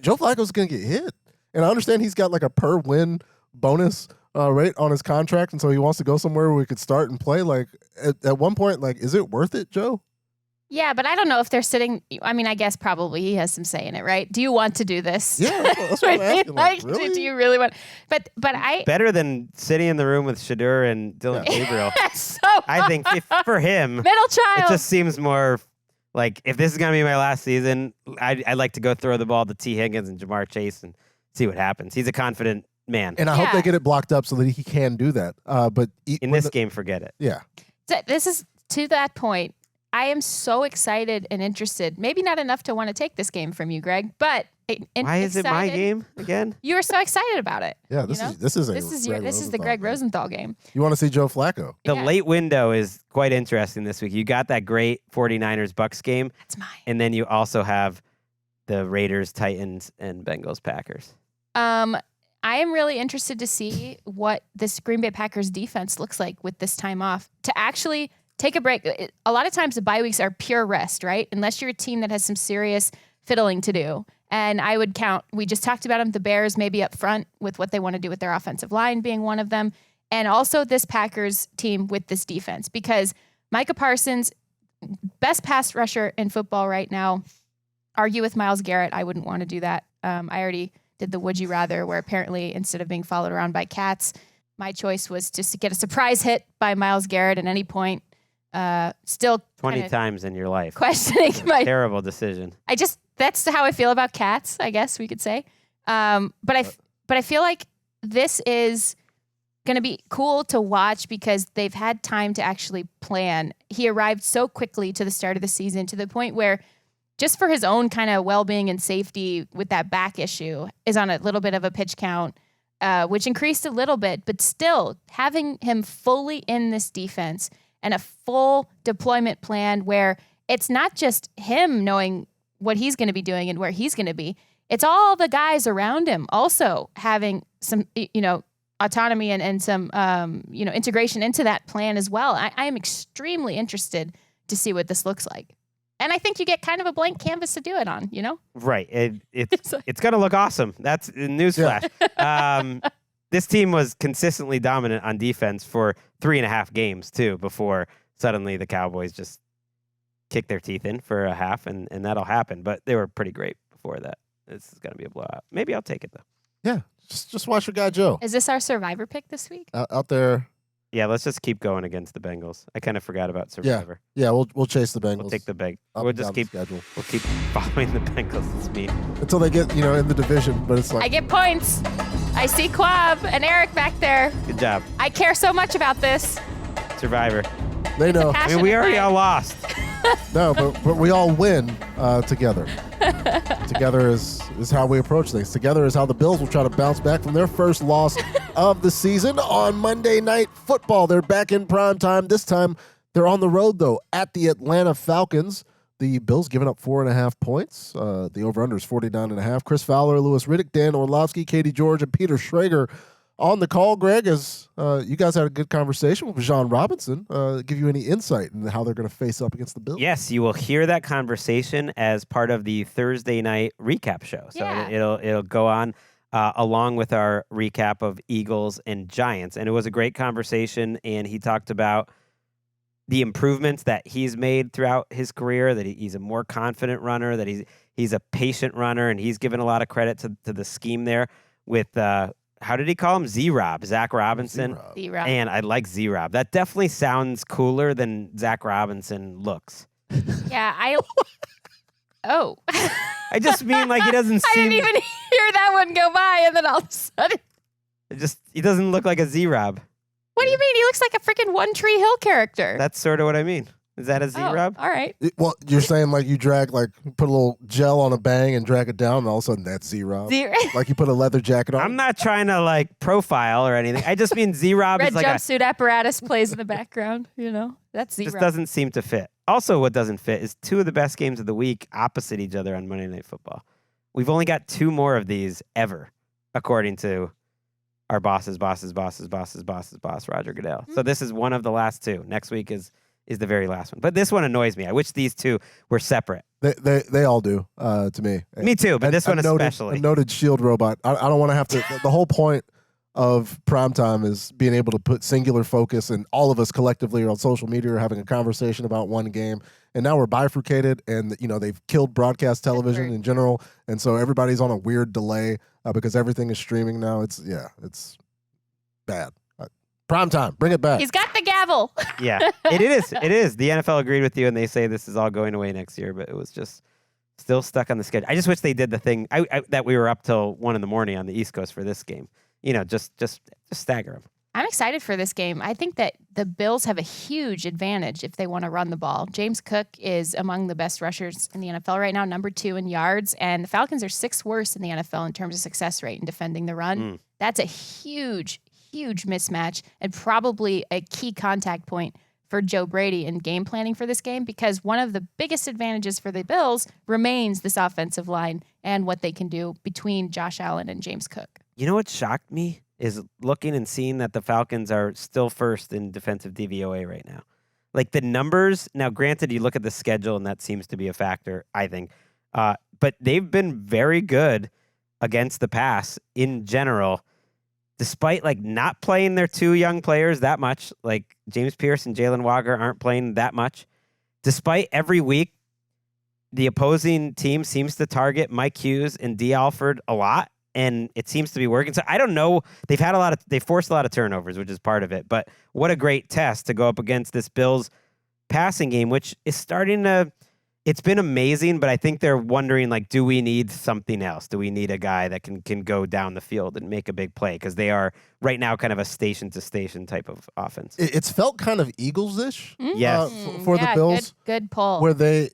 Speaker 2: Joe Flacco's gonna get hit. And I understand he's got like a per win bonus rate on his contract, and so he wants to go somewhere where we could start and play. Like at one point, like, is it worth it, Joe?
Speaker 3: Yeah, but I don't know if they're sitting. I mean, I guess probably he has some say in it, right? Do you want to do this?
Speaker 2: Yeah, that's what I'm asking. Like, really?
Speaker 3: Do you really want? But I
Speaker 1: better than sitting in the room with Shedeur and Dylan Gabriel.
Speaker 3: so
Speaker 1: I think for him,
Speaker 3: middle child.
Speaker 1: it just seems more like, if this is gonna be my last season, I'd like to go throw the ball to T. Higgins and Jamar Chase and see what happens. He's a confident man,
Speaker 2: and I hope they get it blocked up so that he can do that. But
Speaker 1: in this game, forget it.
Speaker 2: Yeah.
Speaker 3: So this is to that point. I am so excited and interested. Maybe not enough to want to take this game from you, Greg, but
Speaker 1: why is it my game again?
Speaker 3: You were so excited about it.
Speaker 2: Yeah, this is
Speaker 3: the Gregg Rosenthal game.
Speaker 2: You want to see Joe Flacco?
Speaker 1: The late window is quite interesting this week. You got that great 49ers Bucks game.
Speaker 3: That's mine.
Speaker 1: And then you also have the Raiders, Titans, and Bengals, Packers.
Speaker 3: I am really interested to see what this Green Bay Packers defense looks like with this time off to actually take a break. A lot of times the bye weeks are pure rest, right? Unless you're a team that has some serious fiddling to do. And I would count, we just talked about them, the Bears maybe up front with what they want to do with their offensive line being one of them. And also this Packers team with this defense, because Micah Parsons, best pass rusher in football right now. Argue with Myles Garrett. I wouldn't want to do that. I already did the would you rather, where apparently instead of being followed around by cats, my choice was just to get a surprise hit by Myles Garrett at any point. Still
Speaker 1: 20 times in your life.
Speaker 3: Questioning my
Speaker 1: terrible decision.
Speaker 3: That's how I feel about cats, I guess we could say. But I feel like this is going to be cool to watch because they've had time to actually plan. He arrived so quickly to the start of the season to the point where just for his own kind of well-being and safety with that back issue is on a little bit of a pitch count, which increased a little bit, but still having him fully in this defense and a full deployment plan where it's not just him knowing what he's going to be doing and where he's going to be. It's all the guys around him also having some, autonomy and some, integration into that plan as well. I am extremely interested to see what this looks like. And I think you get kind of a blank canvas to do it on,
Speaker 1: Right. It's going to look awesome. That's newsflash. Yeah. This team was consistently dominant on defense for 3.5 games, too, before suddenly the Cowboys just kicked their teeth in for a half, and that'll happen. But they were pretty great before that. This is going to be a blowout. Maybe I'll take it, though.
Speaker 2: Yeah. Just watch your guy, Joe.
Speaker 3: Is this our Survivor pick this week?
Speaker 2: Out there.
Speaker 1: Yeah, let's just keep going against the Bengals. I kind of forgot about Survivor.
Speaker 2: Yeah, we'll chase the Bengals.
Speaker 1: We'll take the Bengals.
Speaker 2: We'll
Speaker 1: keep following the Bengals. It's me.
Speaker 2: Until they get, in the division, but it's like
Speaker 3: I get points. I see Quab and Eric back there.
Speaker 1: Good job.
Speaker 3: I care so much about this.
Speaker 1: Survivor.
Speaker 2: They know.
Speaker 1: I mean, we already all lost.
Speaker 2: No, but we all win together. Together is how we approach things. Together is how the Bills will try to bounce back from their first loss of the season on Monday Night Football. They're back in prime time. This time they're on the road, though, at the Atlanta Falcons. The Bills giving up 4.5 points. The over-under is 49.5. Chris Fowler, Louis Riddick, Dan Orlovsky, Katie George, and Peter Schrager on the call. Greg, as you guys had a good conversation with Jourdan Robinson, give you any insight into how they're going to face up against the Bills?
Speaker 1: Yes, you will hear that conversation as part of the Thursday night recap show. So it'll go on along with our recap of Eagles and Giants. And it was a great conversation, and he talked about the improvements that he's made throughout his career, that he's a more confident runner, that he's a patient runner, and he's given a lot of credit to the scheme there with how did he call him? Z-Rob, Zach Robinson.
Speaker 3: Z-Rob.
Speaker 1: And I like Z-Rob. That definitely sounds cooler than Zach Robinson looks.
Speaker 3: Yeah,
Speaker 1: I just mean like he doesn't seem...
Speaker 3: I didn't even hear that one go by, and then all of a sudden...
Speaker 1: He doesn't look like a Z-Rob.
Speaker 3: What do you mean? He looks like a freaking One Tree Hill character.
Speaker 1: That's sort of what I mean. Is that a Z-Rob?
Speaker 3: All right.
Speaker 2: Well, you're saying like you put a little gel on a bang and drag it down, and all of a sudden that's Z-Rob? Like you put a leather jacket on?
Speaker 1: I'm not trying to like profile or anything. I just mean Z-Rob
Speaker 3: Red
Speaker 1: is like
Speaker 3: jumpsuit apparatus plays in the background. That's Z-Rob.
Speaker 1: Just doesn't seem to fit. Also, what doesn't fit is 2 of the best games of the week opposite each other on Monday Night Football. We've only got 2 more of these ever, according to our boss, Roger Goodell. So this is one of the last 2. Next week is the very last one. But this one annoys me. I wish these 2 were separate.
Speaker 2: They all do, to me.
Speaker 1: Me too, but this one especially.
Speaker 2: A noted shield robot. I don't want to have to... The whole point of primetime is being able to put singular focus, and all of us collectively on social media are having a conversation about one game. And now we're bifurcated, and they've killed broadcast television in general. And so everybody's on a weird delay because everything is streaming now. It's bad. Prime time, bring it back.
Speaker 3: He's got the gavel.
Speaker 1: Yeah, it is. It is. The NFL agreed with you, and they say this is all going away next year, but it was just still stuck on the schedule. I just wish they did the thing that we were up till 1 a.m. on the East Coast for this game. Just stagger them.
Speaker 3: I'm excited for this game. I think that the Bills have a huge advantage if they want to run the ball. James Cook is among the best rushers in the NFL right now, number 2 in yards, and the Falcons are 6th worst in the NFL in terms of success rate in defending the run. That's a huge mismatch and probably a key contact point for Joe Brady in game planning for this game, because one of the biggest advantages for the Bills remains this offensive line and what they can do between Josh Allen and James Cook.
Speaker 1: You know what shocked me is looking and seeing that the Falcons are still first in defensive DVOA right now. Like the numbers, now granted, you look at the schedule and that seems to be a factor, I think. But they've been very good against the pass in general, despite like not playing their two young players that much. Like James Pierce and Jalen Walker aren't playing that much. Despite every week, the opposing team seems to target Mike Hughes and D. Alford a lot, and it seems to be working. So I don't know. They forced a lot of turnovers, which is part of it. But what a great test to go up against this Bills passing game, which is starting to. It's been amazing, but I think they're wondering, like, do we need something else? Do we need a guy that can go down the field and make a big play? Because they are right now kind of a station-to-station type of offense.
Speaker 2: It's felt kind of Eagles-ish
Speaker 1: Yes.
Speaker 2: For the Bills.
Speaker 3: Good pull.
Speaker 2: Where they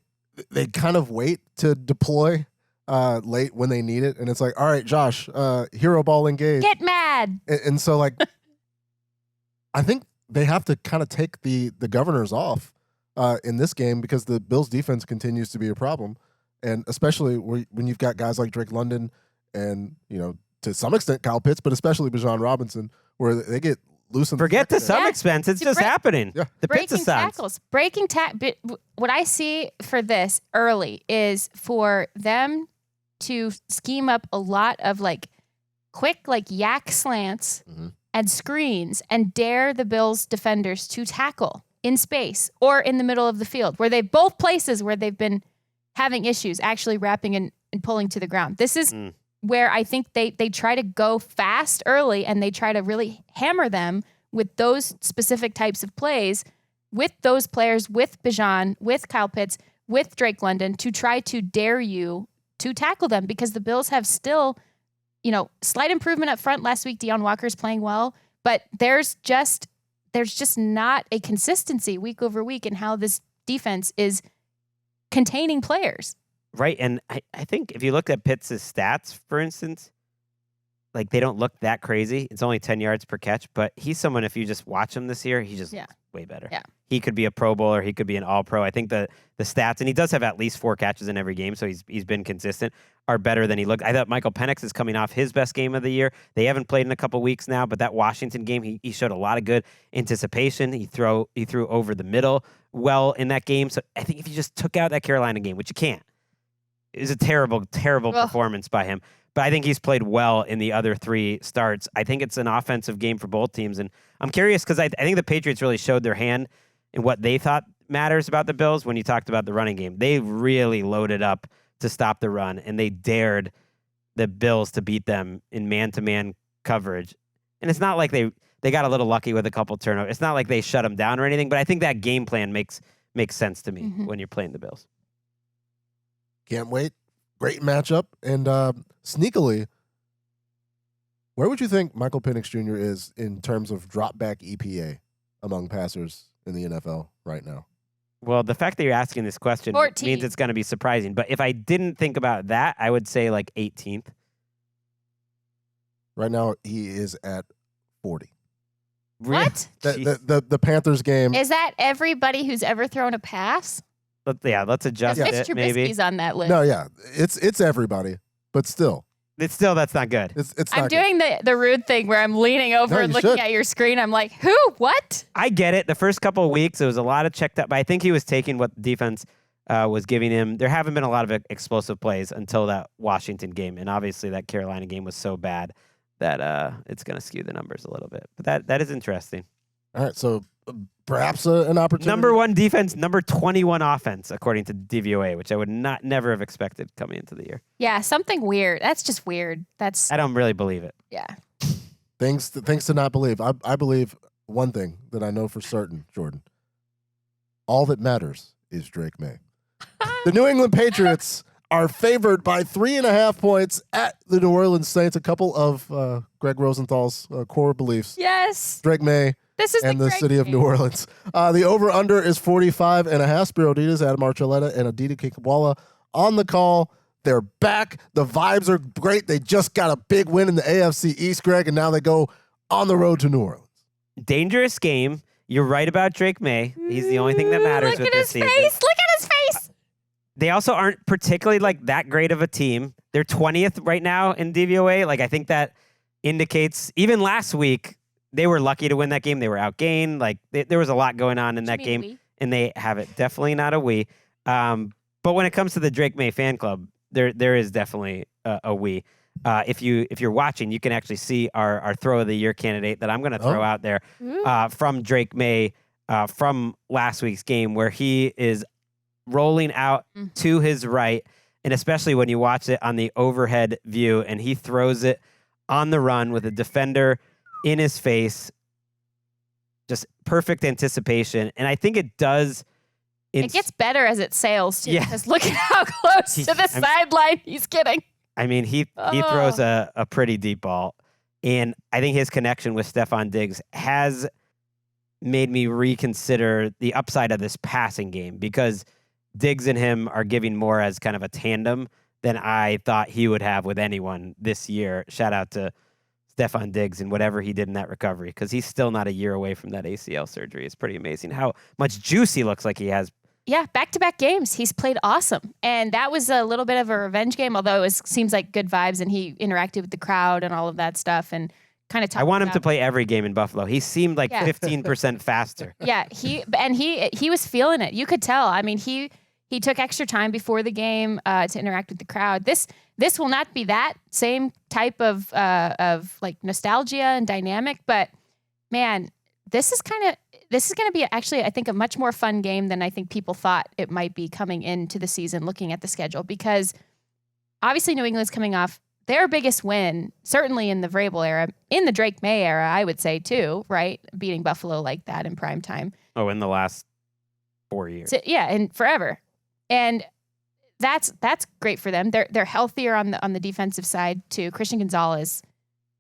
Speaker 2: kind of wait to deploy late when they need it. And it's like, all right, Josh, hero ball engaged.
Speaker 3: Get mad.
Speaker 2: And so, like, I think they have to kind of take the governors off in this game because the Bills' defense continues to be a problem. And especially when you've got guys like Drake London and, you know, to some extent Kyle Pitts, but especially Bijan Robinson, where they get loose in
Speaker 1: Forget
Speaker 2: the
Speaker 1: to some expense. It's just happening.
Speaker 2: Yeah.
Speaker 1: The Pitts
Speaker 3: Breaking tackles. What I see for this early is for them to scheme up a lot of like quick like yak slants and screens and dare the Bills defenders to tackle in space or in the middle of the field, where they've both places where they've been having issues actually wrapping and pulling to the ground. This is where I think they try to go fast early and they try to really hammer them with those specific types of plays with those players, with Bijan, with Kyle Pitts, with Drake London, to try to dare you to tackle them, because the Bills have still, you know, slight improvement up front. Last week, Deion Walker's playing well, but there's just not a consistency week over week in how this defense is containing players.
Speaker 1: Right. And I think if you look at Pitts' stats, for instance, like they don't look that crazy. It's only 10 yards per catch, but he's someone, if you just watch him this year, he just looks way better.
Speaker 3: Yeah.
Speaker 1: He could be a Pro Bowler. He could be an All-Pro. I think the stats, and he does have at least 4 catches in every game, so he's been consistent, are better than he looked. I thought Michael Penix is coming off his best game of the year. They haven't played in a couple weeks now, but that Washington game, he showed a lot of good anticipation. He threw over the middle well in that game. So I think if you just took out that Carolina game, which you can't, it was a terrible, terrible performance by him. But I think he's played well in the other 3 starts. I think it's an offensive game for both teams. And I'm curious because I think the Patriots really showed their hand in what they thought matters about the Bills when you talked about the running game. They really loaded up to stop the run, and they dared the Bills to beat them in man-to-man coverage. And it's not like they got a little lucky with a couple turnovers. It's not like they shut them down or anything, but I think that game plan makes sense to me when you're playing the Bills.
Speaker 2: Can't wait. Great matchup. And sneakily, where would you think Michael Penix Jr. is in terms of drop back EPA among passers in the NFL right now?
Speaker 1: Well, the fact that you're asking this question
Speaker 3: 14.
Speaker 1: means it's going to be surprising. But if I didn't think about that, I would say like 18th.
Speaker 2: Right now, he is at 40.
Speaker 3: What?
Speaker 2: The Panthers game.
Speaker 3: Is that everybody who's ever thrown a pass?
Speaker 1: Let's adjust
Speaker 3: Mitch
Speaker 1: it. Maybe
Speaker 3: Trubisky's on that list.
Speaker 2: No, yeah, it's everybody, but still,
Speaker 1: that's not good.
Speaker 2: It's
Speaker 3: I'm
Speaker 2: not
Speaker 3: doing the rude thing where I'm leaning over
Speaker 2: No,
Speaker 3: and
Speaker 2: you
Speaker 3: looking
Speaker 2: should.
Speaker 3: at your screen. I'm like, who? What?
Speaker 1: I get it. The first couple of weeks, it was a lot of checked up, but I think he was taking what the defense was giving him. There haven't been a lot of explosive plays until that Washington game, and obviously that Carolina game was so bad that it's going to skew the numbers a little bit. But that is interesting.
Speaker 2: All right, so perhaps an opportunity.
Speaker 1: Number 1 defense, number 21 offense, according to DVOA, which I would never have expected coming into the year.
Speaker 3: Yeah, something weird. That's just weird.
Speaker 1: I don't really believe it.
Speaker 3: Yeah.
Speaker 2: Things to not believe. I believe one thing that I know for certain, Jourdan. All that matters is Drake May. The New England Patriots are favored by 3.5 points at the New Orleans Saints. A couple of Gregg Rosenthal's core beliefs.
Speaker 3: Yes.
Speaker 2: Drake May.
Speaker 3: This is
Speaker 2: and the
Speaker 3: Greg
Speaker 2: city of
Speaker 3: game.
Speaker 2: New Orleans. The over-under is 45.5. Spiro Adidas, Adam Archuleta, and Aditi Kikwala on the call. They're back. The vibes are great. They just got a big win in the AFC East, Greg, and now they go on the road to New Orleans.
Speaker 1: Dangerous game. You're right about Drake May. He's the only thing that matters
Speaker 3: Look
Speaker 1: with
Speaker 3: at
Speaker 1: this
Speaker 3: his
Speaker 1: season.
Speaker 3: face. Look at his face.
Speaker 1: They also aren't particularly like that great of a team. They're 20th right now in DVOA. Like I think that indicates even last week they were lucky to win that game. They were outgained. Like there was a lot going on in that game, and they have it. Definitely not a we. But when it comes to the Drake May fan club, there is definitely a we. If you're watching, you can actually see our throw of the year candidate that I'm going to throw out there from Drake May from last week's game, where he is rolling out to his right, and especially when you watch it on the overhead view, and he throws it on the run with a defender in his face. Just perfect anticipation, and I think it does.
Speaker 3: It gets better as it sails, too,
Speaker 1: Yeah.
Speaker 3: because look at how close to the sideline he's getting.
Speaker 1: I mean, he throws a pretty deep ball, and I think his connection with Stephon Diggs has made me reconsider the upside of this passing game, because Diggs and him are giving more as kind of a tandem than I thought he would have with anyone this year. Shout out to Stephon Diggs and whatever he did in that recovery, because he's still not a year away from that ACL surgery. It's pretty amazing how much juice he looks like he has.
Speaker 3: Yeah, back-to-back games. He's played awesome. And that was a little bit of a revenge game, although it seems like good vibes, and he interacted with the crowd and all of that stuff, and kind of talked
Speaker 1: I want him to play every game in Buffalo. He seemed like 15% faster.
Speaker 3: Yeah, he was feeling it. You could tell. I mean, he took extra time before the game to interact with the crowd. This will not be that same type of like nostalgia and dynamic, but man, this is going to be actually, I think, a much more fun game than I think people thought it might be coming into the season, looking at the schedule, because obviously New England's coming off their biggest win, certainly in the Vrabel era, in the Drake May era, I would say too, right? Beating Buffalo like that in prime time.
Speaker 1: Oh, in the last 4 years.
Speaker 3: So, yeah, and forever. And that's great for them. They're healthier on the defensive side too. Christian Gonzalez,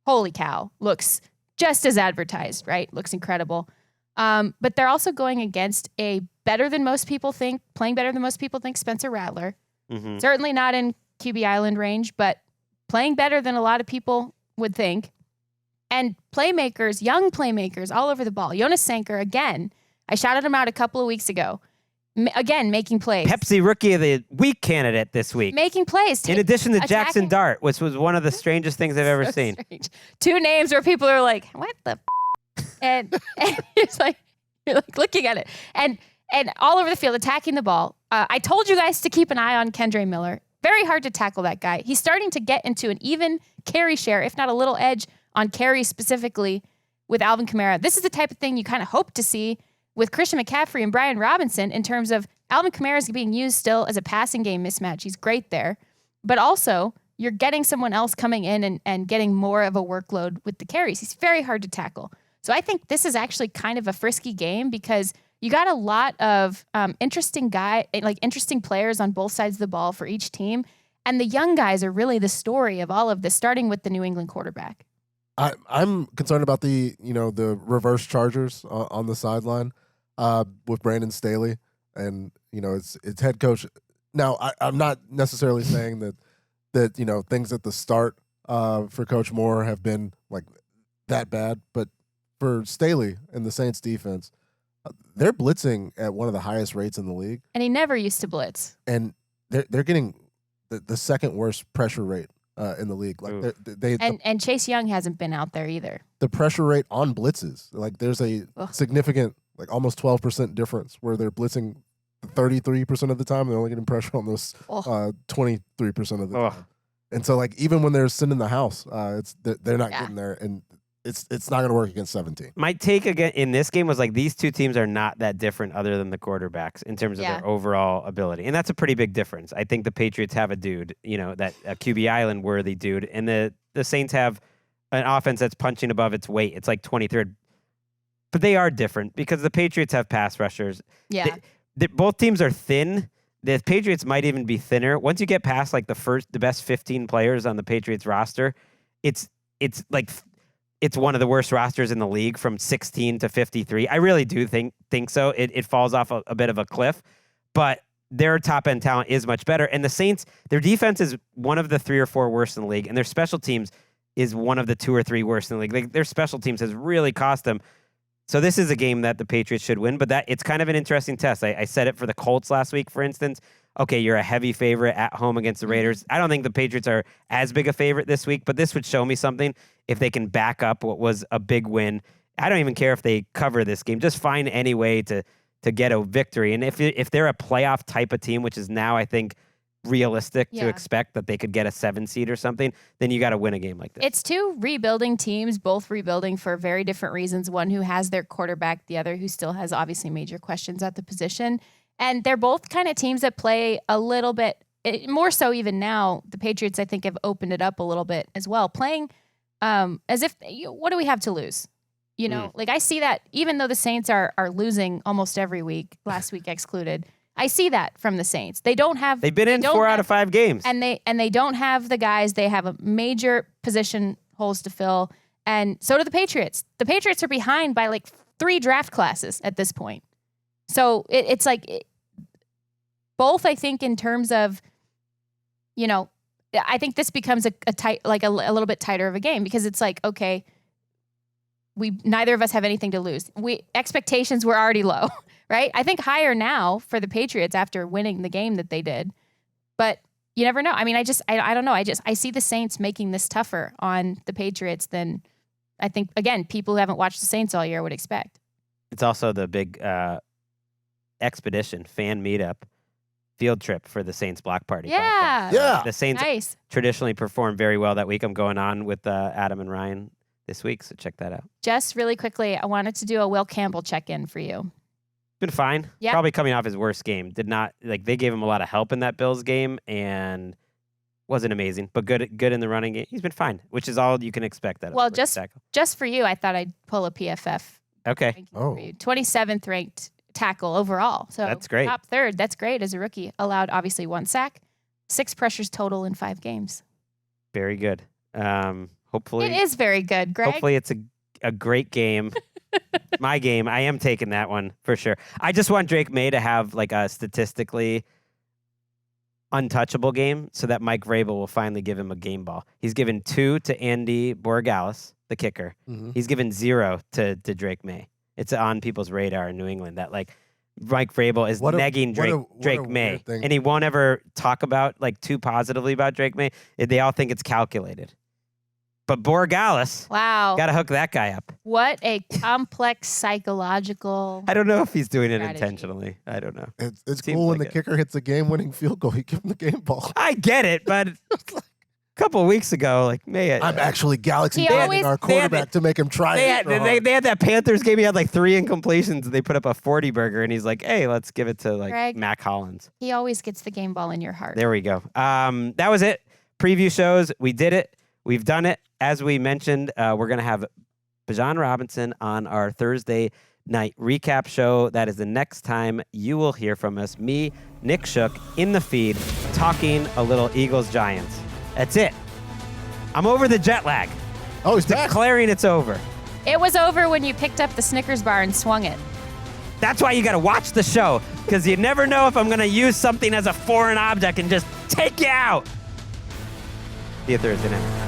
Speaker 3: holy cow, looks just as advertised, right? Looks incredible. But they're also going against playing better than most people think, Spencer Rattler.
Speaker 1: Mm-hmm.
Speaker 3: Certainly not in QB Island range, but playing better than a lot of people would think. And playmakers, young playmakers all over the ball. Jonas Sanker, again, I shouted him out a couple of weeks ago. Again, making plays.
Speaker 1: Pepsi Rookie of the Week candidate this week.
Speaker 3: Making plays.
Speaker 1: In addition to
Speaker 3: attacking.
Speaker 1: Jackson Dart, which was one of the strangest things I've ever seen.
Speaker 3: Strange. Two names where people are like, what the and it's like, you're like looking at it. And all over the field, attacking the ball. I told you guys to keep an eye on Kendre Miller. Very hard to tackle that guy. He's starting to get into an even carry share, if not a little edge on carries specifically with Alvin Kamara. This is the type of thing you kind of hope to see with Christian McCaffrey and Brian Robinson, in terms of Alvin Kamara is being used still as a passing game mismatch. He's great there. But also, you're getting someone else coming in and getting more of a workload with the carries. He's very hard to tackle. So I think this is actually kind of a frisky game, because you got a lot of interesting players on both sides of the ball for each team. And the young guys are really the story of all of this, starting with the New England quarterback.
Speaker 2: I'm concerned about the reverse Chargers on the sideline with Brandon Staley, and it's head coach. Now I'm not necessarily saying that things at the start for Coach Moore have been like that bad, but for Staley and the Saints defense, they're blitzing at one of the highest rates in the league,
Speaker 3: And he never used to blitz.
Speaker 2: and they're getting the second worst pressure rate in the league. Like
Speaker 3: And Chase Young hasn't been out there either.
Speaker 2: the pressure rate on blitzes, like there's a significant, like almost 12% difference where they're blitzing 33% of the time. They're only getting pressure on those 23% of the time. And so, like, even when they're sitting in the house, they're not getting there, and it's not going to work against 17.
Speaker 1: My take again in this game was like these two teams are not that different other than the quarterbacks in terms of their overall ability. And that's a pretty big difference. I think the Patriots have a dude, that a QB Island worthy dude, and the Saints have an offense that's punching above its weight. It's like 23rd. But they are different because the Patriots have pass rushers.
Speaker 3: Yeah.
Speaker 1: Both teams are thin. The Patriots might even be thinner. Once you get past like the best 15 players on the Patriots roster, it's one of the worst rosters in the league from 16 to 53. I really do think so. It falls off a bit of a cliff, but their top end talent is much better. And the Saints, their defense is one of the 3 or 4 worst in the league, and their special teams is one of the 2 or 3 worst in the league. Their special teams has really cost them. So this is a game that the Patriots should win, but it's kind of an interesting test. I said it for the Colts last week, for instance. Okay, you're a heavy favorite at home against the Raiders. I don't think the Patriots are as big a favorite this week, but this would show me something if they can back up what was a big win. I don't even care if they cover this game. Just find any way to get a victory. And if they're a playoff type of team, which is now, I think, realistic to expect that they could get a 7 seed or something, then you got to win a game like this.
Speaker 3: It's two rebuilding teams, both rebuilding for very different reasons. One who has their quarterback, the other who still has obviously major questions at the position. And they're both kind of teams that play a little bit, more so even now. The Patriots, I think, have opened it up a little bit as well, playing as if, what do we have to lose? You know, like I see that even though the Saints are losing almost every week, last week excluded, I see that from the Saints. They've been in
Speaker 1: 4 out of 5 games.
Speaker 3: And they don't have the guys. They have a major position holes to fill. And so do the Patriots. The Patriots are behind by like 3 draft classes at this point. So it's like both, I think, in terms of, you know, I think this becomes a tight, like a little bit tighter of a game because it's like, okay, neither of us have anything to lose. Expectations were already low, right? I think higher now for the Patriots after winning the game that they did, but you never know. I mean, I don't know. I see the Saints making this tougher on the Patriots than I think, again, people who haven't watched the Saints all year would expect.
Speaker 1: It's also the big expedition, fan meetup, field trip for the Saints block party.
Speaker 3: Yeah.
Speaker 2: Yeah.
Speaker 1: The Saints traditionally perform very well that week. I'm going on with Adam and Ryan this week, so check that out.
Speaker 3: Just really quickly, I wanted to do a Will Campbell check-in for you.
Speaker 1: Been fine.
Speaker 3: Yeah.
Speaker 1: Probably coming off his worst game. They gave him a lot of help in that Bills game and wasn't amazing, but good in the running game. He's been fine, which is all you can expect.
Speaker 3: Well, just for you, I thought I'd pull a PFF.
Speaker 1: Okay.
Speaker 3: ranking for you. 27th ranked tackle overall. So
Speaker 1: that's great.
Speaker 3: Top third. That's great as a rookie. Allowed obviously 1 sack, 6 pressures total in 5 games.
Speaker 1: Very good. Hopefully
Speaker 3: it is very good, Greg.
Speaker 1: Hopefully it's a great game. My game. I am taking that one for sure. I just want Drake May to have like a statistically untouchable game so that Mike Vrabel will finally give him a game ball. He's given 2 to Andy Borregales, the kicker.
Speaker 2: Mm-hmm.
Speaker 1: He's given 0 to Drake May. It's on people's radar in New England that like Mike Vrabel is negging Drake May, and he won't ever talk about like too positively about Drake May. They all think it's calculated. But Borregales,
Speaker 3: wow,
Speaker 1: got to hook that guy up.
Speaker 3: What a complex psychological.
Speaker 1: I don't know if he's doing it
Speaker 3: strategy.
Speaker 1: intentionally. I don't know.
Speaker 2: It's cool when the kicker hits a game-winning field goal. You give him the game ball.
Speaker 1: I get it, but a couple of weeks ago, like May,
Speaker 2: I'm actually galaxy banding our quarterback to make him try it.
Speaker 1: They had that Panthers game. He had like 3 incompletions, and they put up a 40 burger, and he's like, "Hey, let's give it to like
Speaker 3: Greg,
Speaker 1: Mac Hollins."
Speaker 3: He always gets the game ball in your heart.
Speaker 1: There we go. That was it. Preview shows. We did it. We've done it. As we mentioned, we're going to have Bijan Robinson on our Thursday night recap show. That is the next time you will hear from us. Me, Nick Shook, in the feed, talking a little Eagles-Giants. That's it. I'm over the jet lag.
Speaker 2: Oh, he's back.
Speaker 1: Declaring it's over.
Speaker 3: It was over when you picked up the Snickers bar and swung it.
Speaker 1: That's why you got to watch the show, because you never know if I'm going to use something as a foreign object and just take you out. See you Thursday night.